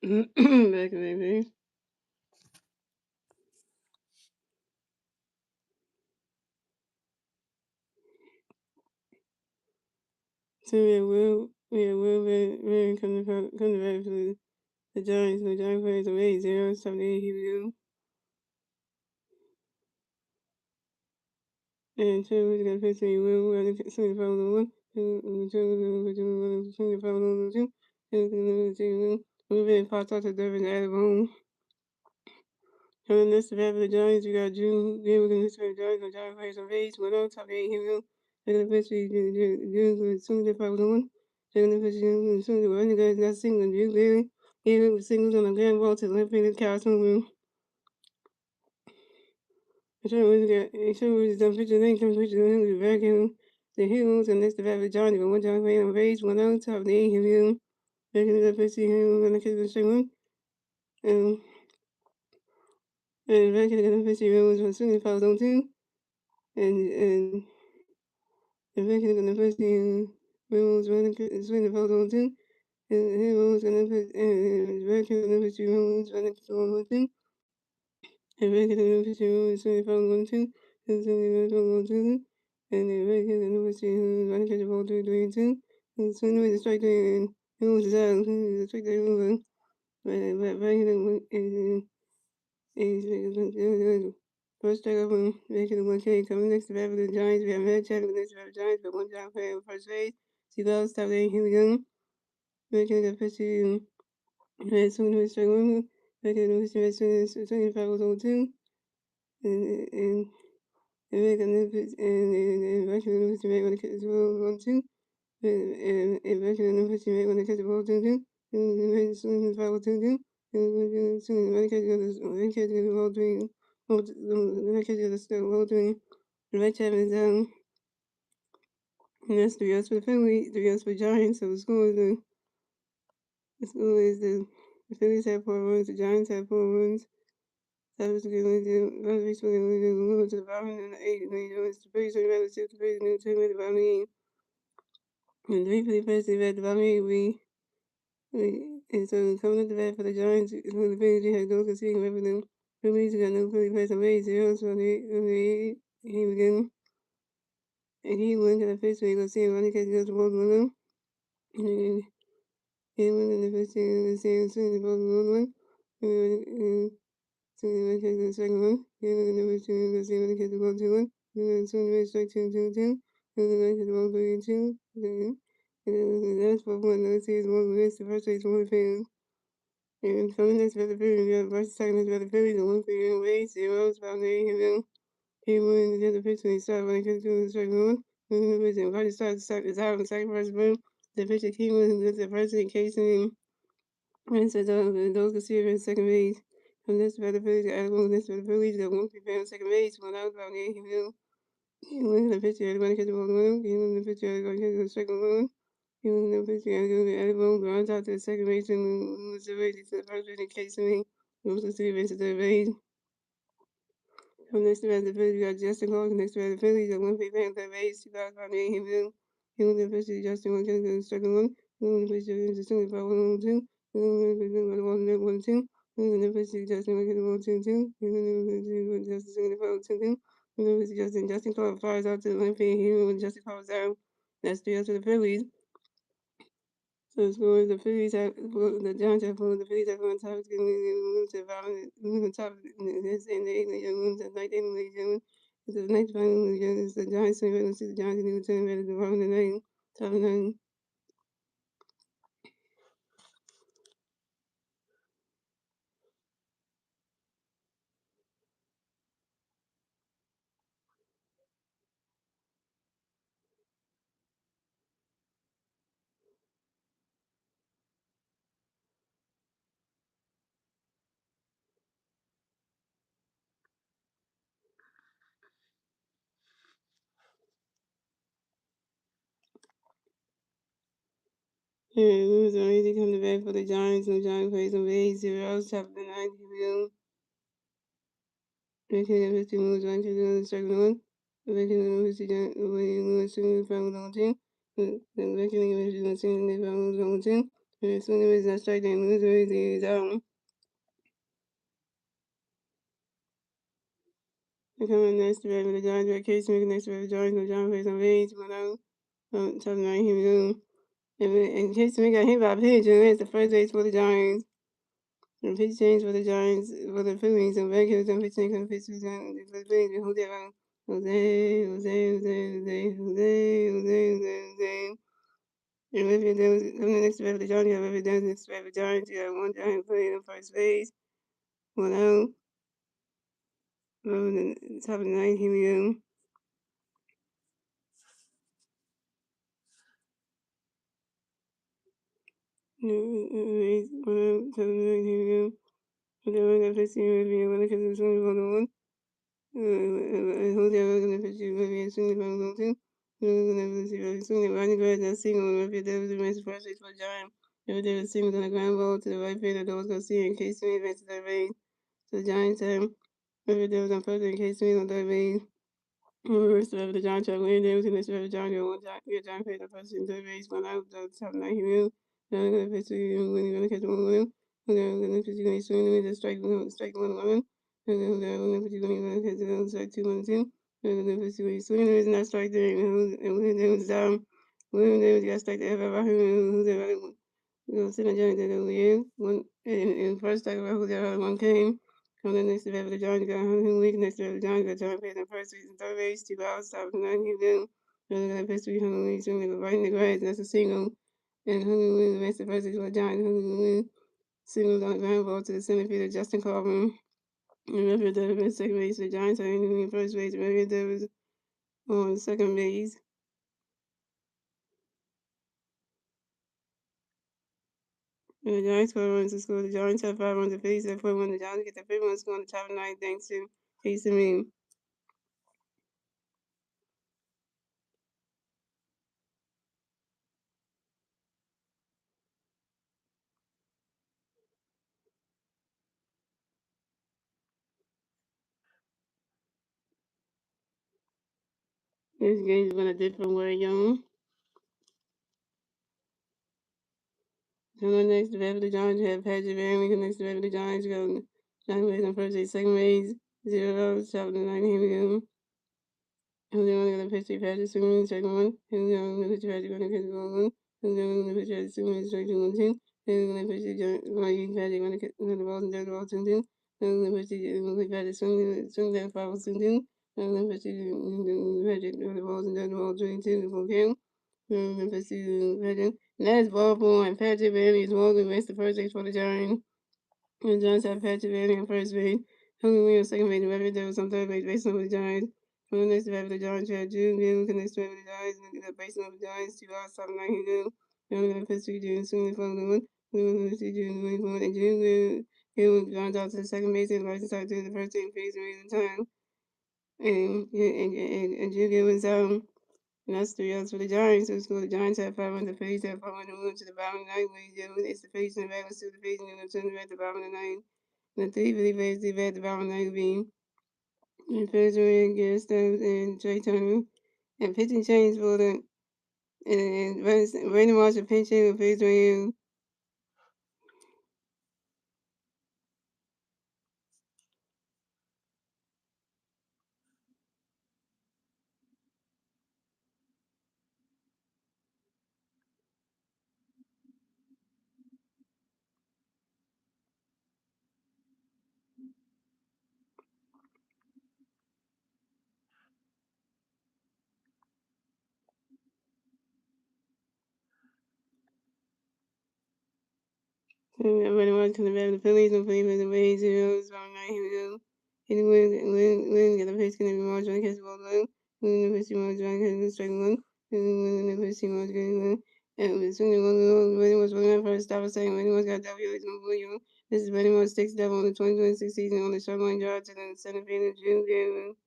Back in maybe. So we will very come to back to the Giants. The Giants plays some 8-0, 78 Hugh. And two we're gonna face me will and sing the phone one. Sing the phone two. We've been popped out to Durban out of home. So the next half of the Giants, you got June. Then we're gonna listen to the Giants. The Giants play some base. One on top of 8 Hugh. They're gonna face me June. Soon the phone one. They're gonna face you soon the running guys not singing. You really. Even with singles on the grand wall to the left field castle. It done picture name comes picture the back in the hills and next to Valley Johnny, but one time playing on base, one on top of the hill, back in the picture hill, and the kids was singing, and back in the picture hill was singing falls on too, and back in the picture hill was running swinging falls on too, and he was gonna put, and back in the picture hill was running on too. And back in the picture hill was swinging falls on too, and swinging falls on too. And then right here, the number two, running catch the ball 3-2. And so anyway, the strike there, and it was out. The strike there over. But right here, first strike over. Back in the 1K. Coming next to bat for the Giants. We have Matt Chadwick next to bat for the Giants, but one job player on first base. Seagulls, top there, here we go. Back in the pitch to swing to strike one. Back in the pitch to swing 5-2. And back in the pitch, and back in the pitch, when the kids is 1-2. And eventually the first teammate when they catch the ball to do, and soon as I will to do, and soon when they catch the ball to when they catch the ball to the right side is and that's 3 yards for the Phillies, 3 yards for the Giants. So the Phillies have 4 runs, the Giants have 4 runs. That was going to do. That was basically going to move to the bottom and the 8. It's the Phillies are about to 6, the Phillies new team at the bottom 8. And 3 for the first team at the bottom 8. And so coming up the bat for the Giants, who the Phillies had no conceding revenue. Phillies got no Philly place on base, 0, so he began, and he went to the first way, go see him, running catch goes to both of them. And he went in the first thing, the same swing to both of them. And so the running catch the second one. He went in the first thing, go see running catch the ball 2-1. And so the strike 2-2-2. And the running catch the ball 3-2. And that's what one of the series one was the first place one fan. And coming next by the Phillies, we have versus second next by the Phillies, and 1 for away, 0, about 8, he won the other pitch when he started when he could do the second one. And the pitch and first started is out on the second first boom. The pitcher came in with the first in case and so those could see it in second base. From this by the Phillies, Adam this by the Phillies, got 1 for on second base, when I was about 8, he won the pitcher, everybody catch the ball one, he won the pitcher, everybody catch the second one. He was no pitcher, everyone grounds out to the second base and was the race to the first base in case and he was the three base to the base. From next to the Phillies, we got Justin Hawkins next to the Phillies, and 1 for on third base, 2008, he won the pitcher, Justin won the second one, he won the pitcher, the second by 1-2, he won the 1-2, he won the pitcher, Justin won the 1-2, he won the Justin second by 1-2, he won the Justin Clark flies out to the left field, he won Justin Clark's out. That's 3 out to the Phillies. So the score is the Phillies have the Giants have won. The Phillies have won. Top getting moved to the bottom. Moving top this and the 8 moves at night. 8 it's the ninth final. It's the Giants. So we're see the Giants new team ready to run the nine. Top 9. Yeah, it was an easy come back for the Giants. No Giants plays on base. 0 top of the 9th. Here we go. Making the 50 moves. One to the second one. Making the 50 away. Lewis soon found on team. Then making the 50 on team. They found on team. And swing and miss not strike, then lose is They come in next to the Giants, red case making next to the Giants, no John face on range, 1-0. Top 9, here we go. And Case Smith got hit by a pitch, and it's the first base for the Giants. And pitch change for the Giants, for the Phillies, and back here, pitch change for the Phillies, for the Phillies, and Jose, Jose. And if it does, come the next to the Giants, if it does, next to the Giants, you have one Giant playing in first base, 1-0. Top of the 9, here we go. Top of the 9, here we go. Whatever that fits you, if you want to get this one, one. I hold the other gonna fit you, maybe as soon as I'm going to. You're gonna see very soon. If I grab that single, if there was a race first base for Giant, if there was a single on the ground ball to the right field, I was gonna see in case me advance to the race. So the Giants have, if there was on first in case me on the race. Reverse of the John Chuck Land Davis and this of John Joe John Payne the first in third base when I was the top night hero. Now I'm gonna pitch you when you're gonna catch 1-1. I'm gonna pitch you gonna swing me the strike 1-1. I'm gonna pitch you gonna catch strike 2-1-2. I'm gonna pitch you when you swing there is not strike there and when there was William Davis got strike the F out who's the sit on Johnny that over one and first strike about who the other one came. On the next level, the Giants got Hunter League. Next level, the Giants got John Payton first season, third base, 2 outs, top of the 9. He down. Another guy pitched 300 League, swinging right in the grass. That's a single. And Hunter League makes the first season for the Giants. Hunter League singles on the ground ball to the center fielder, Justin Corbin. And Redford Davis, second base. The Giants are in first base. Redford Davis on second base. And the Giants score runs to score. The Giants have 5 runs. The Phillies have 4 runs. The Giants get the 5th one score on the top of the 9th thanks to Casey Mean. This game's been a different way, young. So the next to the Giants have Patrick Van. The next to the Giants go John Wayne on first base, second base, 0 outs, top of the 9. Here we go. Who's going to pitch Patrick Swinging, second one. Who's going to pitch Patrick on the catch ball one. Who's going to pitch Patrick Swinging, strike 2-1-2. Who's going to pitch Patrick on the ball and the ball 2-2. Who's going to pitch Patrick swing that 5-2-2. Who's going to pitch Patrick on the balls and the ball 22 before count. Last ball point, Patrick Bailey is walking against the first base for the Giants. And the Giants have Patrick Bailey on first base. Henry Williams second base, Webber Davis on third base, based on the Giants. From the next to the Giants, you have June Gill connects to the Giants, and the based on the Giants, 2 outs, top 9 he do. And we're going to pitch to June soon for the one. We're going to see June going forward, and June Gill runs out to the second base and rises out to the first team phase in time. And June Gill is out. And that's 3 outs for the Giants. So score the Giants have 5 on the face, have 5 on the move to the bottom of the ninth. It's the face and the back, to the face, and then the turn at the bottom of the ninth. And the 3 for the face, the back at the bottom of the ninth being. And Federer, Garrett Stubbs, and Trey Turner. And pitching change for the. And Brandon Marshall pitching with Federer. Brandon Marshall coming back with the Phillies, and Phillies with the Rays, 0 bottom 9. Here we go. And Win get the pitch, going to be Marshall, and catch the ball low. Win the pitch, Marshall, and catch the strike 1. Win the pitch, Marshall, getting 1. And as soon as Brandon was running first, stop a second. Brandon got W. It's moving you. This is Brandon Marshall, 6 double on the 2026 season on the short line drive to the center field of June Gavin.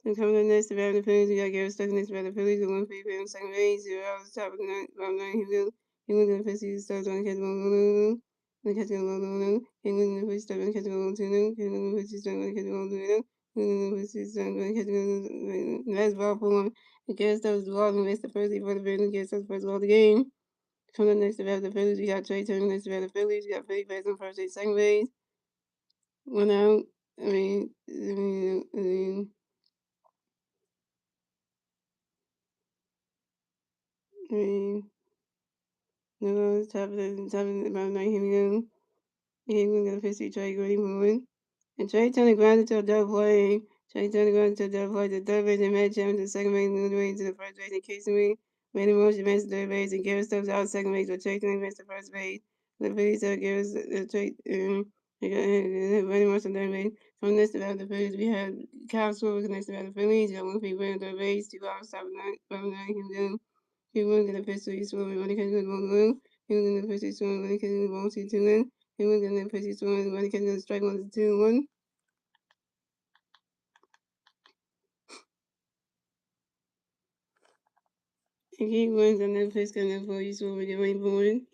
And coming up next, the Battle Phillies, we got Garrett stuck next to the Phillies, and 1 free on second base, 0 out the top of the 9, bottom 9. He was going to pitch, he starts on the catch ball, the catch ball, he was going to pitch, start on the catch ball, 2-0. He was going to pitch, start on the catch ball, 2-0. Last ball for him. The Garrett was involved and missed the first for the Phillies. Garrett first ball of the game. Coming up next to the Phillies, we got Trey Turner next to the Phillies. We got Philly base on first base, second base. One out. No, it's top of about 9 here we go. He was gonna pitch to Trey Green. And Trey Turner grounded to a double play. Trey Turner grounded to a double play. The third base and Matt Chapman to second base, moved away to the first base, and Casey Lee made a motion match to third base, and Garrett Stubbs out second base, but Trey Turner advanced to first base. The Phillies said Garrett Trey running motion to third base. From next to the Phillies, we had Kyle Schwarber next to the Phillies. We got one feet running third base, 2 outs, top of 9, here we go. He was gonna pitch to Schwarber, running catch good ball blue. He was gonna pitch to Schwarber, running catch good ball 2-2 in. He was gonna pitch to Schwarber, running catch good strike 1-2-1. And he wins on that pitch gonna for you so we get rain born.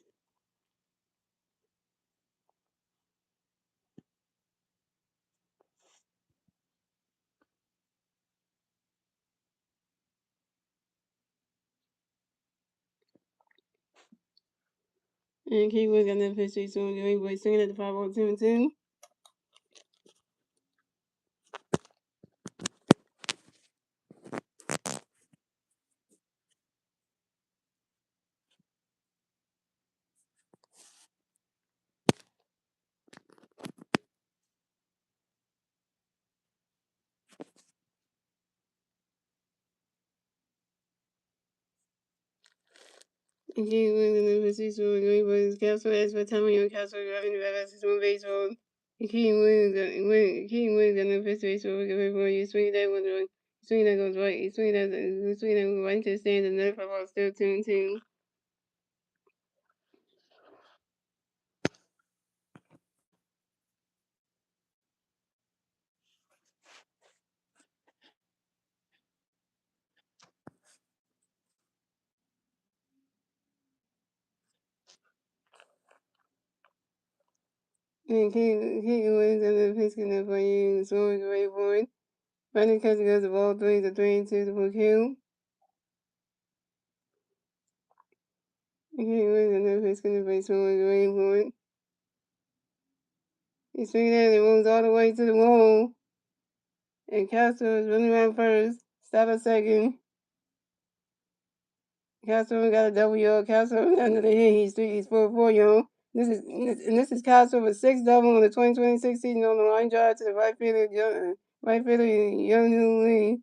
And he wins on that pitch so we get rain boy swinging at the 5-2-2. And he wins on that pitch so we get rain boy Castle as for time on Castle driving the back one baseball. And he wins on the pitch so we get rain boy. You swing that one right. Swing that goes right. You swing that goes right to the stand and then 5 still 2-2. And he wins on the pitch for you so we get rain boy. Running catch goes the ball 3-2 to full kill. He wins on the pitch gonna play so we get rain boy. He swings at it and moves all the way to the wall. And Castro is running around first. Stop a second. Castro got a double, y'all. Castro under the hit. He's 4-4, y'all. This is Castro with 6 double on the 2026 season on the line drive to the right fielder, Young Lee.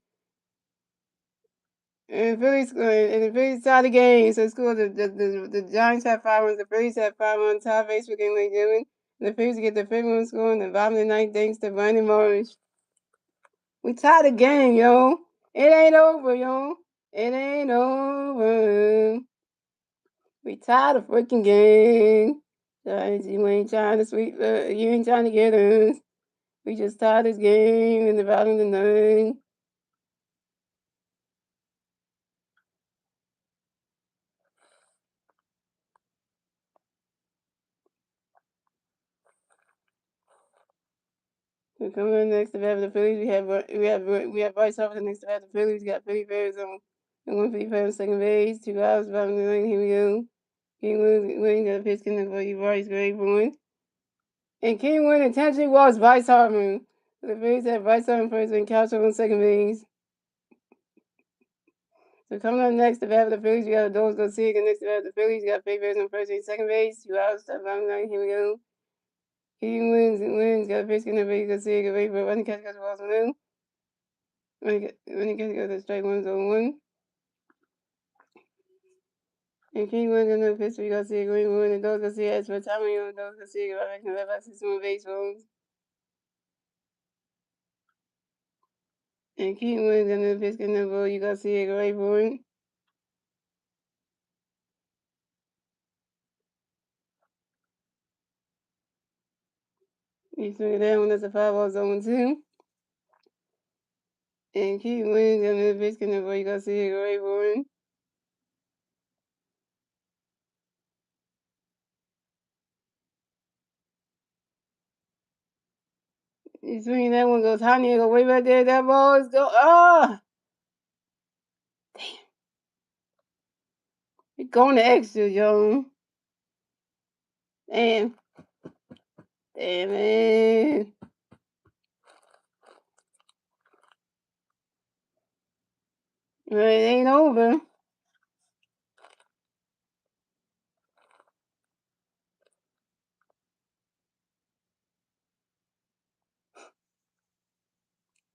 And the Phillies tied the game. So scored the Giants have 5 runs. The Phillies have 5 runs. Tie base for game like doing. The Phillies get the 5th one score in the bottom of the ninth thanks to Brandon Marsh. We tied the game, yo. It ain't over, yo. It ain't over. We tied the freaking game. Guys, you ain't trying to sweep. You ain't trying to get us. We just tied this game in the bottom of the ninth. So coming up next to have the Phillies, we have Bryce Harper next to have the Phillies. We got Philly Bears on one Philly Bears second base. 2 outs, bottom of the ninth. Here we go. King Williams got a pitch coming for you, Bryce Grayboy. And King Williams intentionally walks Bryce Harper. The Phillies have Bryce Harper first and Castro on second base. So coming up next to bat for the Phillies, we got Adolis Garcia. Next to bat for the Phillies, we got Faye Bears on first and second base. 2 outs, top bottom line. Here we go. He wins, got a pitch in the base. Garcia, get ready for running catch, got the balls on him. Running catch, got the strike 1-1. And King wins another pitch. We got Garcia, Green win. Adolis Garcia as for time. Adolis Garcia, get back in the left box, 61 baseball. And King wins another pitch in the ball. You got Garcia, get ready for it. He swing it down, that's a 5-0-2. And King wins another pitch in the ball. You got Garcia, get ready for it. You swing that one goes high, go way back there. That ball is go. Oh, it's going to extra, Joan. Damn. Damn it. Well, it ain't over.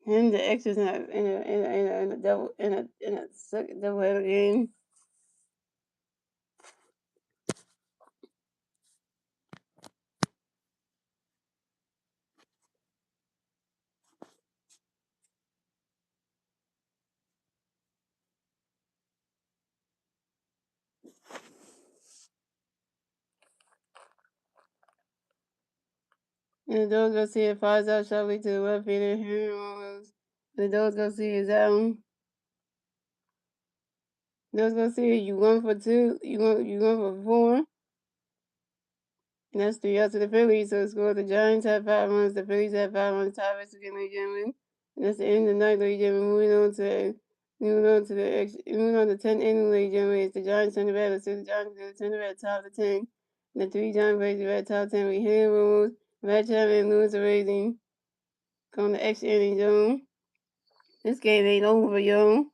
And the extras in a double in a second double header game. And the Dogs go see it flies out sharply to the left field and Henry almost. The Dogs go see his out. Dogs go see it. You 1 for 2. You 1 for 4. And that's 3 outs to the Phillies. So score the Giants have 5 runs. The Phillies have 5 runs. Tie race again, ladies and gentlemen. And that's the end of the night, ladies and gentlemen. Moving on to 10 innings, ladies and gentlemen. It's the Giants turn the batter. So the Giants go to 10 at the top of the 10. And the 3 Giants races at the top 10. We hit rules. Matt Chapman and Lewis are raising. Going to extra inning zone. This game ain't over, yo.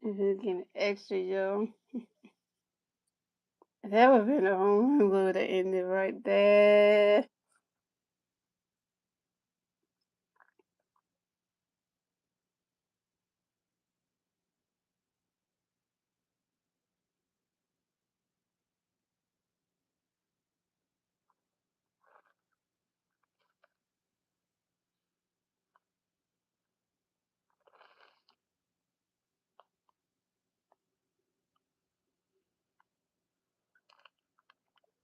This is getting extra, yo. That would have been a home run. Would have ended right there.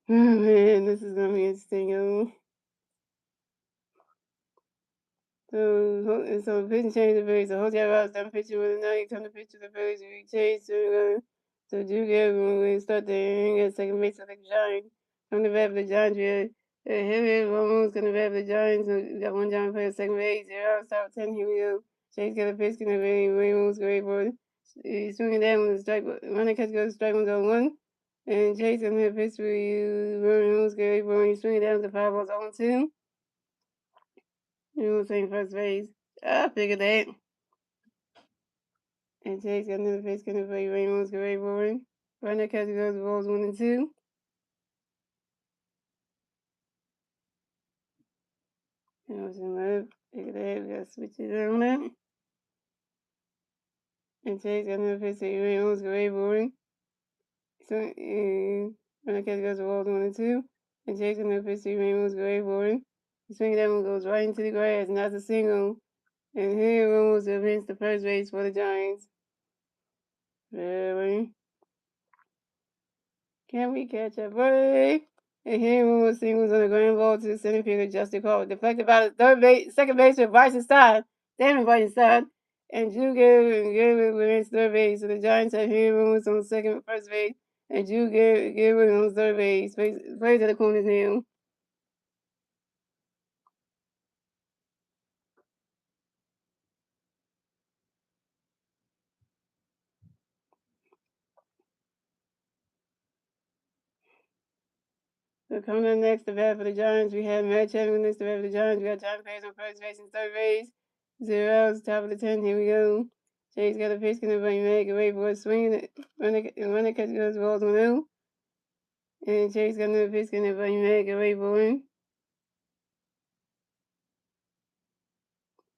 Oh man, this is gonna be interesting, yo. So pitching change the Phillies. So Jose Alvarez done pitching with the night. Come to pitch to the Phillies. We chase. So Drew Gavin will start the inning at second base of the Giants. Come to bat for the Giants. Here Romo's gonna bat for the Giants. So we got one Giant player at second base. 0 out, top 10. Here we go. Chase got a pitch. Gonna be Ramos great for it. He's swinging down with a strike. Running catch goes strike 1-1. And Chase gonna hit a pitch for you. Ramos great for it. He's swinging down to 5-0-2. You know what I'm saying? First base. I figured that. And Chase got another face gonna play Ramos great rolling. Right now catch goes balls 1 and 2. And what's in left. Figured that. We gotta switch it on that. And Chase got another face to Ramos great rolling. So right now catch goes balls 1 and 2. And Chase got another face to Ramos great rolling. The swing that one goes right into the grass, and that's a single. And here Ramos advanced the first base for the Giants. Really? Can we catch a break? And here Ramos singles on the ground ball to the center fielder, Justin Cole. Deflected by the second baseman, Bryson Stott. Damn it, Bryson Stott. And Drew Garrett wins third base. So the Giants have here Ramos on second, first base. And Drew Garrett on third base. Plays at the corners now. So coming up next, the bat for the Giants, we have Matt Chapman next to bat for the Giants. We got John Payne on first base and third base. 0 outs, top of the 10. Here we go. Chase got a pitch, gonna bring Matt away for a swing. When the catch goes balls 1-0. And Chase got another pitch, gonna bring Matt away for him.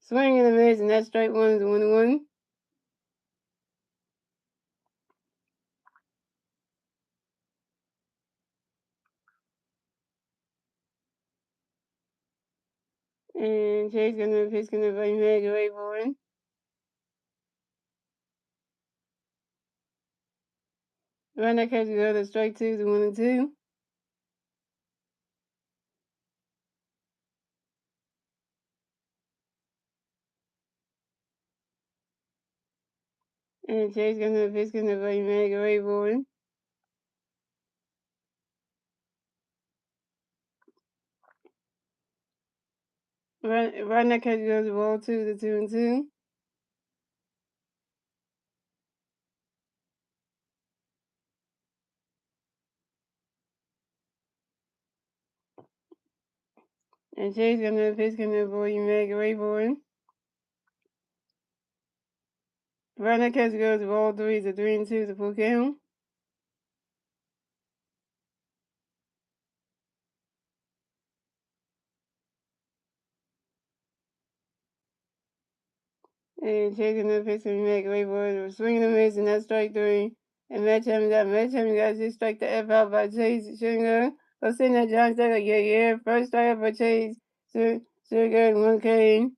Swing and a miss, and that strike 1 is 1-1. And Chase gonna pitch gonna bring back away for him. Runner catch go to strike two to 1-2. And Chase gonna pitch gonna bring back away for him. Runner catch goes ball two to 2-2. And Chase gonna pitch gonna bring back away for him. Runner catch goes ball three to 3-2 to full count. And Chase gonna pitch gonna make away for him. Swing and a miss, and that's strike three. And Match him got just strike the F out by Chase Sugar. Go send that John Stecker, yeah. First strike for Chase Sugar, 1K.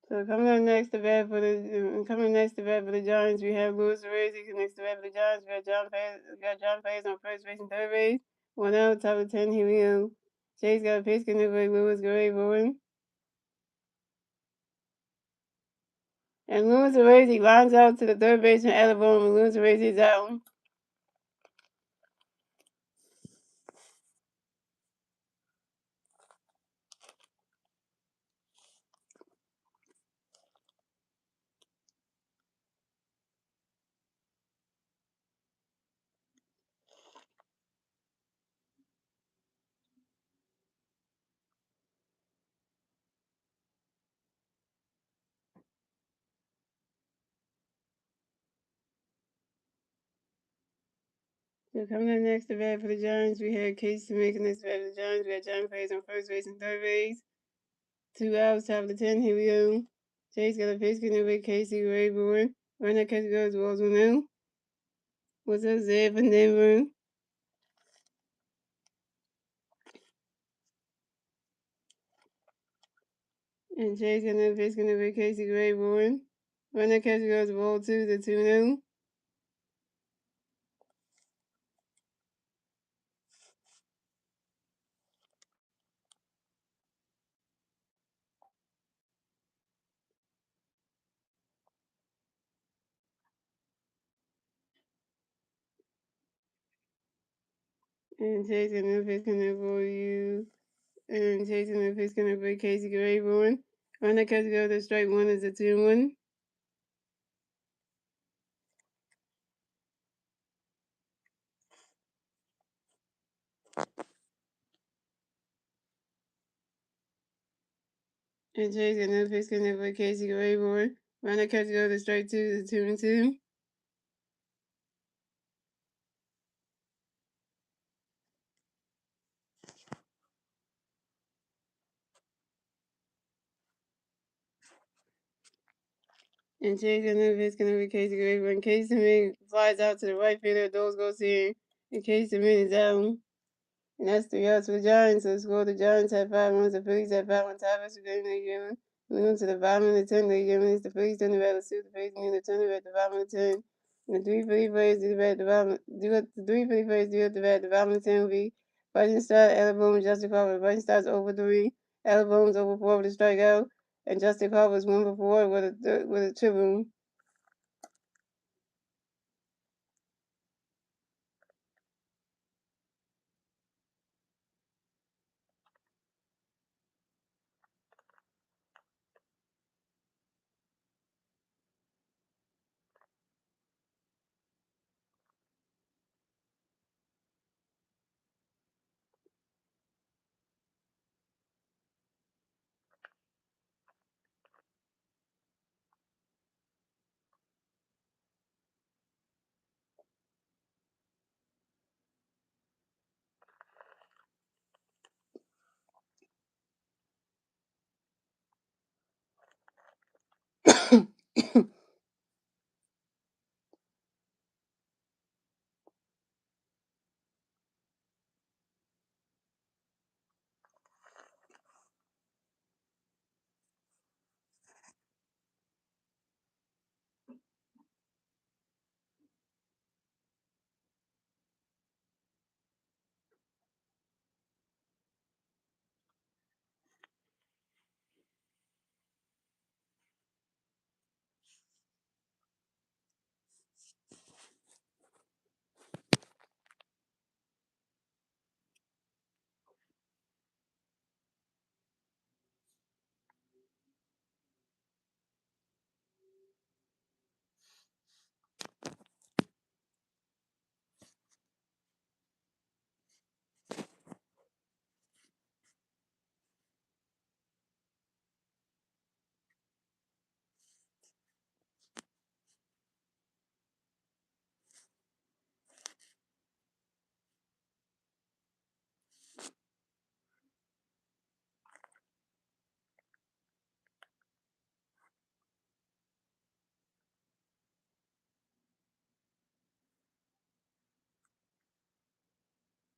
So coming next to bat for the Giants, we have Louis Razy. Next to bat for the Giants, we got John Faze on first base and third base. 1 out, top of 10. Here we go. Chase got a pitch, connect Louis Gray for him. And Louis Razy lines out to the third baseman Alabama. Louis Razy is out. So coming up next to bat for the Giants, we had Casey making this bat for the Giants. We had John Faze on first base and third base. 2 outs, top of the 10. Here we go. Chase got a pitch, connect Casey Rayburn. Runner catch goes balls 1 out. What's up, Zed from Denver? And Chase gonna pitch gonna Casey Rayburn. Runner catch goes ball 2 to 2-0. And Chase gonna pitch gonna for you. And Chase gonna pitch gonna for Casey Rayburn. Runner catch goes to strike one is a 2-1. And Chase gonna pitch gonna for Casey Rayburn. Runner catch goes to strike two is 2-2. And Chase gonna pitch gonna for Casey Rayburn. Casey flies out to the right fielder. Those goes in. And Casey is out. And that's 3 outs for the Giants. So score the Giants had 5 runs, the Phillies had 5 runs. Time for game they given. Moving to the bottom of the 10 they given. It's the Phillies turn the bat to suit the Phillies need to turn the bat at the bottom of the 10. And the three Philly players do the bat at the bottom. The three Philly players do at the bat at the bottom of the 10 will be Button Star, Alabama, Justin Carver. Button Star's over 3. Alabama's over 4 with a strikeout. And Justin Carver's 1 for 4 with a triple.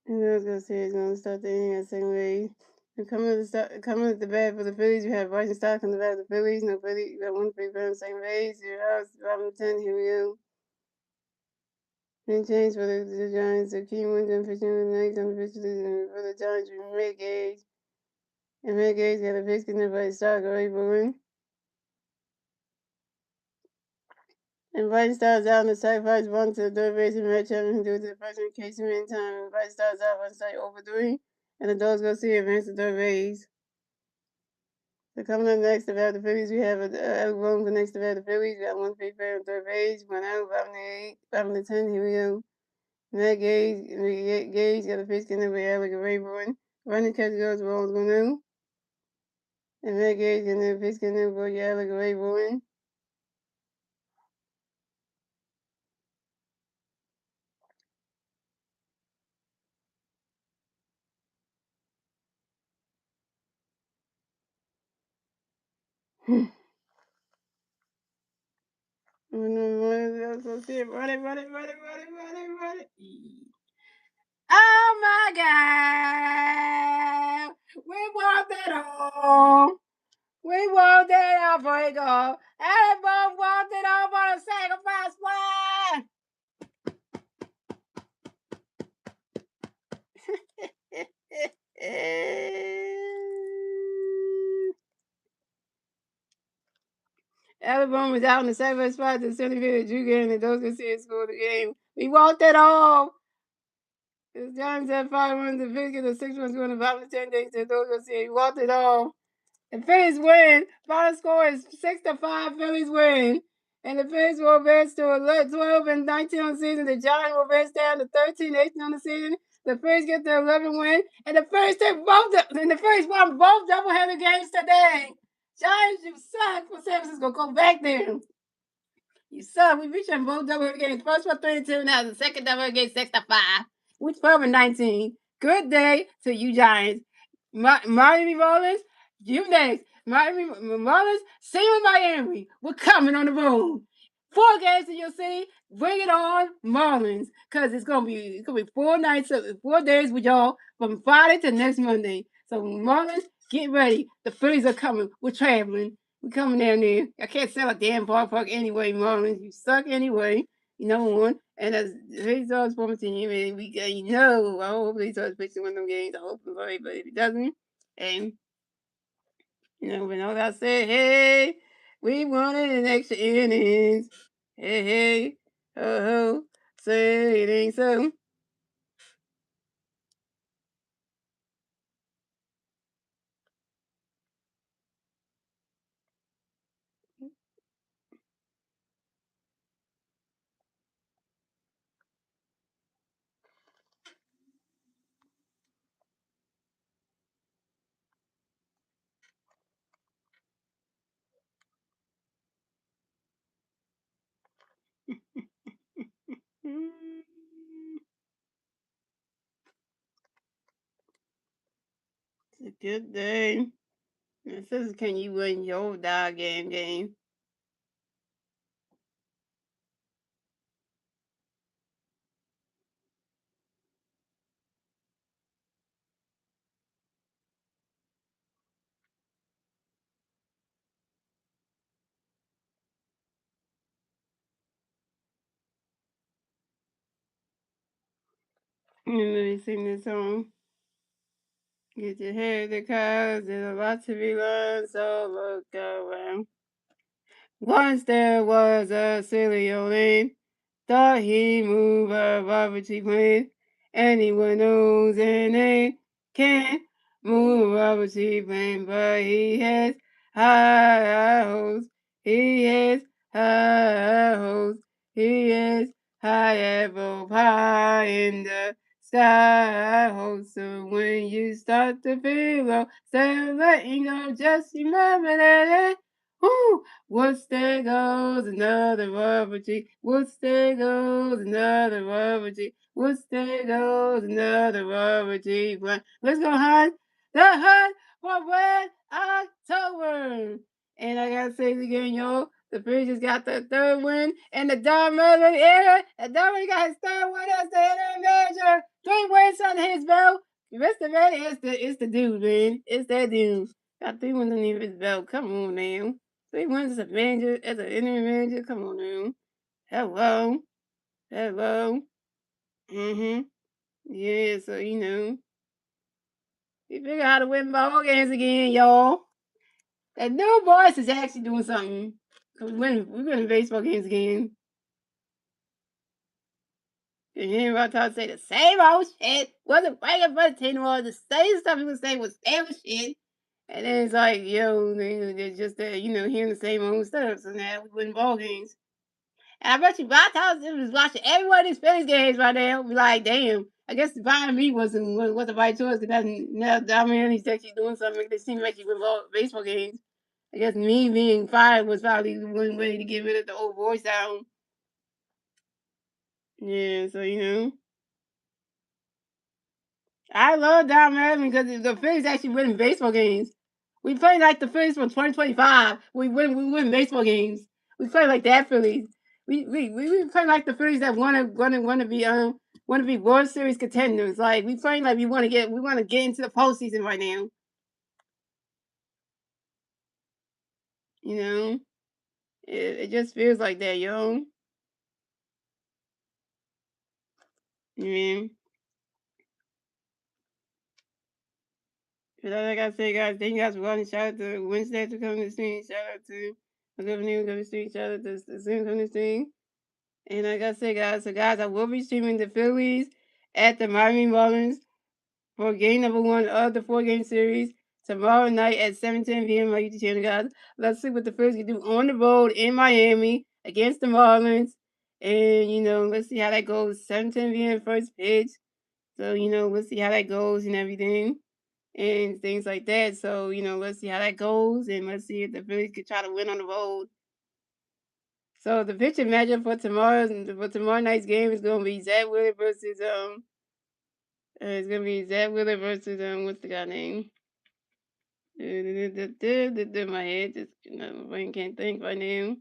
And I was gonna say it's gonna start the inning at second base. And coming at the bat for the Phillies, we have Bryson Stott on the bat of the Phillies. No Philly, we got one free bat on second base. Your house, Robin 10, here we go. Then change for the Giants. The key wins and pitching with the next unofficially for the Giants. We make Gage. And Matt Gage got a pitch connected by Stott, Ray Bowen. And Bryson Stott's out on the sacrifice run to the third base and Matt Chapman due to the first in case in time. And Bryson Stott's out on site over 3. And the Dogs go see advance to third base. So coming up next about the Phillies, we have a room for next about the Phillies. We got one free player on third base, one out, 5 to 10. Here we go. Matt Gage got a pitch connected by Alec Rayburn. Running catch goes Rolls Gonu. And Matt Gage got a pitch connected by Alec Rayburn. Run it. Oh my God! We want that all. We want that all for it go. Everybody want it all for the sacrifice plan. Alabama was out in the sacrifice spot to center field. Drew Gannon and those who see it score the game. We want that all. It's Giants at 5-1, the Phillies the 6-1 score in the bottom of 10 days. Those who see it. We want it all. The Phillies win. Final score is 6-5. Phillies win. And the Phillies will advance to 12-19 on the season. The Giants will advance down to 13-18 on the season. The Phillies get their 11 win. And the Phillies won both doubleheader games today. Giants, you suck. For San Francisco, go back there. You suck. We reached both doubleheader games. First one 32, now the second doubleheader game 6-5. Which 12-19. Good day to you Giants. Miami Marlins, you next. Miami Marlins, see you in Miami. We're coming on the road. 4 games in your city. Bring it on, Marlins. Cause it's gonna be 4 nights, 4 days with y'all from Friday to next Monday. So Marlins, get ready. The Phillies are coming. We're traveling. We're coming down there. I can't sell a damn ballpark anyway, Marlins. You suck anyway. Number one. And as Phillies always former team, and we I hope he starts pitching one of them games. I hope for it, but if he doesn't, and when all I said, hey, we won it in extra innings. Hey, ho, say it ain't so. It's a good day. It says, can you win your dog game? Let me sing this song. Get your head the cars, there's a lot to be learned, so look around. Once there was a silly old man, thought he moved a Robert G. Plant. Anyone knows and they can't move Robert G. Plant, but he has high hopes. He has high hopes. He has high apple pie in the sky. Hopes so when you start to feel low, start letting go. Just remember that. Woo! What's there goes another rubber tree. What's there goes another rubber tree. What's there goes another rubber tree. Let's go hunt the hunt for Red October. And I gotta say it again, y'all. The Phillies just got the 3rd win, and the Don Merlin era. And Don got his 3rd win as the interim manager. 3 wins under his belt. Mr. Man it's the dude, man. It's that dude. Got 3 wins underneath his belt. Come on now. 3 wins as a manager, as an interim manager. Come on now. Hello. Hello. Mm-hmm. Yeah, so he figured out how to win ball games again, y'all. That new voice is actually doing something. Cause we win baseball games again. And hearing about Todd say the same old shit. Wasn't fighting for the team or the same stuff he was saying was same shit. And then it's like, yo, they're just hearing the same old stuff. So now we win ball games. And I bet you Bob Thomas was watching every one of these Phillies games right now. Be like, damn, I guess buying me was the right choice because now Dominic he's actually doing something make this team actually win baseball games. I guess me being fired was probably one way to get rid of the old voice sound. Yeah, so I love Don Madden because the Phillies actually win baseball games. We play like the Phillies from 2025. We win baseball games. We play like that Phillies. We play like the Phillies that want to be World Series contenders. Like we play like we want to get into the postseason right now. You know, it just feels like that, yo. Yeah. But like I said, guys, thank you guys for watching. Shout out to Wednesday to come to the stream. Shout out to my good name to the stream. Shout out to the Zoom come to the stream. And like I said, guys, I will be streaming the Phillies at the Miami Marlins for game number 1 of the 4-game series tomorrow night at 7:10 p.m. on YouTube channel, guys. Let's see what the Phillies can do on the road in Miami against the Marlins. And, let's see how that goes. 7:10 p.m. first pitch. So, let's see how that goes and everything and things like that. So, let's see how that goes and let's see if the Phillies can try to win on the road. So the pitching matchup for tomorrow night's game is gonna be Zach Wheeler versus what's the guy name? My head just my brain can't think right now.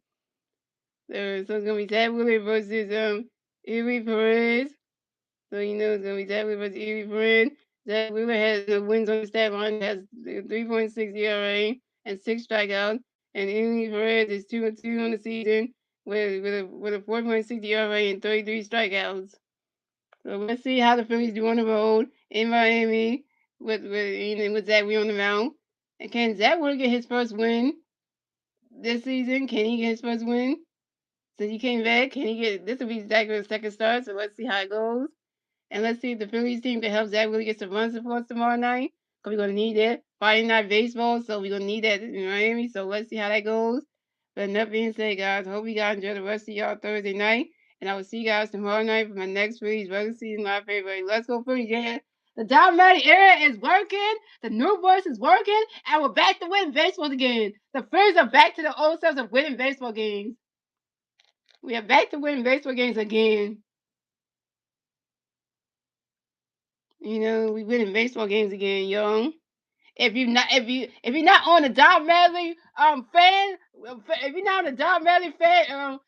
So it's gonna be Zach Wheeler versus Erie Perez. So it's gonna be Zach Wheeler versus Erie Perez. Zach Wheeler has the wins on the stat line, has 3.6 ERA and 6 strikeouts, and Erie Perez is 2-2 on the season with a 4.6 ERA and 33 strikeouts. So let's see how the Phillies do on the road in Miami with Zach Wheeler on the mound. And can Zach Wheeler get his first win this season? Can he get his first win? Since he came back, can he get this will be Zach Wheeler's second start, so let's see how it goes. And let's see if the Phillies team can help Zach really get some run support tomorrow night. Because we're going to need that. Friday night baseball, so we're going to need that in Miami. So let's see how that goes. But enough being said, guys, hope you guys enjoy the rest of y'all Thursday night. And I will see you guys tomorrow night for my next Phillies regular season live favorite. Let's go Phillies, yeah. The dominating era is working. The new voice is working. And we're back to winning baseball again. The Phillies are back to the old selves of winning baseball games. We are back to winning baseball games again. We winning baseball games again, yo. If you're not on the Don Madley fan, if you're not on the Don Madley fan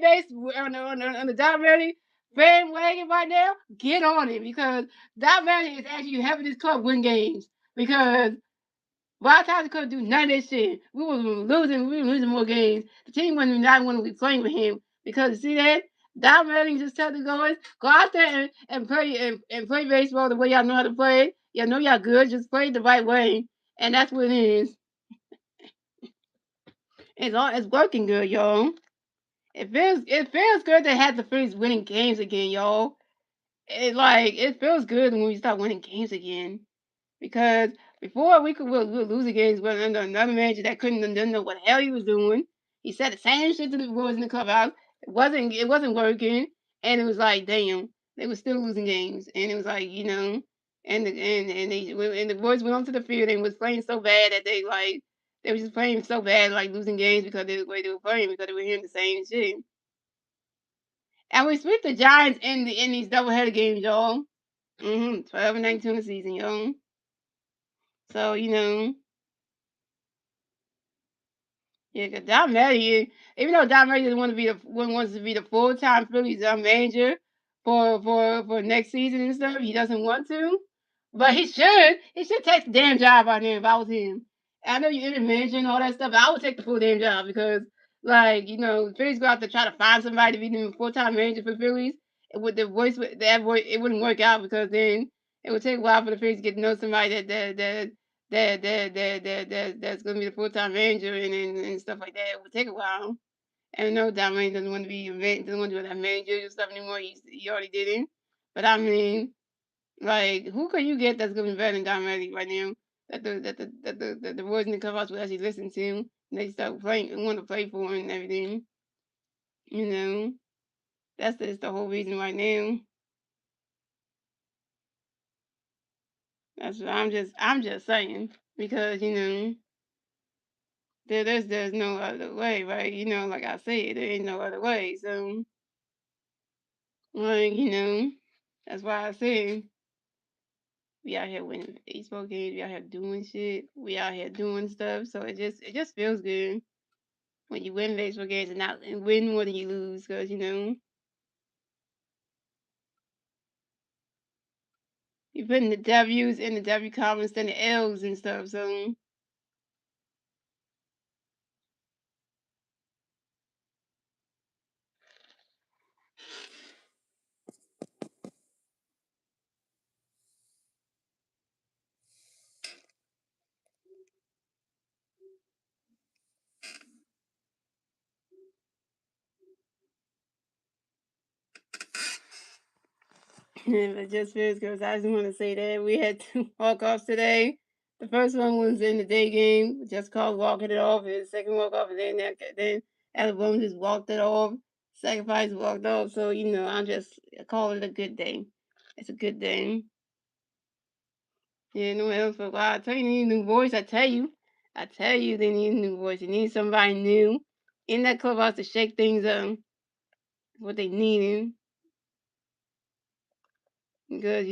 base on the Don Madley fan wagon right now, get on it because Don Madley is actually helping this club win games because Wild Tigers couldn't do none of this shit. We were losing more games. The team wasn't not want to be playing with him because see that. Don Madden just tell the guys, go out there and play and play baseball the way y'all know how to play. Y'all know y'all good, just play it the right way. And that's what it is. It's working good, y'all. It feels good to have the Phillies winning games again, y'all. It feels good when we start winning games again. Because before we were losing games with another manager that didn't know what the hell he was doing. He said the same shit to the boys in the clubhouse. It wasn't working, and it was like damn, they were still losing games, and it was like and the boys went onto the field and was playing so bad that they were just playing so bad like losing games because they the way they were playing because they were hearing the same shit. And we sweep the Giants in these doubleheader games, y'all. 12-19 in the season, y'all. So yeah, cause even though Don Mattingly wants to be the full-time Phillies manager for next season and stuff. He doesn't want to, but he should. He should take the damn job out there if I was him. I know you're in the manager and all that stuff, but I would take the full damn job because, like, the Phillies go out to try to find somebody to be the full-time manager for the Phillies. And with the voice, that voice, it wouldn't work out because then it would take a while for the Phillies to get to know somebody that's going to be the full-time manager and stuff like that. It would take a while. And no, Dominic doesn't want to be doesn't want to do that managerial stuff anymore. He already did it. But I mean, like, who can you get that's gonna be better than Dominic right now? That the boys in the clubhouse will actually listen to, and they start playing and want to play for him and everything. You know, that's the whole reason right now. That's what I'm just saying because there's no other way, right? Like I said, there ain't no other way. So like that's why I said. We out here winning baseball games. We out here doing shit. We out here doing stuff. So it just feels good when you win baseball games and win more than you lose, because you're putting the W's in the W columns than the L's and stuff. So it just feels good. I just want to say that we had 2 walk-offs today. The first one was in the day game, just called walking it off. And the second walk-off, and then Alabama just walked it off. Sacrifice walked off. So I just call it a good day. It's a good day. Yeah, no one else for a while. I tell you, they need a new voice. I tell you, they need a new voice. They need somebody new in that clubhouse to shake things up. What they needing, because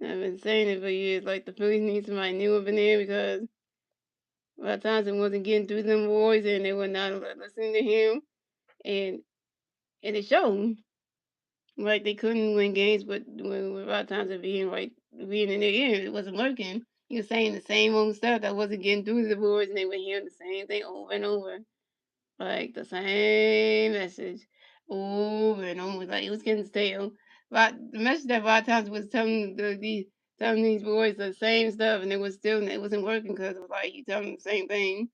I've been saying it for years. Like, the Phillies need somebody new up in there because a lot of times it wasn't getting through them boys and they were not listening to him, and it showed. Like, they couldn't win games, but when a lot of times it being in their ear, it wasn't working. He was saying the same old stuff that wasn't getting through to the boys, and they were hearing the same thing over and over. Like, the same message over and over. Like, it was getting stale. But the message that a lot of times was telling these boys the same stuff, and it wasn't working because it was like you tell them the same thing,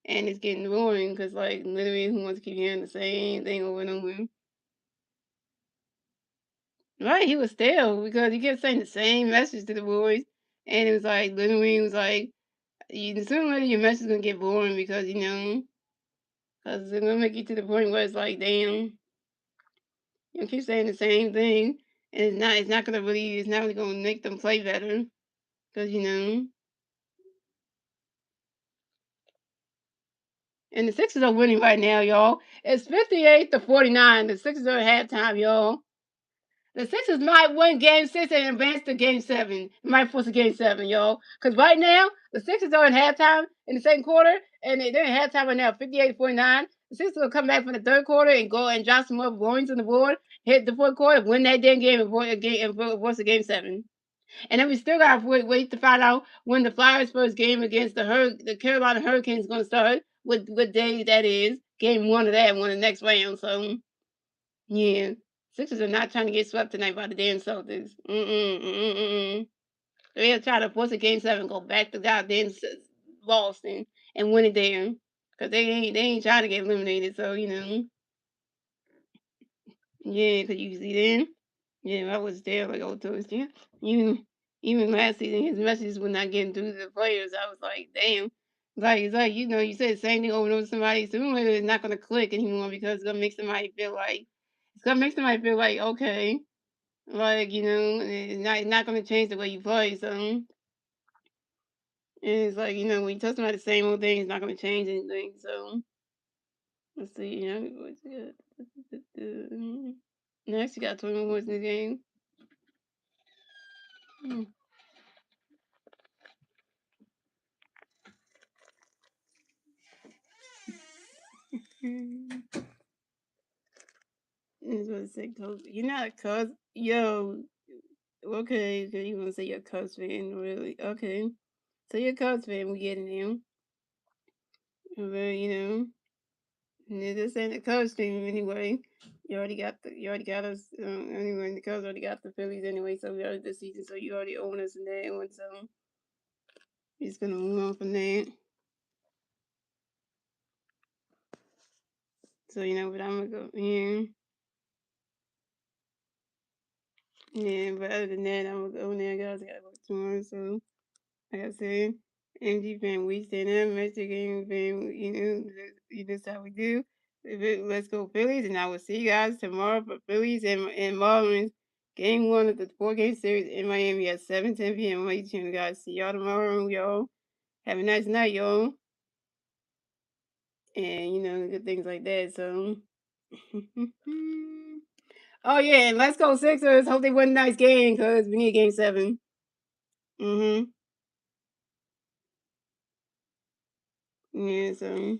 and it's getting boring because, like, literally, who wants to keep hearing the same thing over and over? Right, he was stale because he kept saying the same message to the boys, and it was like literally, it was like sooner or later your message is gonna get boring because because it's gonna make you to the point where it's like, damn. You keep saying the same thing, and it's not really gonna make them play better, because and the Sixers are winning right now, y'all. It's 58-49. The Sixers are at halftime, y'all. The Sixers might win Game 6 and advance to Game 7. Might force a Game 7, y'all. Because right now, the Sixers are in halftime in the second quarter, and they're in halftime right now, 58-49. The Sixers will come back from the third quarter and go and drop some more points on the board, hit the fourth quarter, win that damn game, and force a Game 7. And then we still got to wait to find out when the Flyers' first game against the Carolina Hurricanes is going to start. What day that is? Game 1 of that one, the next round. So yeah, Sixers are not trying to get swept tonight by the damn Celtics. They're trying to force a Game 7, go back to goddamn Boston and win it there, because they ain't trying to get eliminated. So yeah, because you see them. Yeah, I was there like old toast. Yeah, even even last season, his messages were not getting through to the players. I was like, damn. It's like you said the same thing over and over to somebody. Sooner or later, it's not gonna click anymore because it's gonna make somebody feel like, okay, like it's not gonna change the way you play. So and it's like when you tell somebody the same old thing, it's not gonna change anything. So let's see. What's good? Next, you got 21 points in the game. Hmm. Is what it said, Cubs. You're not a Cubs. Yo, okay, so you want to say you're a Cubs fan, really? Okay. So you're a Cubs fan, we getting you. But, this ain't a Cubs team anyway. You already got us, anyway, the Cubs already got the Phillies anyway, so we already this season, so you already own us in that one, so we're just gonna move on from that. So, but I'm gonna go, yeah. Yeah, but other than that, I'm gonna go in there, guys. I gotta work tomorrow, so like I said, MG fan, we stand up, Mexican fan, that's how we do. Let's go Phillies, and I will see you guys tomorrow for Phillies and Marlins. Game one of the 4-game series in Miami at 7:10 p.m. on YouTube, guys. See y'all tomorrow, y'all. Have a nice night, y'all. And, good things like that, so. Oh, yeah, and let's go Sixers. Hope they win a nice game, because we need game 7. Mm-hmm. Yeah, so.